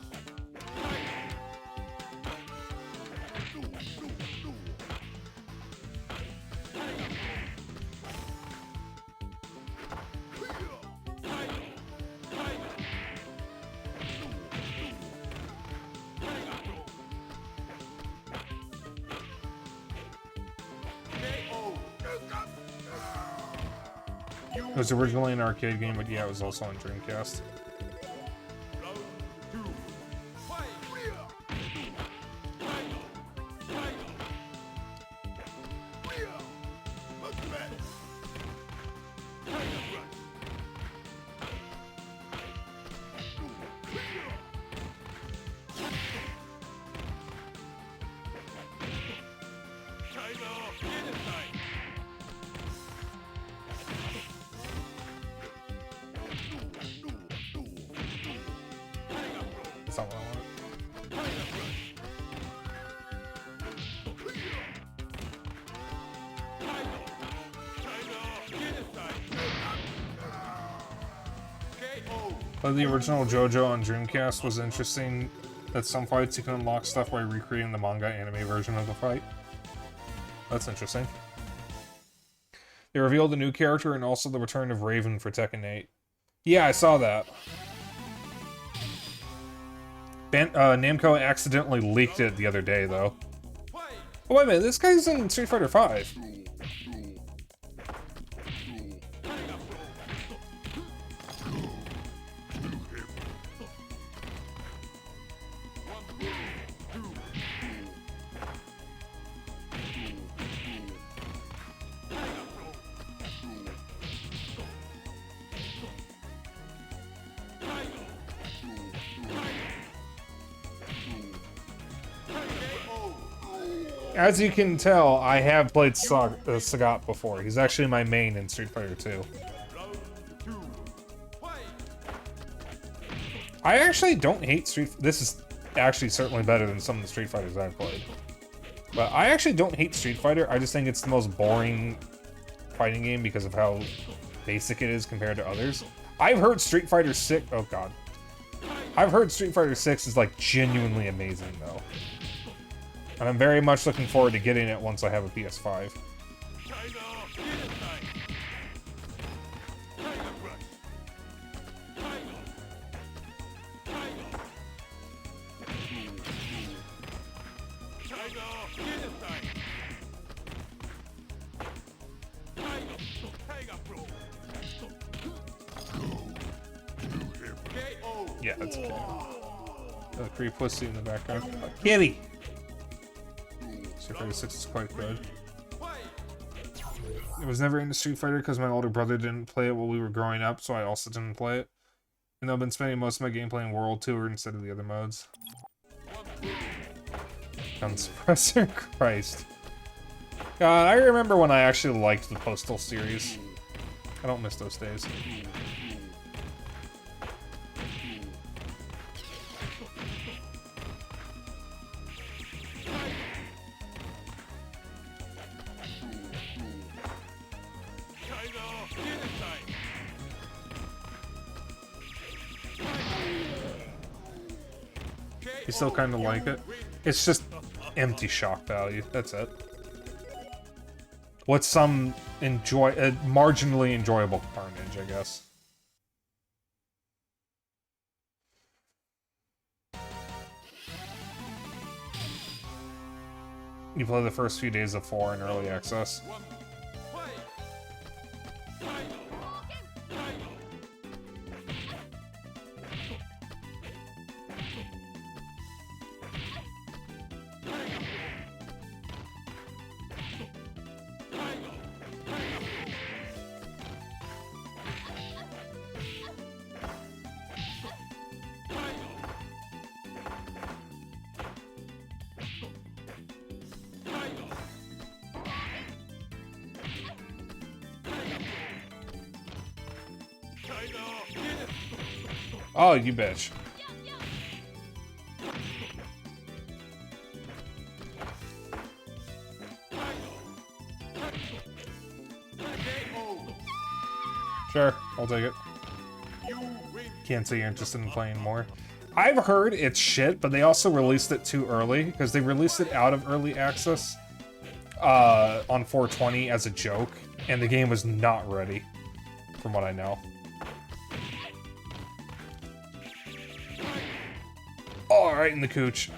It was originally an arcade game, but yeah, it was also on Dreamcast. Round two, fight! That's not what I wanted. But the original JoJo on Dreamcast was interesting. That some fights you can unlock stuff by recreating the manga anime version of the fight. That's interesting. They revealed a new character and also the return of Raven for Tekken 8. Yeah, I saw that. Namco accidentally leaked it the other day, though. Oh, wait a minute, this guy's in Street Fighter V. As you can tell, I have played Sagat before. He's actually my main in Street Fighter 2. I actually don't hate This is actually certainly better than some of the Street Fighters I've played. But I actually don't hate Street Fighter. I just think it's the most boring fighting game because of how basic it is compared to others. I've heard Street Fighter 6... Oh, God. I've heard Street Fighter 6 is, like, genuinely amazing, though. And I'm very much looking forward to getting it once I have a PS5. Yeah, that's okay. The creep pussy in the background. Kitty! Street Fighter 6 is quite good. I was never into Street Fighter because my older brother didn't play it while we were growing up, so I also didn't play it. And I've been spending most of my game playing World Tour instead of the other modes. Gun Suppressor? Christ. God, I remember when I actually liked the Postal series. I don't miss those days. You still kind of like it. It's just empty shock value. That's it. What's some marginally enjoyable carnage, I guess. You play the first few days of 4 in early access. Oh, you bitch. Sure, I'll take it. Can't say you're interested in playing more. I've heard it's shit, but they also released it too early, because they released it out of early access on 420 as a joke, and the game was not ready, from what I know. Oh, right in the cooch.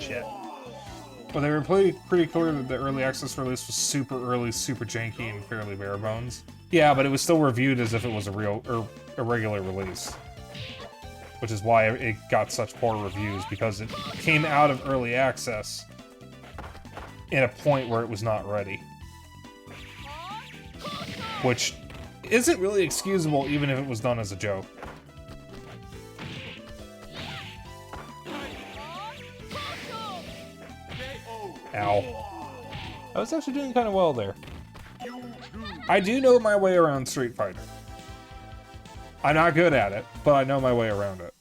Shit. Well, they were pretty clear that the early access release was super early, super janky, and fairly bare bones. Yeah, but it was still reviewed as if it was a regular release. Which is why it got such poor reviews, because it came out of early access in a point where it was not ready. Which isn't really excusable even if it was done as a joke. Ow. I was actually doing kind of well there. I do know my way around Street Fighter. I'm not good at it, but I know my way around it.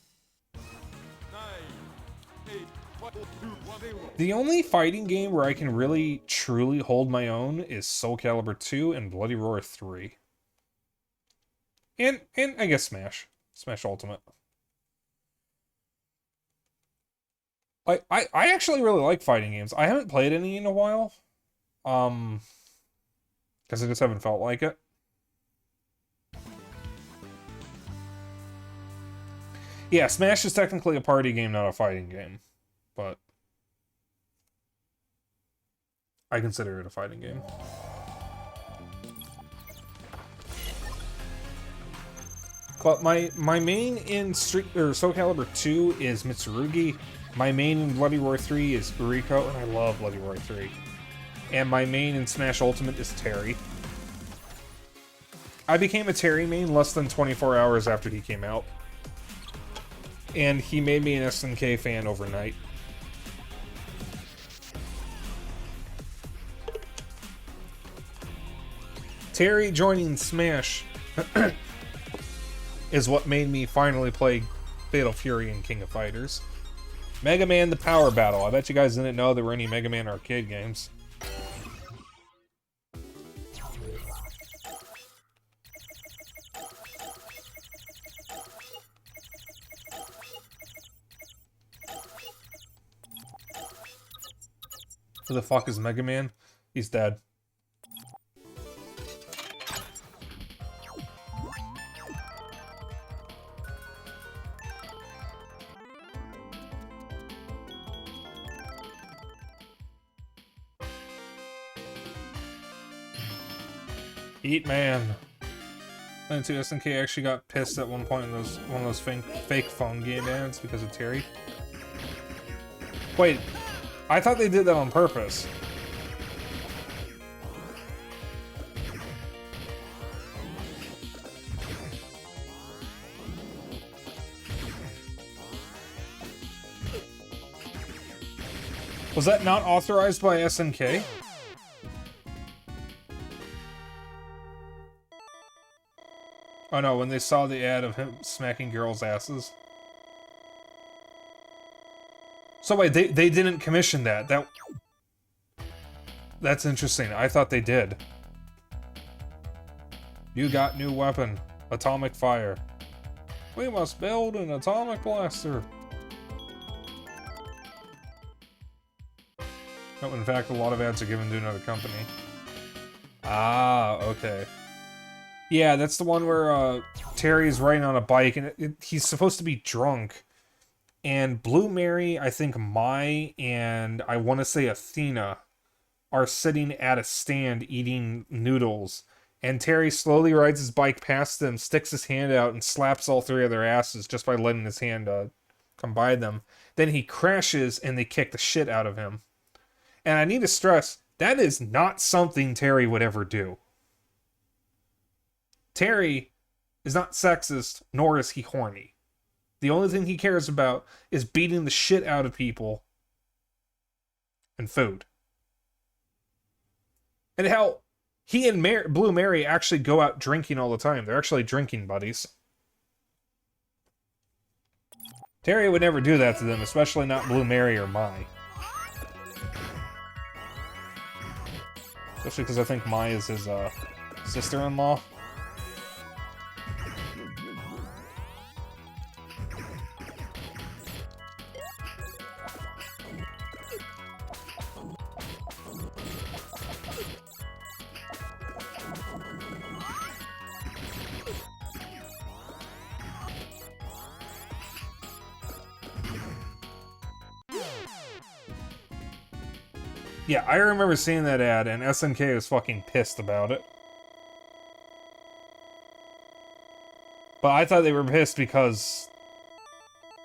The only fighting game where I can really, truly hold my own is Soul Calibur 2 and Bloody Roar 3. And I guess Smash. Smash Ultimate. I actually really like fighting games. I haven't played any in a while. Because I just haven't felt like it. Yeah, Smash is technically a party game, not a fighting game. But I consider it a fighting game. But my main in Soul Calibur 2 is Mitsurugi. My main in Bloody Roar 3 is Uriko, and I love Bloody Roar 3. And my main in Smash Ultimate is Terry. I became a Terry main less than 24 hours after he came out. And he made me an SNK fan overnight. Terry joining Smash is what made me finally play Fatal Fury and King of Fighters. Mega Man: The Power Battle. I bet you guys didn't know there were any Mega Man arcade games. Who the fuck is Mega Man? He's dead. Eat man. And two SNK actually got pissed at one point in one of those fake phone game ads because of Terry. Wait, I thought they did that on purpose. Was that not authorized by SNK? Oh no, when they saw the ad of him smacking girls' asses. So wait, they didn't commission that. That's interesting. I thought they did. You got new weapon. Atomic fire. We must build an atomic blaster. No, in fact, a lot of ads are given to another company. Ah, okay. Yeah, that's the one where Terry's riding on a bike, and he's supposed to be drunk. And Blue Mary, I think Mai, and I want to say Athena are sitting at a stand eating noodles. And Terry slowly rides his bike past them, sticks his hand out, and slaps all three of their asses just by letting his hand come by them. Then he crashes, and they kick the shit out of him. And I need to stress, that is not something Terry would ever do. Terry is not sexist, nor is he horny. The only thing he cares about is beating the shit out of people and food. And hell, he and Blue Mary actually go out drinking all the time. They're actually drinking buddies. Terry would never do that to them, especially not Blue Mary or Mai. Especially because I think Mai is his sister-in-law. Yeah, I remember seeing that ad, and SNK was fucking pissed about it. But I thought they were pissed because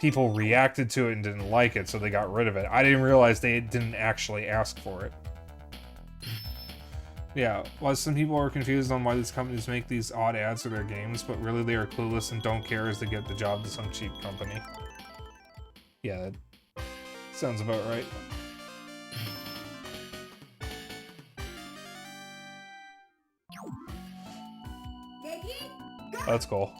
people reacted to it and didn't like it, so they got rid of it. I didn't realize they didn't actually ask for it. Yeah, well, some people are confused on why these companies make these odd ads for their games, but really they are clueless and don't care as they get the job to some cheap company. Yeah, that sounds about right. That's cool.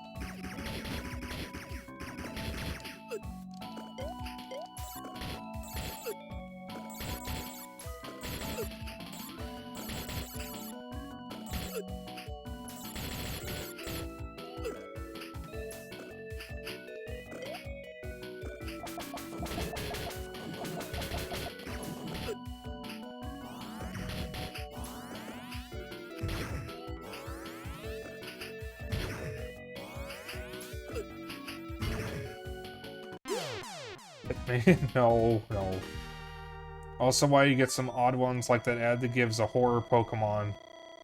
No. Also, why you get some odd ones like that ad that gives a horror Pokemon,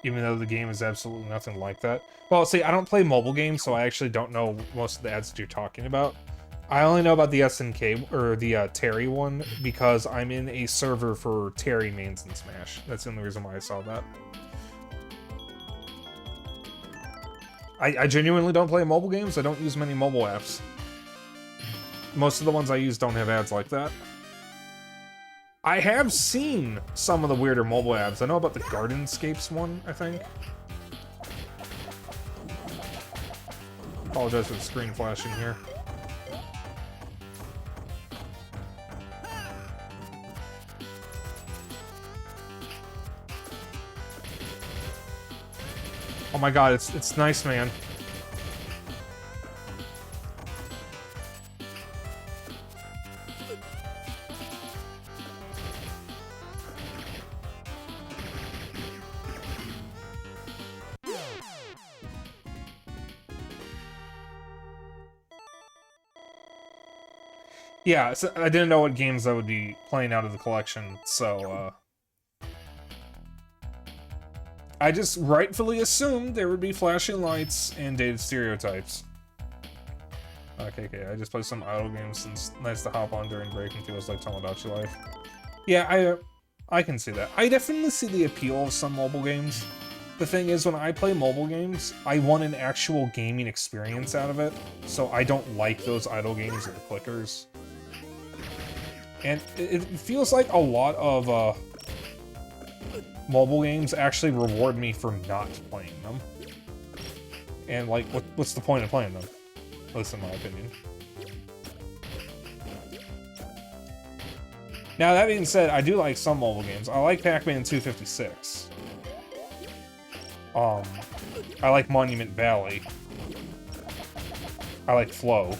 even though the game is absolutely nothing like that. Well, see, I don't play mobile games, so I actually don't know most of the ads that you're talking about. I only know about the SNK, or the Terry one, because I'm in a server for Terry mains in Smash. That's the only reason why I saw that. I genuinely don't play mobile games. I don't use many mobile apps. Most of the ones I use don't have ads like that. I have seen some of the weirder mobile ads. I know about the Gardenscapes one, I think. Apologize for the screen flashing here. Oh my god, it's nice, man. Yeah, so I didn't know what games I would be playing out of the collection, so, I just rightfully assumed there would be flashing lights and dated stereotypes. Okay, I just play some idle games since nice to hop on during break and feels like Tomodachi Life. Yeah, I can see that. I definitely see the appeal of some mobile games. The thing is, when I play mobile games, I want an actual gaming experience out of it, so I don't like those idle games or the clickers. And it feels like a lot of mobile games actually reward me for not playing them. And like, what's the point of playing them? At least in my opinion. Now, that being said, I do like some mobile games. I like Pac-Man 256. I like Monument Valley. I like Flow.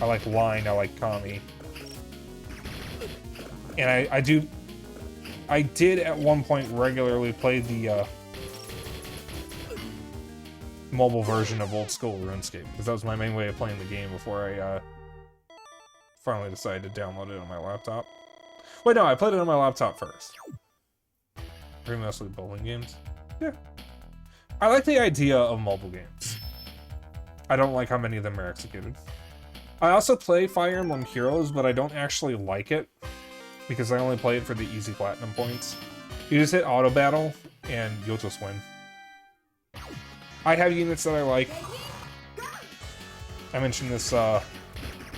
I like Line. I like Kami. And I did at one point regularly play the mobile version of old school RuneScape, because that was my main way of playing the game before I finally decided to download it on my laptop. Wait, no, I played it on my laptop first. Pretty mostly bowling games. Yeah. I like the idea of mobile games. I don't like how many of them are executed. I also play Fire Emblem Heroes, but I don't actually like it, because I only play it for the easy platinum points. You just hit auto battle, and you'll just win. I have units that I like. I mentioned this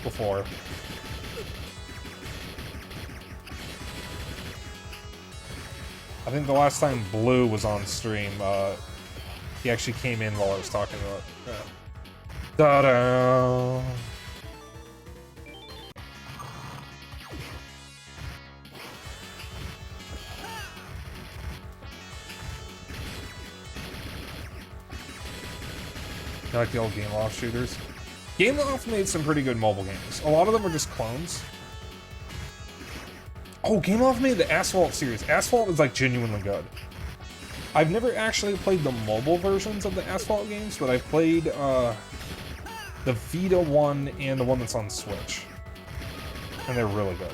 before. I think the last time Blue was on stream, he actually came in while I was talking about it. Da-da! I like the old Gameloft shooters. Gameloft made some pretty good mobile games. A lot of them are just clones. Oh, Gameloft made the Asphalt series. Asphalt is like genuinely good. I've never actually played the mobile versions of the Asphalt games, but I've played the Vita one and the one that's on Switch. And they're really good.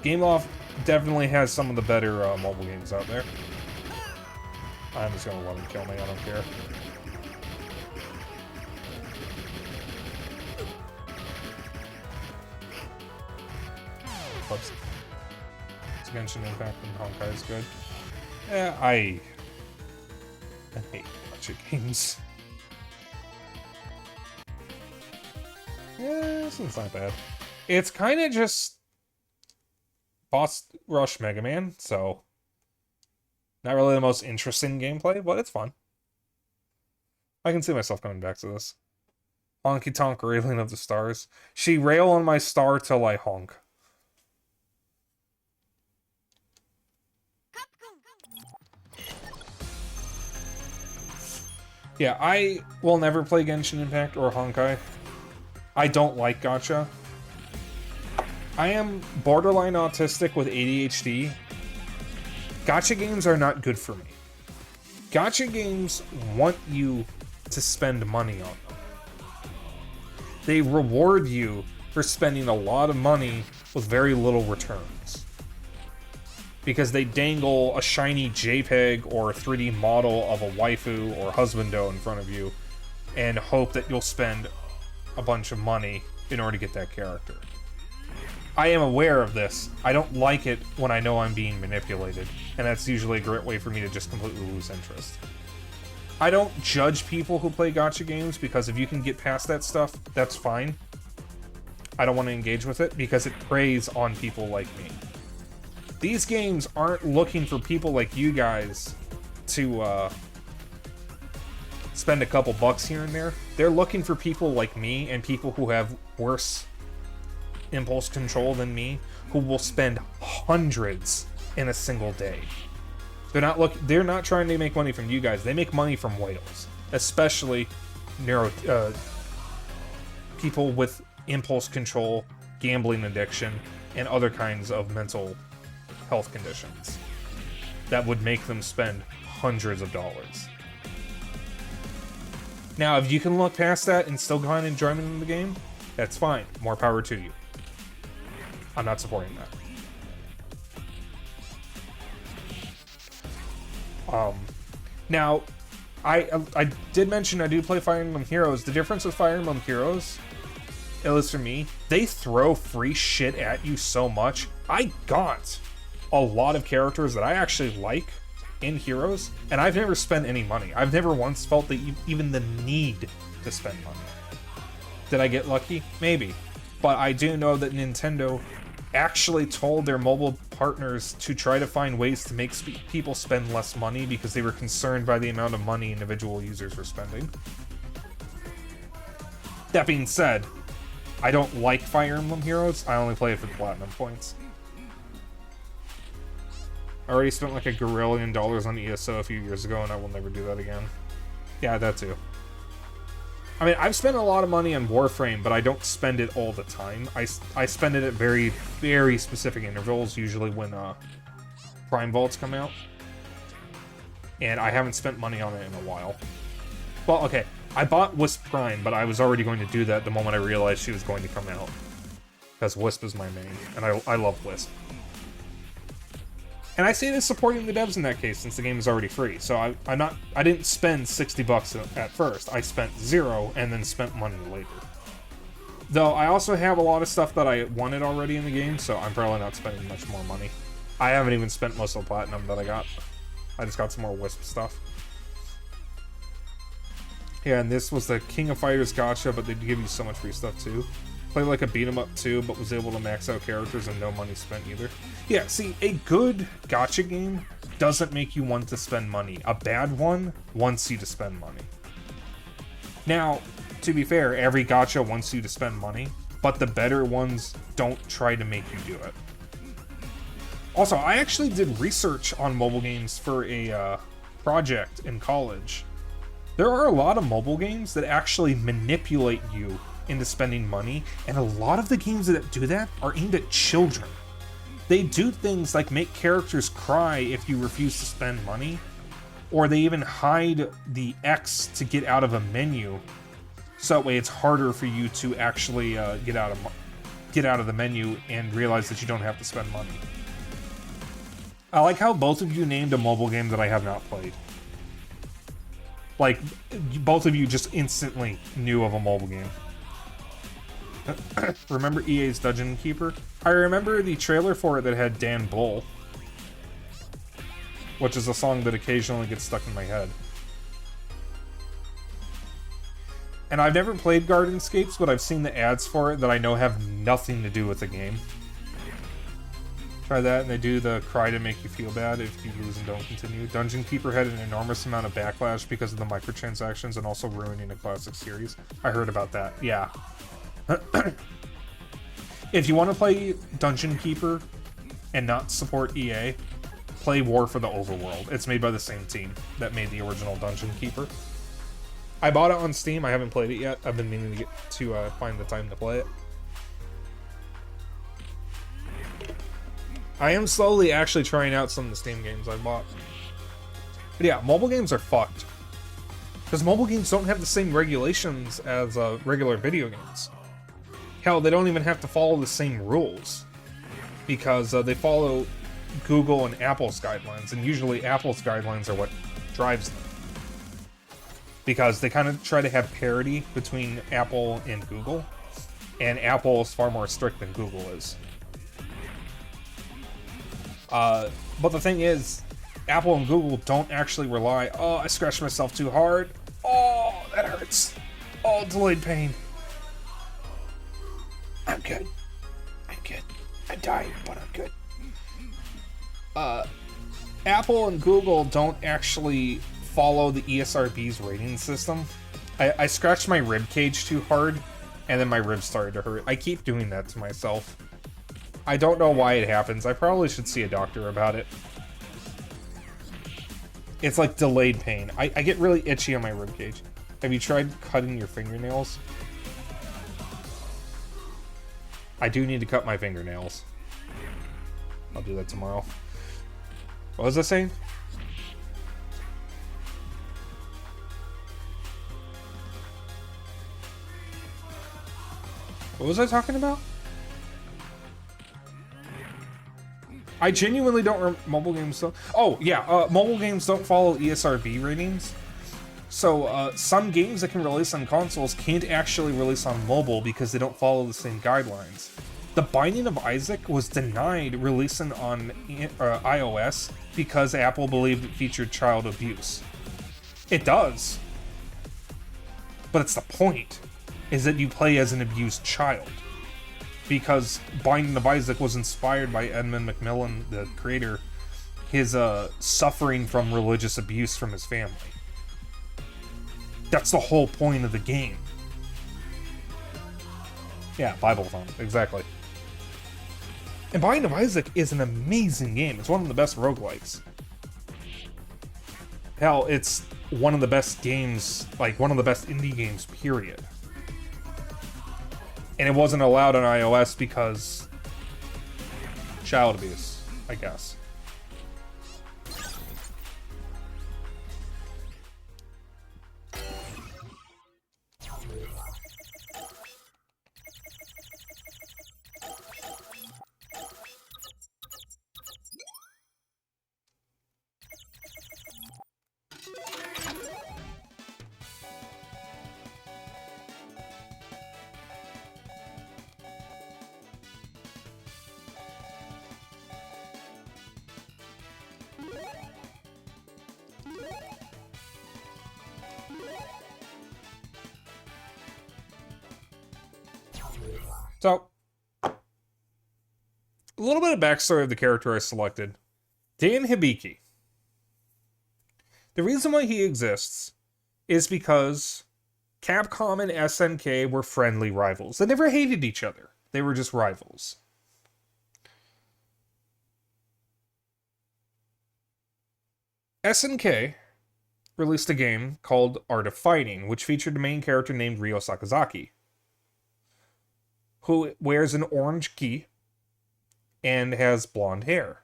Gameloft definitely has some of the better mobile games out there. I'm just gonna let him kill me, I don't care. Whoops. Genshin Impact and Honkai is good. Yeah, I hate gacha games. Yeah, this one's not bad. It's kind of just boss rush Mega Man, so not really the most interesting gameplay, but it's fun. I can see myself coming back to this. Honky Tonk Railing of the Stars. She rail on my star till I honk. Yeah, I will never play Genshin Impact or Honkai. I don't like gacha. I am borderline autistic with ADHD. Gacha games are not good for me. Gacha games want you to spend money on them. They reward you for spending a lot of money with very little returns. Because they dangle a shiny JPEG or 3D model of a waifu or husbando in front of you and hope that you'll spend a bunch of money in order to get that character. I am aware of this. I don't like it when I know I'm being manipulated, and that's usually a great way for me to just completely lose interest. I don't judge people who play gacha games, because if you can get past that stuff, that's fine. I don't want to engage with it because it preys on people like me. These games aren't looking for people like you guys to spend a couple bucks here and there. They're looking for people like me and people who have worse impulse control than me, who will spend hundreds in a single day. They're not trying to make money from you guys. They make money from whales, especially people with impulse control, gambling addiction, and other kinds of mental health conditions that would make them spend hundreds of dollars. Now, if you can look past that and still find enjoyment in the game, that's fine. More power to you. I'm not supporting that. Now, I did mention I do play Fire Emblem Heroes. The difference with Fire Emblem Heroes, at least for me, they throw free shit at you so much. I got a lot of characters that I actually like in Heroes, and I've never spent any money. I've never once felt even the need to spend money. Did I get lucky? Maybe. but I do know that Nintendo actually told their mobile partners to try to find ways to make people spend less money because they were concerned by the amount of money individual users were spending. That being said, I don't like Fire Emblem Heroes. I only play it for the platinum points. I already spent like $1 gazillion on ESO a few years ago, and I will never do that again. Yeah, that too. I mean, I've spent a lot of money on Warframe, but I don't spend it all the time. I spend it at very, very specific intervals, usually when Prime Vaults come out. And I haven't spent money on it in a while. Well, okay, I bought Wisp Prime, but I was already going to do that the moment I realized she was going to come out. Because Wisp is my main, and I love Wisp. And I say this supporting the devs in that case, since the game is already free. So I didn't spend $60 at first. I spent $0 and then spent money later. Though I also have a lot of stuff that I wanted already in the game, so I'm probably not spending much more money. I haven't even spent most of the platinum that I got. I just got some more Wisp stuff. Yeah, and this was the King of Fighters gacha, but they give you so much free stuff too. Played like a beat-em-up too, but was able to max out characters and no money spent either. Yeah, see, a good gacha game doesn't make you want to spend money. A bad one wants you to spend money. Now, to be fair, every gacha wants you to spend money, but the better ones don't try to make you do it. Also, I actually did research on mobile games for a project in college. There are a lot of mobile games that actually manipulate you into spending money, and a lot of the games that do that are aimed at children. They do things like make characters cry if you refuse to spend money, or they even hide the X to get out of a menu, so that way it's harder for you to actually get out of the menu and realize that you don't have to spend money. I like how both of you named a mobile game that I have not played. Like, both of you just instantly knew of a mobile game. Remember EA's Dungeon Keeper? I remember the trailer for it that had Dan Bull, which is a song that occasionally gets stuck in my head. And I've never played Gardenscapes, but I've seen the ads for it that I know have nothing to do with the game. Try that, and they do the cry to make you feel bad if you lose and don't continue. Dungeon Keeper had an enormous amount of backlash because of the microtransactions and also ruining a classic series. I heard about that, yeah. If you want to play Dungeon Keeper and not support EA, play War for the Overworld. It's made by the same team that made the original Dungeon Keeper. I bought it on Steam. I haven't played it yet. I've been meaning to find the time to play it. I am slowly actually trying out some of the Steam games I bought. But yeah, mobile games are fucked. Because mobile games don't have the same regulations as regular video games. Hell, they don't even have to follow the same rules. Because they follow Google and Apple's guidelines, and usually Apple's guidelines are what drives them. Because they kind of try to have parity between Apple and Google, and Apple is far more strict than Google is. But the thing is, Apple and Google don't actually rely, oh, I scratched myself too hard, oh, that hurts, oh, delayed pain. I'm good. I'm dying, but I'm good. Apple and Google don't actually follow the ESRB's rating system. I scratched my rib cage too hard, and then my ribs started to hurt. I keep doing that to myself. I don't know why it happens. I probably should see a doctor about it. It's like delayed pain. I get really itchy on my rib cage. Have you tried cutting your fingernails? I do need to cut my fingernails. I'll do that tomorrow. What was I saying? What was I talking about? I genuinely don't mobile games don't. Oh yeah, mobile games don't follow ESRB ratings. So some games that can release on consoles can't actually release on mobile because they don't follow the same guidelines. The Binding of Isaac was denied releasing on iOS because Apple believed it featured child abuse. It does. But it's the point, is that you play as an abused child. because Binding of Isaac was inspired by Edmund Macmillan, the creator, his suffering from religious abuse from his family. That's the whole point of the game. Yeah, Bible Thumb, exactly. And Binding of Isaac is an amazing game. It's one of the best roguelikes. Hell, it's one of the best games, like one of the best indie games, period. And it wasn't allowed on iOS because child abuse, I guess. So, a little bit of backstory of the character I selected. Dan Hibiki. The reason why he exists is because Capcom and SNK were friendly rivals. They never hated each other. They were just rivals. SNK released a game called Art of Fighting, which featured a main character named Ryo Sakazaki, who wears an orange gi and has blonde hair.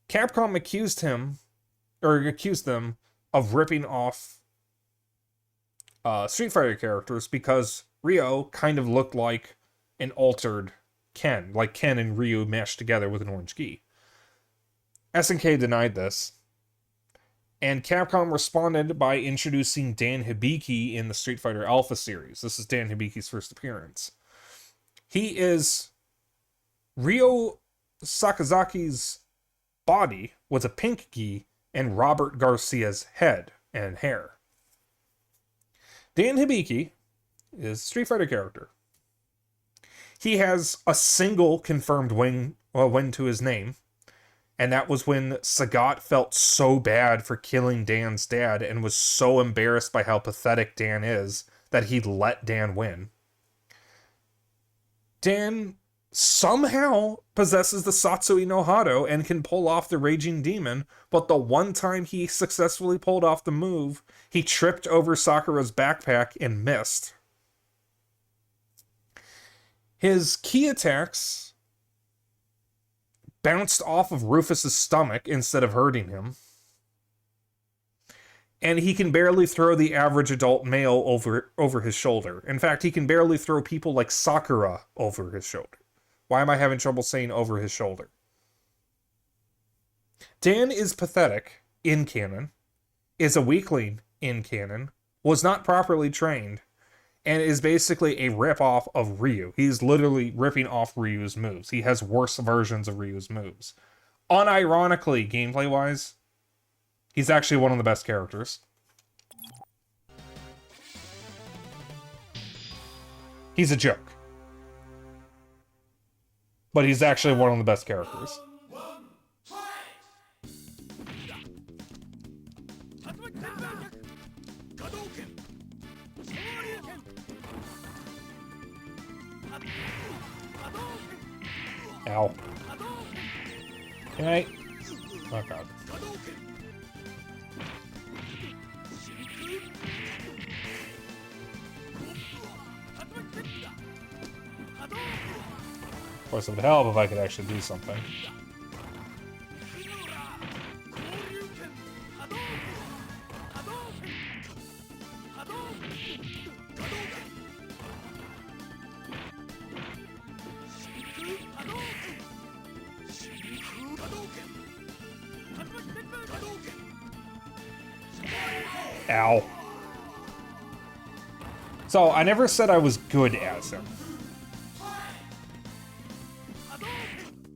Capcom accused them of ripping off Street Fighter characters because Ryo kind of looked like an altered Ken, like Ken and Ryu mashed together with an orange gi. SNK denied this, and Capcom responded by introducing Dan Hibiki in the Street Fighter Alpha series. This is Dan Hibiki's first appearance. He is Ryo Sakazaki's body with a pink gi and Robert Garcia's head and hair. Dan Hibiki is a Street Fighter character. He has a single confirmed win to his name, and that was when Sagat felt so bad for killing Dan's dad and was so embarrassed by how pathetic Dan is that he let Dan win. Dan somehow possesses the Satsui no Hado and can pull off the Raging Demon, but the one time he successfully pulled off the move, he tripped over Sakura's backpack and missed. His key attacks bounced off of Rufus's stomach instead of hurting him. And he can barely throw the average adult male over his shoulder. In fact, he can barely throw people like Sakura over his shoulder. Why am I having trouble saying over his shoulder? Dan is pathetic in canon, is a weakling in canon, was not properly trained, and is basically a rip-off of Ryu. He's literally ripping off Ryu's moves. He has worse versions of Ryu's moves. Unironically, gameplay-wise, he's actually one of the best characters. He's a joke. But he's actually one of the best characters. Ow. Can I? Oh god. Of course, it would help if I could actually do something. Ow. So, I never said I was good as him.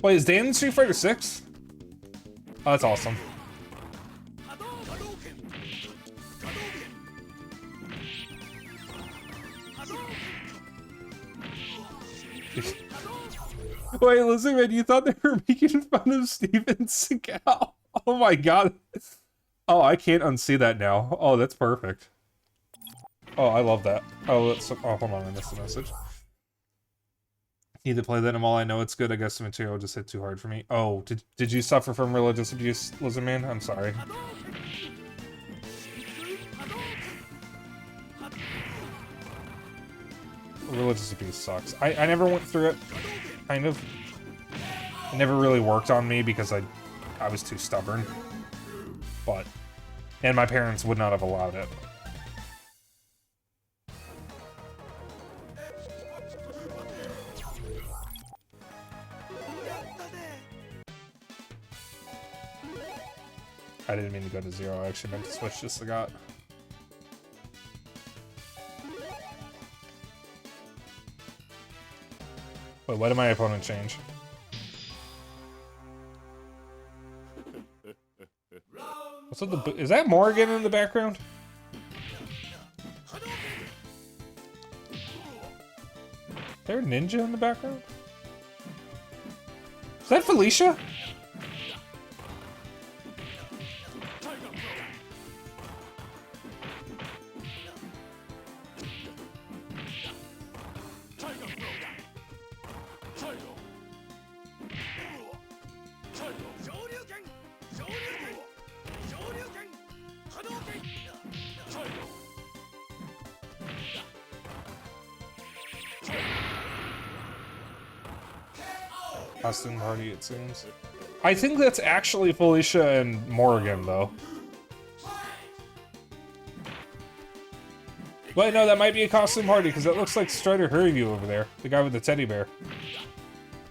Wait, is Dan in Street Fighter 6? Oh, that's awesome. Wait, listen, man, you thought they were making fun of Steven Seagal? Oh my god. Oh, I can't unsee that now. Oh, that's perfect. Oh, I love that. Oh, that's... Oh, hold on, I missed the message. Need to play that and all I know it's good. I guess the material just hit too hard for me. Oh, did you suffer from religious abuse, Lizard Man? I'm sorry. Religious abuse sucks. I never went through it, kind of. It never really worked on me because I was too stubborn. But... And my parents would not have allowed it. I didn't mean to go to 0, I actually meant to switch just to got. Wait, what did my opponent change? What's with the... Is that Morgan in the background? Is there a ninja in the background? Is that Felicia? Costume party, it seems. I think that's actually Felicia and Morgan, though. Wait, no, that might be a costume party, because it looks like Strider Hurryu over there. The guy with the teddy bear.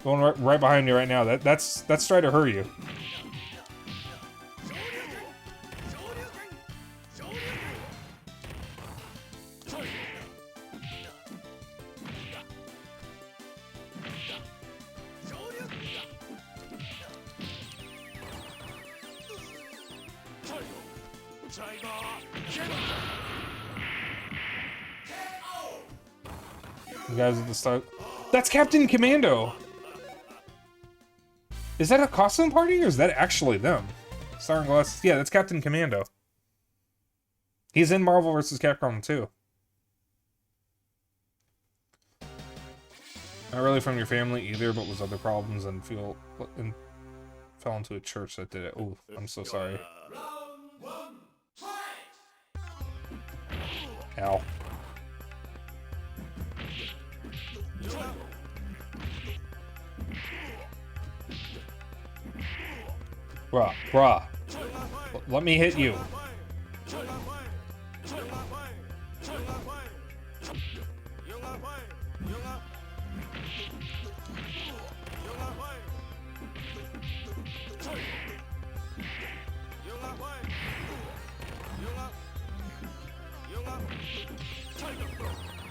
The one right behind me right now. That's Strider Hurryu. You guys at the start. That's Captain Commando! Is that a costume party or is that actually them? Star and Glasses. Yeah, that's Captain Commando. He's in Marvel vs. Capcom 2. Not really from your family either, but was other problems and fell into a church that did it. Oh, I'm so sorry. Ow. Bruh. Let me hit you.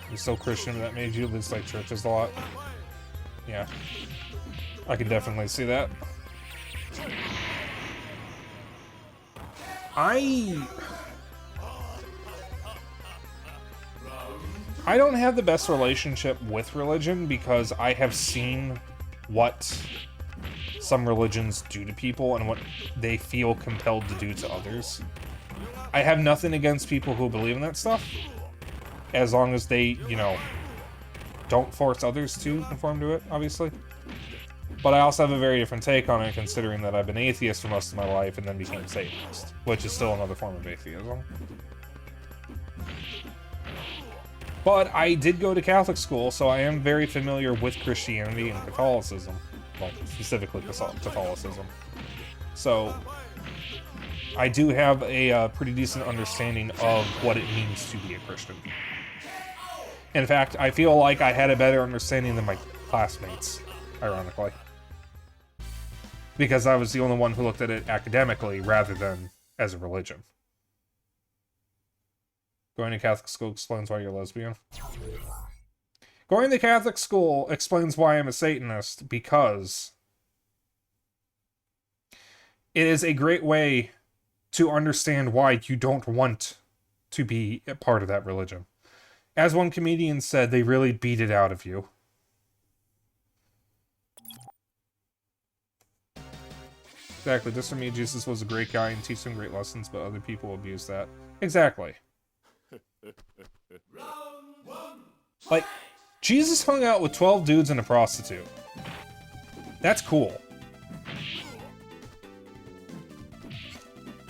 You're so Christian, that made you dislike churches a lot. Yeah. I can definitely see that. I don't have the best relationship with religion because I have seen what some religions do to people and what they feel compelled to do to others. I have nothing against people who believe in that stuff, as long as they, you know, don't force others to conform to it, obviously. But I also have a very different take on it, considering that I've been atheist for most of my life and then became Satanist, which is still another form of atheism. But I did go to Catholic school, so I am very familiar with Christianity and Catholicism. Well, specifically Catholicism. So I do have a pretty decent understanding of what it means to be a Christian. In fact, I feel like I had a better understanding than my classmates, ironically. Because I was the only one who looked at it academically rather than as a religion. Going to Catholic school explains why you're lesbian. Going to Catholic school explains why I'm a Satanist, because it is a great way to understand why you don't want to be a part of that religion. As one comedian said, they really beat it out of you. Exactly. Just for me, Jesus was a great guy and teach some great lessons, but other people abuse that. Exactly. Like, Jesus hung out with 12 dudes and a prostitute. That's cool.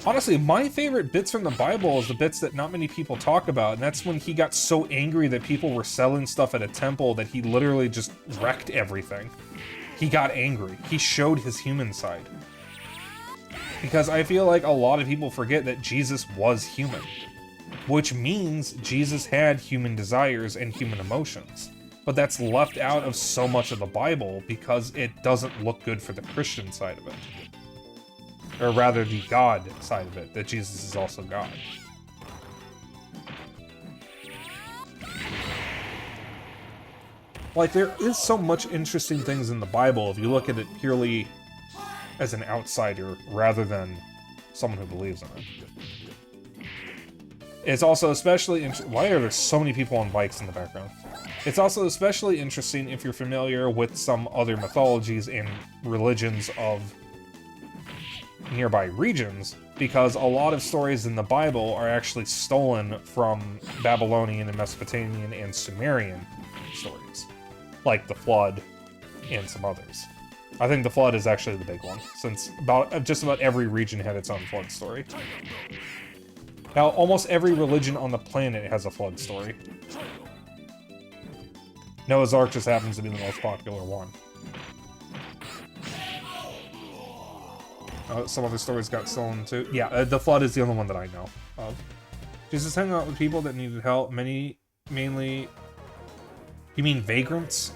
Honestly, my favorite bits from the Bible is the bits that not many people talk about, and that's when he got so angry that people were selling stuff at a temple that he literally just wrecked everything. He got angry. He showed his human side. Because I feel like a lot of people forget that Jesus was human. Which means Jesus had human desires and human emotions. But that's left out of so much of the Bible because it doesn't look good for the Christian side of it. Or rather, the God side of it, that Jesus is also God. Like, there is so much interesting things in the Bible if you look at it purely as an outsider rather than someone who believes in it. It's also especially interesting. Why are there so many people on bikes in the background? It's also especially interesting if you're familiar with some other mythologies and religions of nearby regions, because a lot of stories in the Bible are actually stolen from Babylonian and Mesopotamian and Sumerian stories, like the Flood and some others. I think the Flood is actually the big one, since just about every region had its own flood story. Now, almost every religion on the planet has a flood story. Noah's Ark just happens to be the most popular one. Some other stories got stolen too. Yeah, the Flood is the only one that I know of. Jesus hung out with people that needed help. Mainly... You mean vagrants?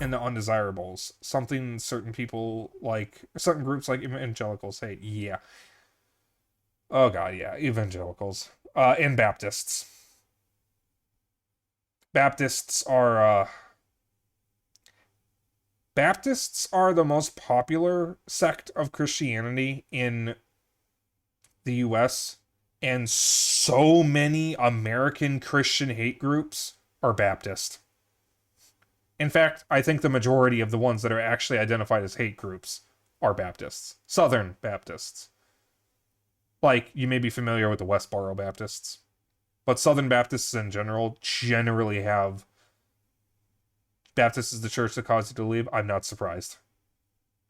And the undesirables. Something certain people like... Certain groups like evangelicals hate. Yeah. Oh god, yeah. Evangelicals. And Baptists. Baptists are the most popular sect of Christianity in the US, and so many American Christian hate groups are Baptist. In fact, I think the majority of the ones that are actually identified as hate groups are Baptists. Southern Baptists. Like, you may be familiar with the Westboro Baptists. But Southern Baptists in general generally have Baptist is the church that caused you to leave. I'm not surprised.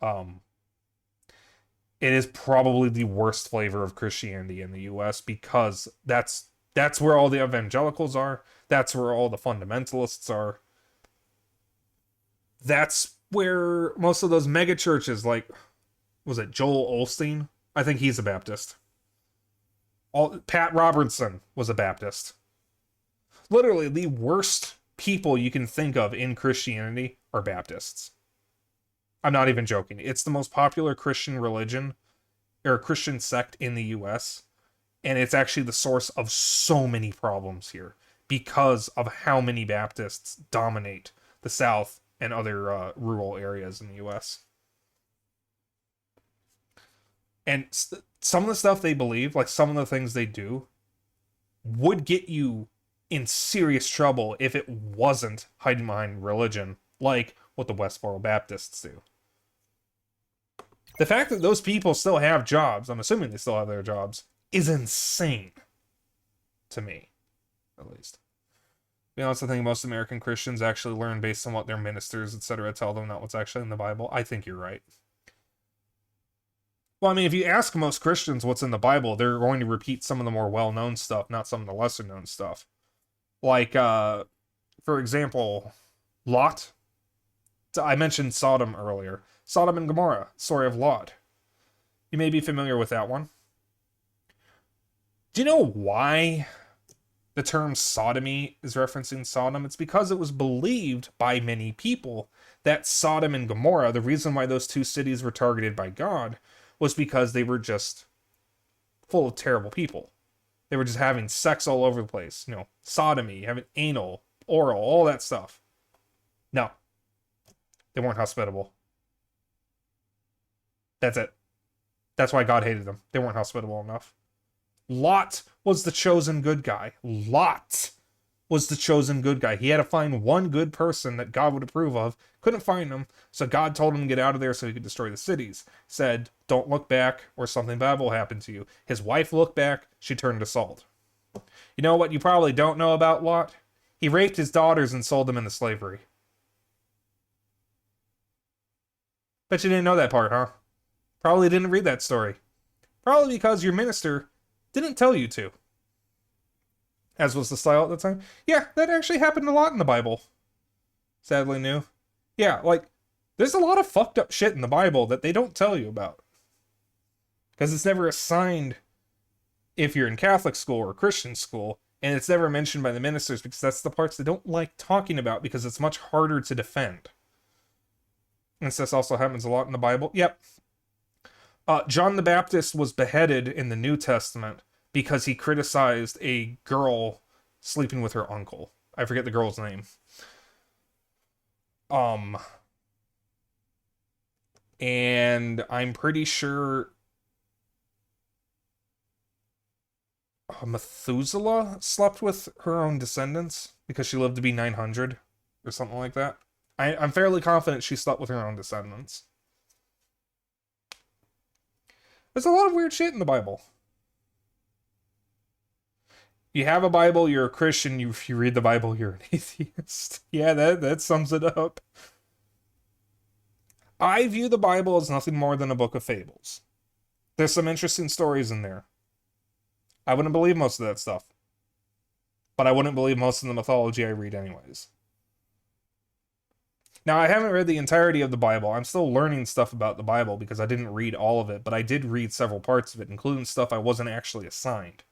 It is probably the worst flavor of Christianity in the US because that's where all the evangelicals are. That's where all the fundamentalists are. That's where most of those mega churches, like, was it Joel Osteen? I think he's a Baptist. Pat Robertson was a Baptist. Literally, the worst people you can think of in Christianity are Baptists. I'm not even joking. It's the most popular Christian religion, or Christian sect in the US, and it's actually the source of so many problems here, because of how many Baptists dominate the South and other rural areas in the US. And some of the stuff they believe, like some of the things they do, would get you in serious trouble if it wasn't hiding behind religion, like what the Westboro Baptists do. The fact that those people still have jobs, I'm assuming they still have their jobs, is insane. To me, at least. To be honest, I think most American Christians actually learn based on what their ministers, etc., tell them, not what's actually in the Bible. I think you're right. Well, I mean, if you ask most Christians what's in the Bible, they're going to repeat some of the more well-known stuff, not some of the lesser-known stuff. Like, for example, Lot. I mentioned Sodom earlier. Sodom and Gomorrah, story of Lot. You may be familiar with that one. Do you know why the term sodomy is referencing Sodom? It's because it was believed by many people that Sodom and Gomorrah, the reason why those two cities were targeted by God, was because they were just full of terrible people. They were just having sex all over the place. You know, sodomy, having anal, oral, all that stuff. No. They weren't hospitable. That's it. That's why God hated them. They weren't hospitable enough. Lot was the chosen good guy. Lot was the chosen good guy. He had to find one good person that God would approve of. Couldn't find him, so God told him to get out of there so he could destroy the cities. Said, don't look back or something bad will happen to you. His wife looked back, she turned to salt. You know what you probably don't know about Lot? He raped his daughters and sold them into slavery. Bet you didn't know that part, huh? Probably didn't read that story. Probably because your minister didn't tell you to. As was the style at the time. Yeah, that actually happened a lot in the Bible. Sadly new. Yeah, like, there's a lot of fucked up shit in the Bible that they don't tell you about. Because it's never assigned if you're in Catholic school or Christian school, and it's never mentioned by the ministers because that's the parts they don't like talking about because it's much harder to defend. Incest also happens a lot in the Bible. Yep. John the Baptist was beheaded in the New Testament because he criticized a girl sleeping with her uncle. I forget the girl's name. And I'm pretty sure Methuselah slept with her own descendants because she lived to be 900 or something like that. I'm fairly confident she slept with her own descendants. There's a lot of weird shit in the Bible. You have a Bible, you're a Christian. If you read the Bible, you're an atheist. Yeah, that sums it up. I view the Bible as nothing more than a book of fables. There's some interesting stories in there. I wouldn't believe most of that stuff. But I wouldn't believe most of the mythology I read anyways. Now, I haven't read the entirety of the Bible. I'm still learning stuff about the Bible because I didn't read all of it, but I did read several parts of it, including stuff I wasn't actually assigned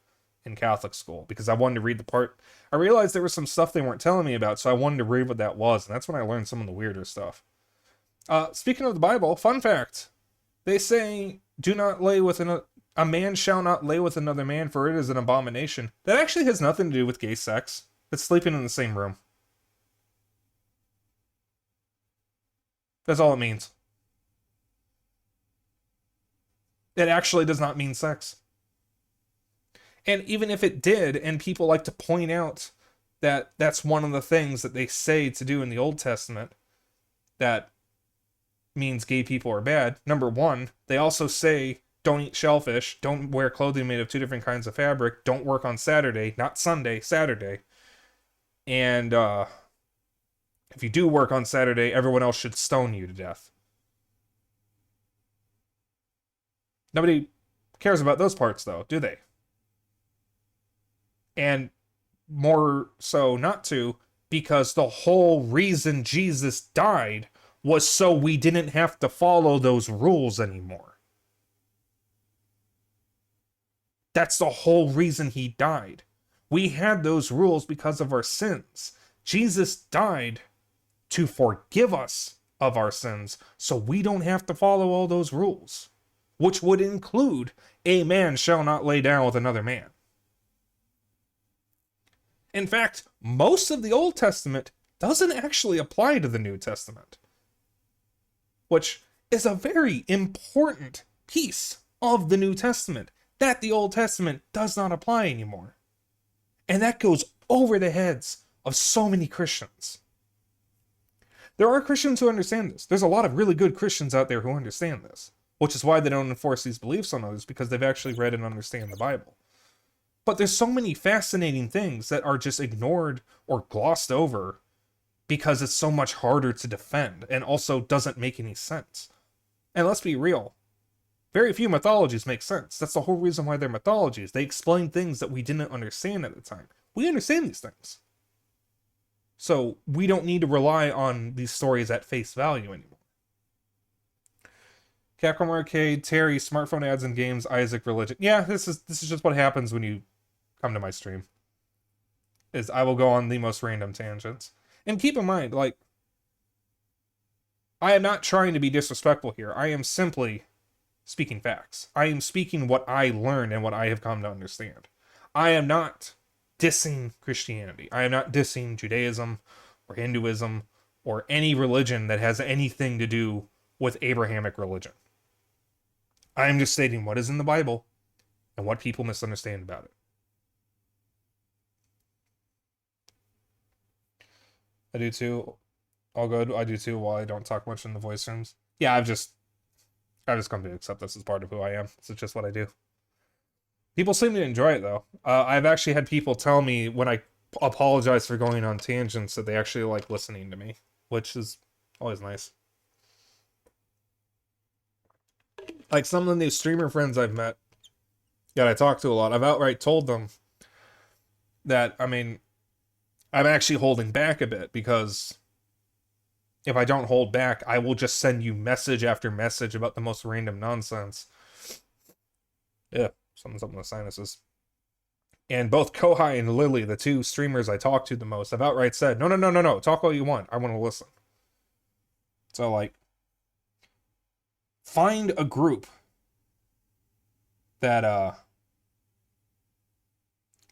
in Catholic school because I wanted to read the part. I realized there was some stuff they weren't telling me about, so I wanted to read what that was, and that's when I learned some of the weirder stuff. Speaking of the Bible, fun fact. They say, do not lay with a man shall not lay with another man, for it is an abomination. That actually has nothing to do with gay sex. It's sleeping in the same room. That's all it means. It actually does not mean sex. And even if it did, and people like to point out that that's one of the things that they say to do in the Old Testament that means gay people are bad. Number one, they also say don't eat shellfish, don't wear clothing made of two different kinds of fabric, don't work on Saturday, not Sunday, Saturday. And if you do work on Saturday, everyone else should stone you to death. Nobody cares about those parts, though, do they? And more so not to, because the whole reason Jesus died was so we didn't have to follow those rules anymore. That's the whole reason he died. We had those rules because of our sins. Jesus died to forgive us of our sins, so we don't have to follow all those rules, which would include a man shall not lay down with another man. In fact, most of the Old Testament doesn't actually apply to the New Testament, which is a very important piece of the New Testament that the Old Testament does not apply anymore. And that goes over the heads of so many Christians. There are Christians who understand this. There's a lot of really good Christians out there who understand this, which is why they don't enforce these beliefs on others, because they've actually read and understand the Bible. But there's so many fascinating things that are just ignored or glossed over because it's so much harder to defend and also doesn't make any sense. And let's be real, very few mythologies make sense. That's the whole reason why they're mythologies. They explain things that we didn't understand at the time. We understand these things. So we don't need to rely on these stories at face value anymore. Capcom Arcade, Terry, smartphone ads and games, Isaac, religion. Yeah, this is just what happens when you come to my stream. Is I will go on the most random tangents. And keep in mind, like, I am not trying to be disrespectful here. I am simply speaking facts. I am speaking what I learned and what I have come to understand. I am not dissing Christianity. I am not dissing Judaism or Hinduism or any religion that has anything to do with Abrahamic religion. I am just stating what is in the Bible and what people misunderstand about it. I do too. All good. I do too. While I don't talk much in the voice rooms. Yeah, I've just come to accept this as part of who I am. This is just what I do. People seem to enjoy it though. I've actually had people tell me when I apologize for going on tangents that they actually like listening to me, which is always nice. Like some of the new streamer friends I've met that I talk to a lot, I've outright told them that, I mean, I'm actually holding back a bit because if I don't hold back, I will just send you message after message about the most random nonsense. Yeah, something with sinuses. And both Kohai and Lily, the two streamers I talk to the most, have outright said, no, talk all you want. I want to listen. So, like, find a group that,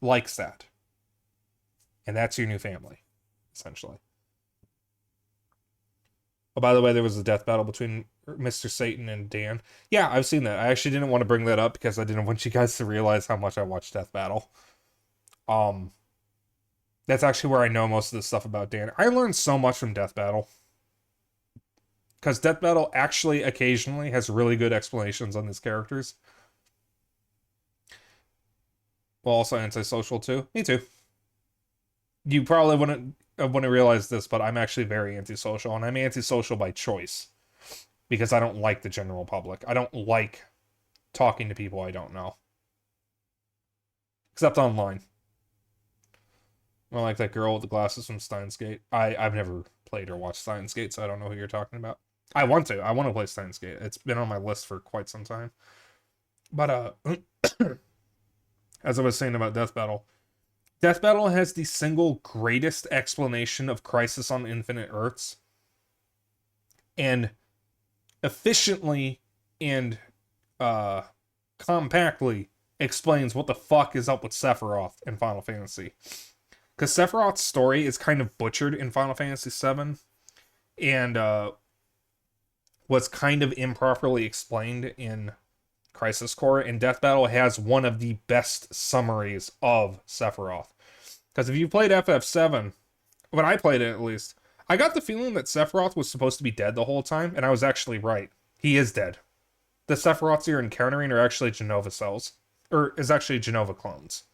likes that. And that's your new family, essentially. Oh, by the way, there was a death battle between Mr. Satan and Dan. Yeah, I've seen that. I actually didn't want to bring that up because I didn't want you guys to realize how much I watch Death Battle. That's actually where I know most of the stuff about Dan. I learned so much from Death Battle. Because Death Battle actually occasionally has really good explanations on these characters. Well, also antisocial too. Me too. You probably wouldn't realize this, but I'm actually very antisocial, and I'm antisocial by choice. Because I don't like the general public. I don't like talking to people I don't know. Except online. I like that girl with the glasses from Steins Gate. I've never played or watched Steins Gate, so I don't know who you're talking about. I want to play Steins Gate. It's been on my list for quite some time. But, as I was saying about Death Battle, Death Battle has the single greatest explanation of Crisis on Infinite Earths. And efficiently and compactly explains what the fuck is up with Sephiroth in Final Fantasy. Because Sephiroth's story is kind of butchered in Final Fantasy VII, and was kind of improperly explained in Crisis Core, and Death Battle has one of the best summaries of Sephiroth. Because if you played FF7, when I played it at least, I got the feeling that Sephiroth was supposed to be dead the whole time, and I was actually right. He is dead. The Sephiroths you're encountering are actually Genova cells. Or is actually Genova clones.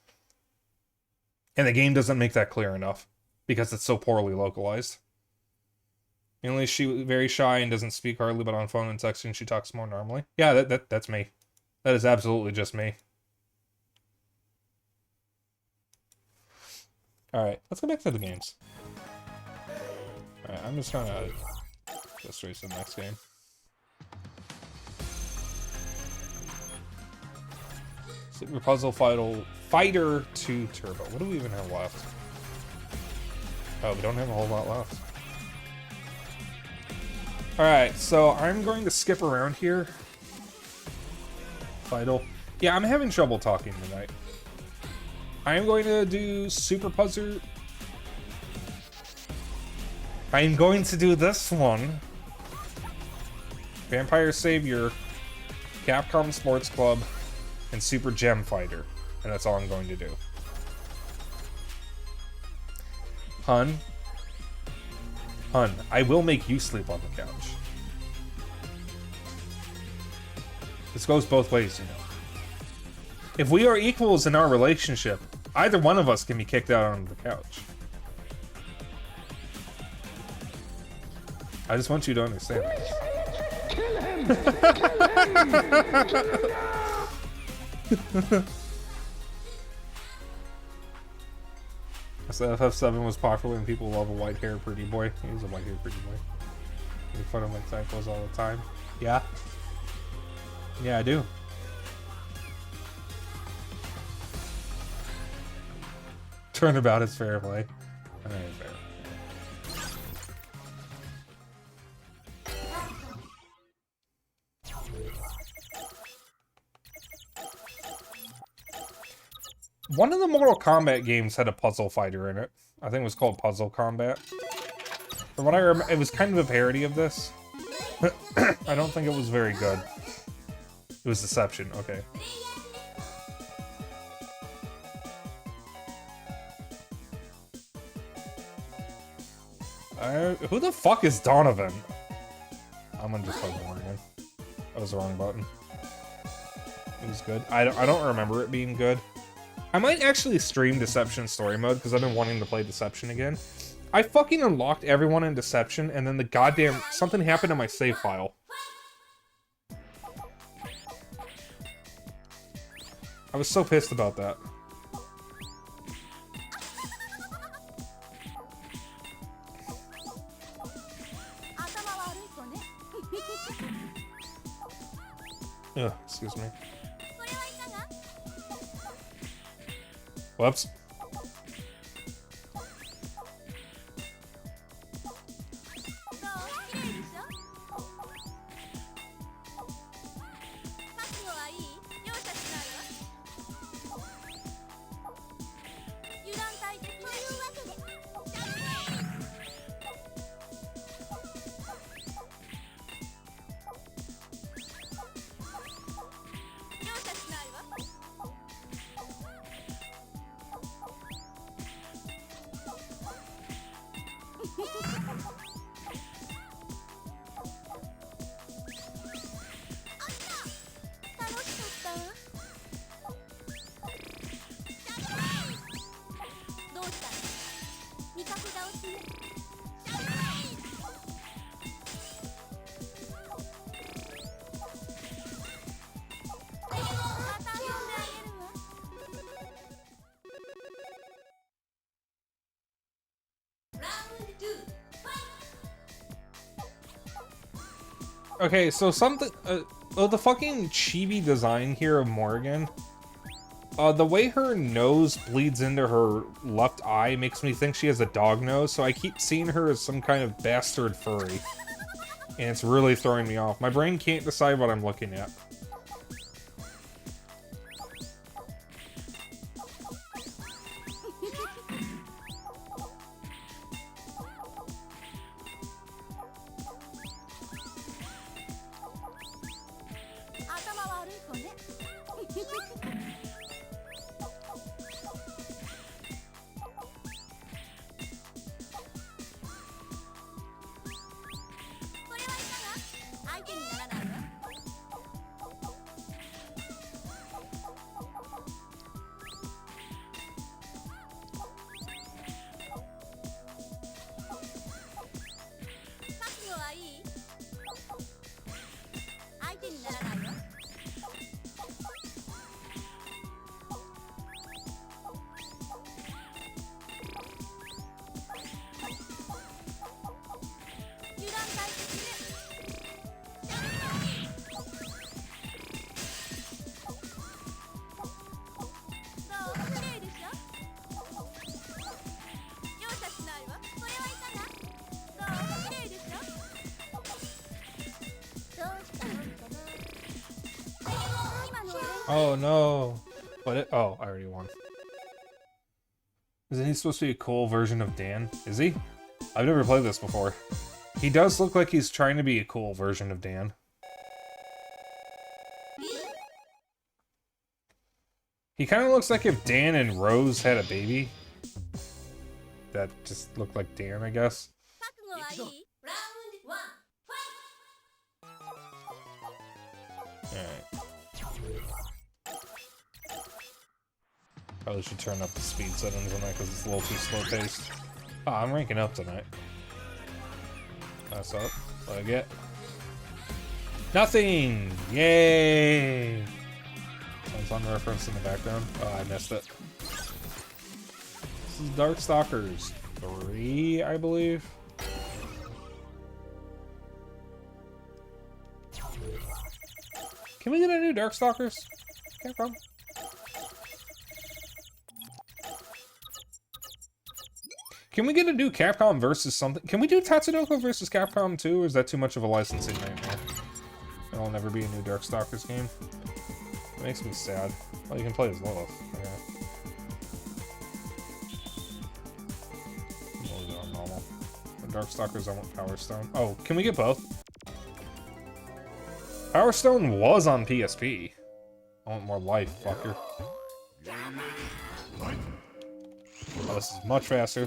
And the game doesn't make that clear enough, because it's so poorly localized. Mainly she very shy and doesn't speak hardly, but on phone and texting she talks more normally. Yeah, that's me. That is absolutely just me. Alright, let's go back to the games. Alright, I'm just trying to go straight to the next game. Super Puzzle Fighter 2 Turbo. What do we even have left? Oh, we don't have a whole lot left. Alright, so I'm going to skip around here. Vital. Yeah, I'm having trouble talking tonight. I am going to do Super Puzzle. I am going to do this one. Vampire Savior, Capcom Sports Club, and Super Gem Fighter. And that's all I'm going to do. Hun, I will make you sleep on the couch. This goes both ways, you know. If we are equals in our relationship, either one of us can be kicked out onto the couch. I just want you to understand this. So FF7 was popular and people love a white-haired pretty boy. He's a white-haired pretty boy. Make fun of my typos all the time. Yeah? Yeah, I do. Turnabout is fair play. Alright, fair. One of the Mortal Kombat games had a puzzle fighter in it. I think it was called Puzzle Combat. From what I remember, it was kind of a parody of this. I don't think it was very good. It was Deception, okay. Who the fuck is Donovan? I'm gonna just play Morgan. That was the wrong button. It was good. I don't remember it being good. I might actually stream Deception Story Mode, because I've been wanting to play Deception again. I fucking unlocked everyone in Deception, and then the goddamn... something happened to my save file. I was so pissed about that. Ugh, excuse me. Whoops. Okay, so something... the fucking chibi design here of Morgan... the way her nose bleeds into her left eye makes me think she has a dog nose, so I keep seeing her as some kind of bastard furry. And it's really throwing me off. My brain can't decide what I'm looking at. Oh no. What it? Oh, I already won. Isn't he supposed to be a cool version of Dan? Is he? I've never played this before. He does look like he's trying to be a cool version of Dan. He kind of looks like if Dan and Rose had a baby. That just looked like Dan, I guess. Alright. Probably should turn up the speed settings on that because it's a little too slow paced. Oh, I'm ranking up tonight. That's up. What I get? Nothing! Yay! Sounds on reference in the background. Oh, I missed it. This is Darkstalkers 3, I believe. Can we get a new Darkstalkers? Capcom? Can we get a new Capcom versus something? Can we do Tatsunoko versus Capcom 2, or is that too much of a licensing nightmare? It'll never be a new Darkstalkers game. It makes me sad. Well, you can play as Lilith. Okay. We'll do it on normal. For Darkstalkers, I want Power Stone. Oh, can we get both? Power Stone was on PSP. I want more life, fucker. Oh, this is much faster.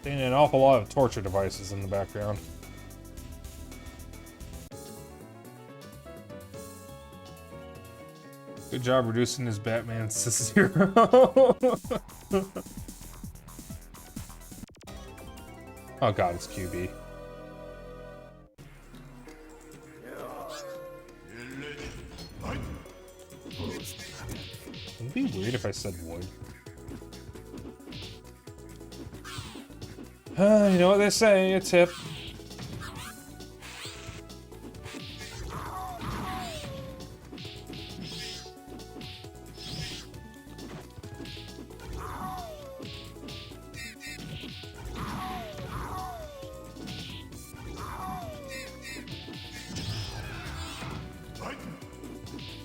And an awful lot of torture devices in the background. Good job reducing his Batman to 0. Oh god, it's QB. It'd be weird if I said wood. You know what they say, a tip.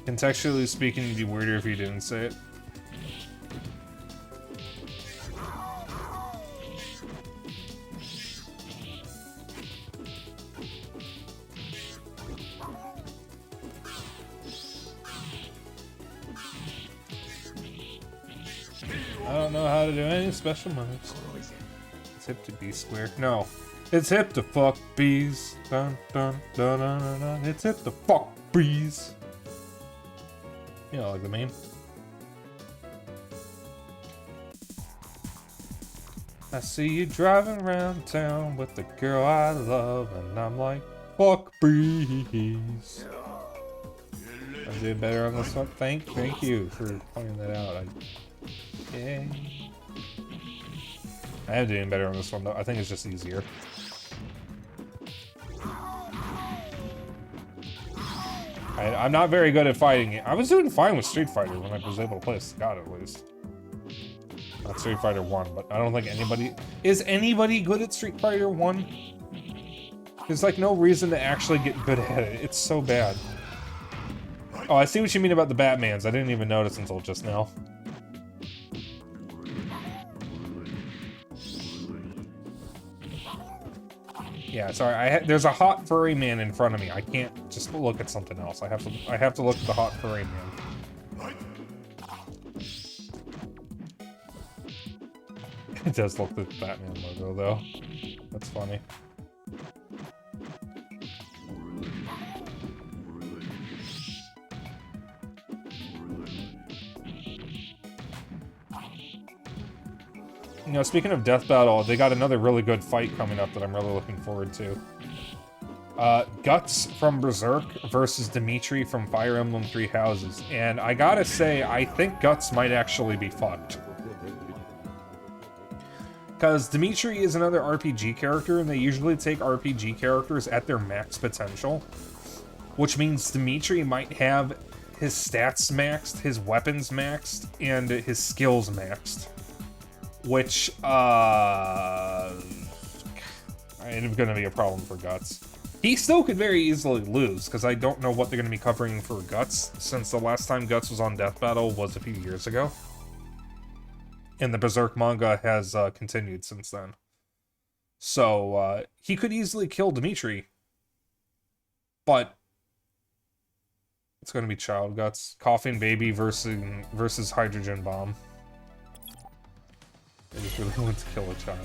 Contextually speaking, it'd be weirder if you didn't say it. I don't know how to do any special moves. It's hip to be square. No. It's hip to fuck bees. Dun dun dun dun dun dun. It's hip to fuck bees. You know, like the meme. I see you driving around town with the girl I love, and I'm like, fuck bees. I did better on this one. Thank you for pointing that out. Yeah. I am doing better on this one though. I think it's just easier. I'm not very good at fighting it. I was doing fine with Street Fighter when I was able to play Scott at least. Not Street Fighter 1, but I don't think anybody... Is anybody good at Street Fighter 1? There's like no reason to actually get good at it. It's so bad. Oh, I see what you mean about the Batmans. I didn't even notice until just now. Yeah, sorry. There's a hot furry man in front of me. I can't just look at something else. I have to look at the hot furry man. It does look the Batman logo though. That's funny. You know, speaking of Death Battle, they got another really good fight coming up that I'm really looking forward to. Guts from Berserk versus Dimitri from Fire Emblem Three Houses. And I gotta say, I think Guts might actually be fucked. Because Dimitri is another RPG character, and they usually take RPG characters at their max potential. Which means Dimitri might have his stats maxed, his weapons maxed, and his skills maxed. Which, it's gonna be a problem for Guts. He still could very easily lose, because I don't know what they're gonna be covering for Guts, since the last time Guts was on Death Battle was a few years ago. And the Berserk manga has continued since then. So, he could easily kill Dimitri. But it's gonna be Child Guts. Coughing Baby versus Hydrogen Bomb. I just really want to kill a child.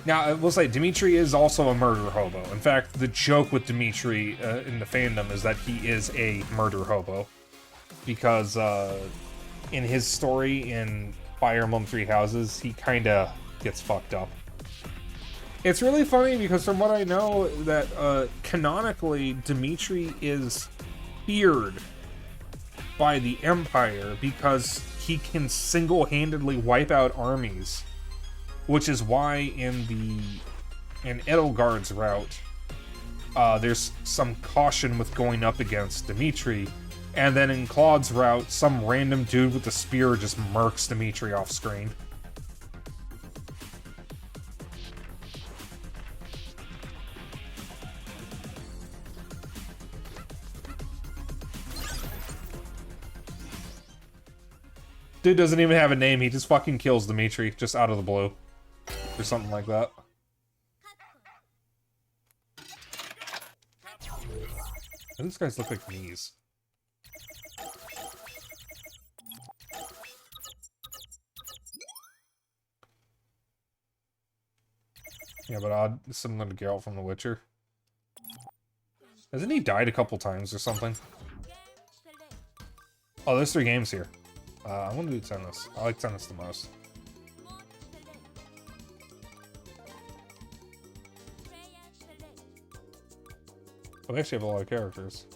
Now, I will say, Dimitri is also a murder hobo. In fact, the joke with Dimitri in the fandom is that he is a murder hobo. Because in his story in Fire Emblem Three Houses, he kinda gets fucked up. It's really funny because from what I know, that canonically, Dimitri is feared by the Empire because he can single-handedly wipe out armies, which is why in Edelgard's route, there's some caution with going up against Dimitri, and then in Claude's route, some random dude with a spear just murks Dimitri off screen. Dude doesn't even have a name, he just fucking kills Dimitri, just out of the blue. Or something like that. These guys look like knees. Yeah, but odd, similar to Geralt from The Witcher. Hasn't he died a couple times or something? Oh, there's 3 games here. I'm gonna do tennis. I like tennis the most. Oh, they actually have a lot of characters.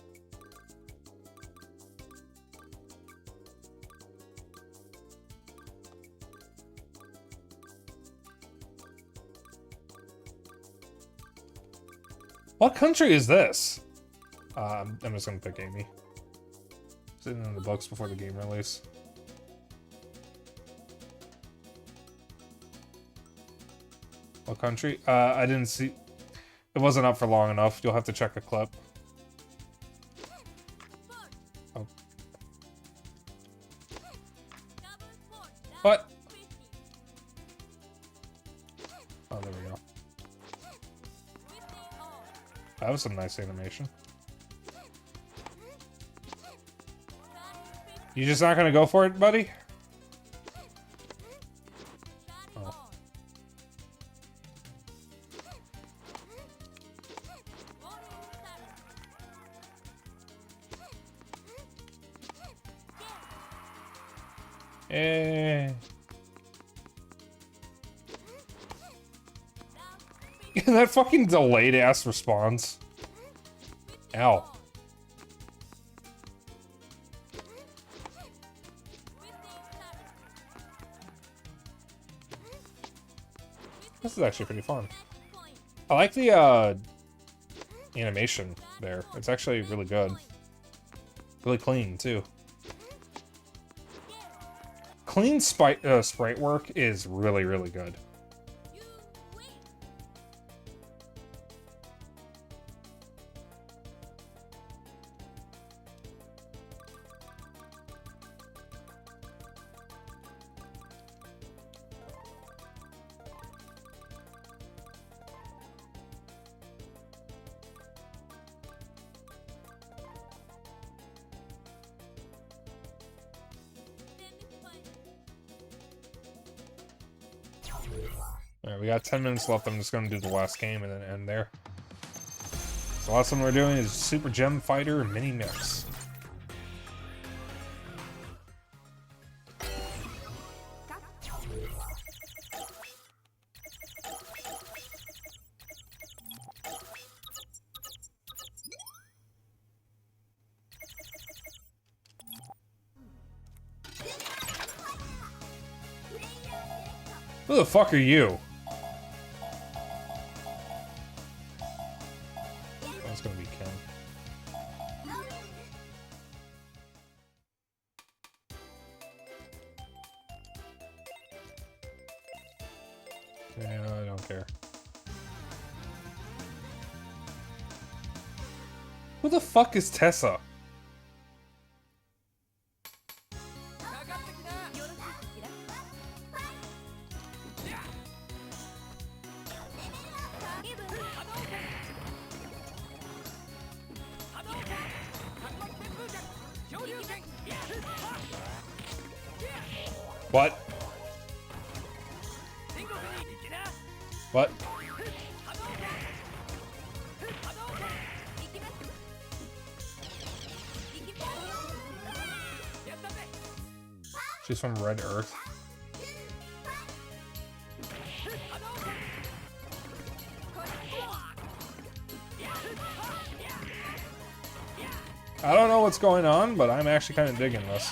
What country is this? I'm just gonna pick Amy. Sitting in the books before the game release. What country? I didn't see. It wasn't up for long enough. You'll have to check a clip. Oh. What? Oh, there we go. That was some nice animation. You just not gonna go for it, buddy? Oh. Eh. That fucking delayed ass response. Ow. This is actually pretty fun. I like the animation there. It's actually really good. Really clean too. Clean sprite work is really, really good. Alright, we got 10 minutes left. I'm just going to do the last game and then end there. So the last one we're doing is Super Gem Fighter Mini Mix. Who the fuck are you? That's gonna be Ken. Yeah, I don't care. Who the fuck is Tessa? What? What? She's from Red Earth. I don't know what's going on, but I'm actually kind of digging this.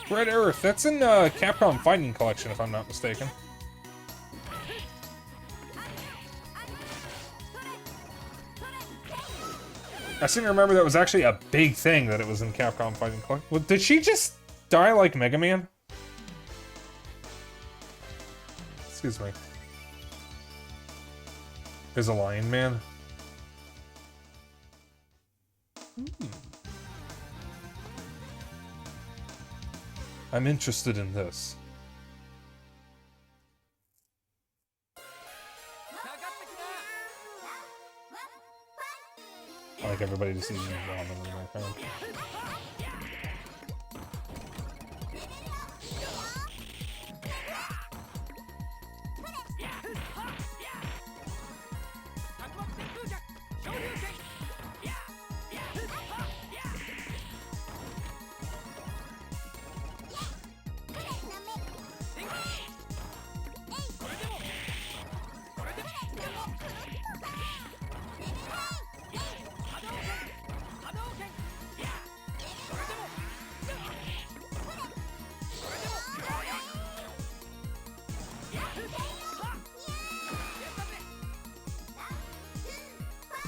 Red Earth, that's in Capcom Fighting Collection, if I'm not mistaken. I seem to remember that was actually a big thing that it was in Capcom Fighting Collection. Well, did she just die like Mega Man? Excuse me. There's a Lion Man. I'm interested in this. Like everybody just using ramen in the background.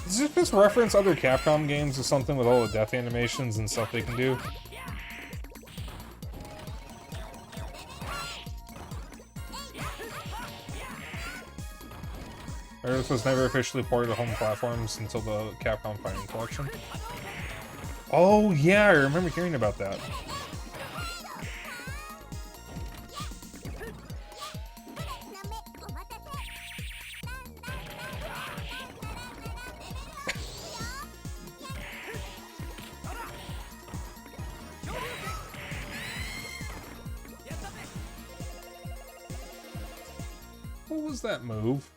Does it just reference other Capcom games or something with all the death animations and stuff they can do? This was never officially ported to home platforms until the Capcom Fighting Collection. Oh yeah, I remember hearing about that. What was that move?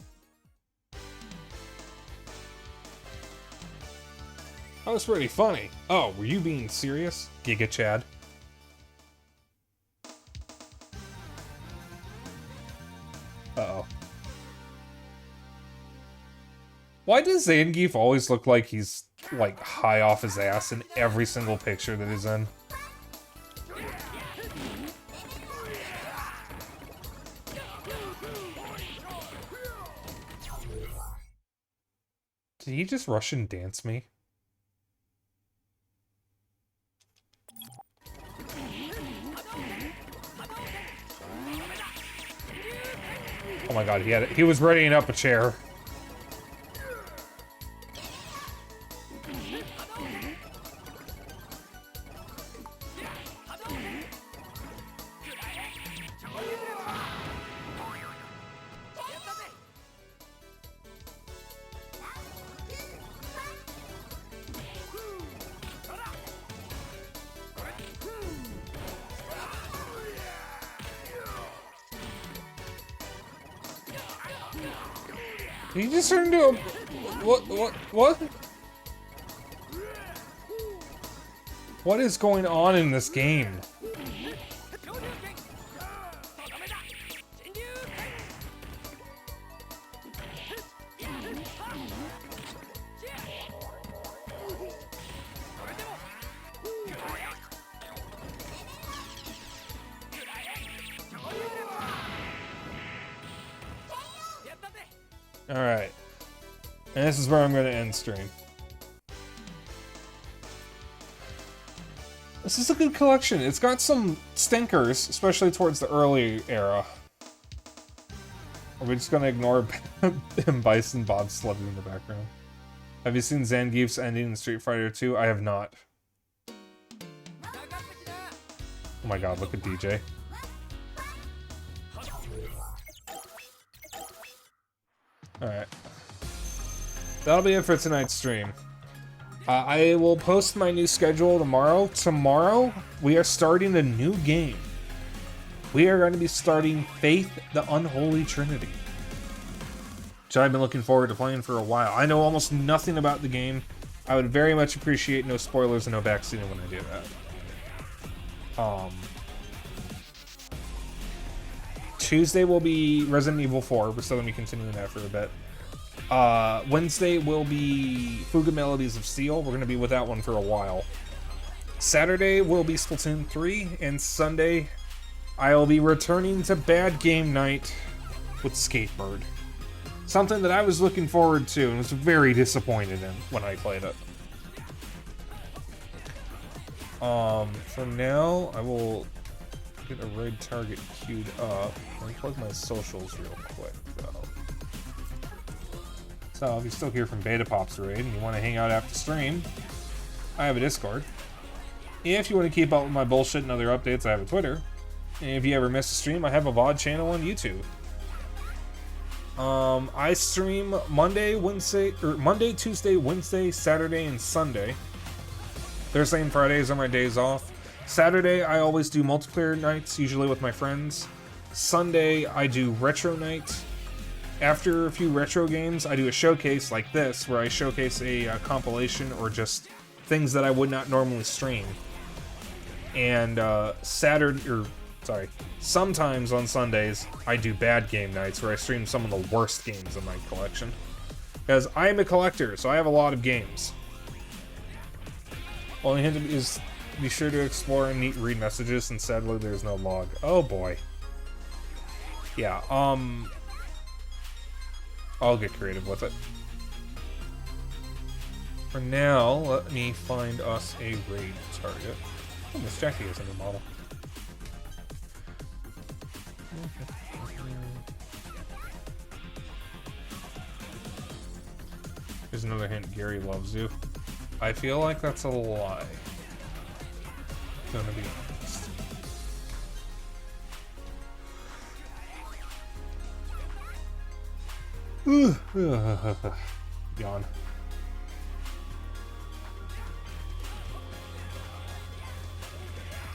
That was pretty funny. Oh, were you being serious? Giga Chad. Uh-oh. Why does Zangief always look like he's, like, high off his ass in every single picture that he's in? Did he just Russian dance me? Oh my god, he was readying up a chair. He just turned into a... What? What is going on in this game? Alright. And this is where I'm going to end stream. This is a good collection. It's got some stinkers, especially towards the early era. Are we just going to ignore Bison Bob slugging in the background? Have you seen Zangief's ending in Street Fighter 2? I have not. Oh my god, look at DJ. Alright. That'll be it for tonight's stream. I will post my new schedule tomorrow. Tomorrow, we are starting a new game. We are going to be starting Faith, the Unholy Trinity, which I've been looking forward to playing for a while. I know almost nothing about the game. I would very much appreciate no spoilers and no backseating when I do that. Tuesday will be Resident Evil 4. We're still going to be continuing that for a bit. Wednesday will be Fuga Melodies of Steel. We're going to be with that one for a while. Saturday will be Splatoon 3. And Sunday, I'll be returning to Bad Game Night with Skatebird. Something that I was looking forward to and was very disappointed in when I played it. For now, I will get a raid target queued up. Let me plug my socials real quick, though. So, if you're still here from Beta Pop's raid and you want to hang out after stream, I have a Discord. If you want to keep up with my bullshit and other updates, I have a Twitter. And if you ever miss a stream, I have a VOD channel on YouTube. I stream Monday, Tuesday, Wednesday, Saturday, and Sunday. Thursday and Fridays are my days off. Saturday, I always do multiplayer nights, usually with my friends. Sunday, I do retro night. After a few retro games, I do a showcase like this, where I showcase a compilation or just things that I would not normally stream. And sometimes on Sundays, I do bad game nights, where I stream some of the worst games in my collection. Because I am a collector, so I have a lot of games. Only hint is be sure to explore and read messages, and sadly there's no log. Oh boy. Yeah, I'll get creative with it. For now, let me find us a raid target. Oh, Miss Jackie is a new model. Here's another hint, Gary loves you. I feel like that's a lie. Gonna be honest. Yawn.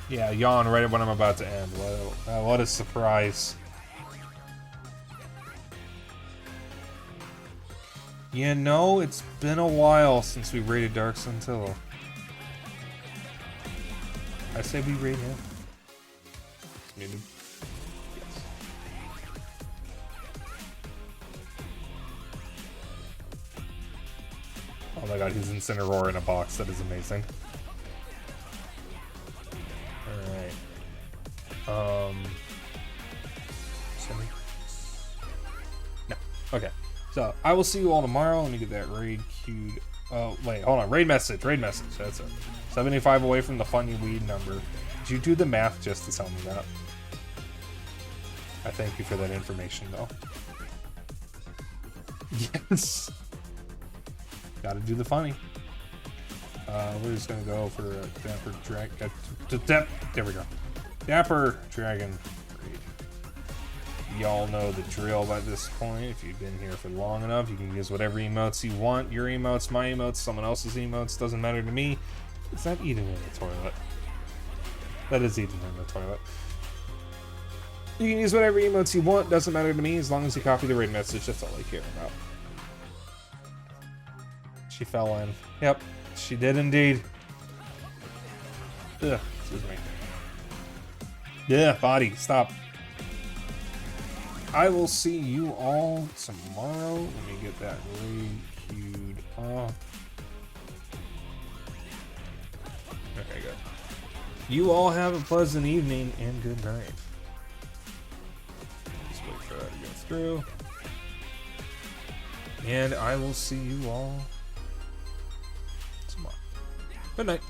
Yeah, yawn right when I'm about to end. What a surprise. You know, it's been a while since we raided Dark Scintilla. I say we raid him. Muted. Yes. Oh my god, he's Incineroar in a box. That is amazing. Alright. No. Okay. So, I will see you all tomorrow. Let me get that raid queued. Oh, wait, hold on. Raid message. That's it. 75 away from the funny weed number. Did you do the math just to tell me that? I thank you for that information, though. Yes. Gotta do the funny. We're just gonna go for a Dapper Dragon. There we go. Dapper Dragon. Y'all know the drill by this point. If you've been here for long enough, you can use whatever emotes you want. Your emotes, my emotes, someone else's emotes. Doesn't matter to me. Is that eating in the toilet? That is eating in the toilet. You can use whatever emotes you want. Doesn't matter to me as long as you copy the raid message. That's all I care about. She fell in. Yep, she did indeed. Ugh, excuse me. Yeah, body, stop. I will see you all tomorrow. Let me get that raid queued up. Okay, good. You all have a pleasant evening and good night. Just wait for that to go through. And I will see you all tomorrow. Good night.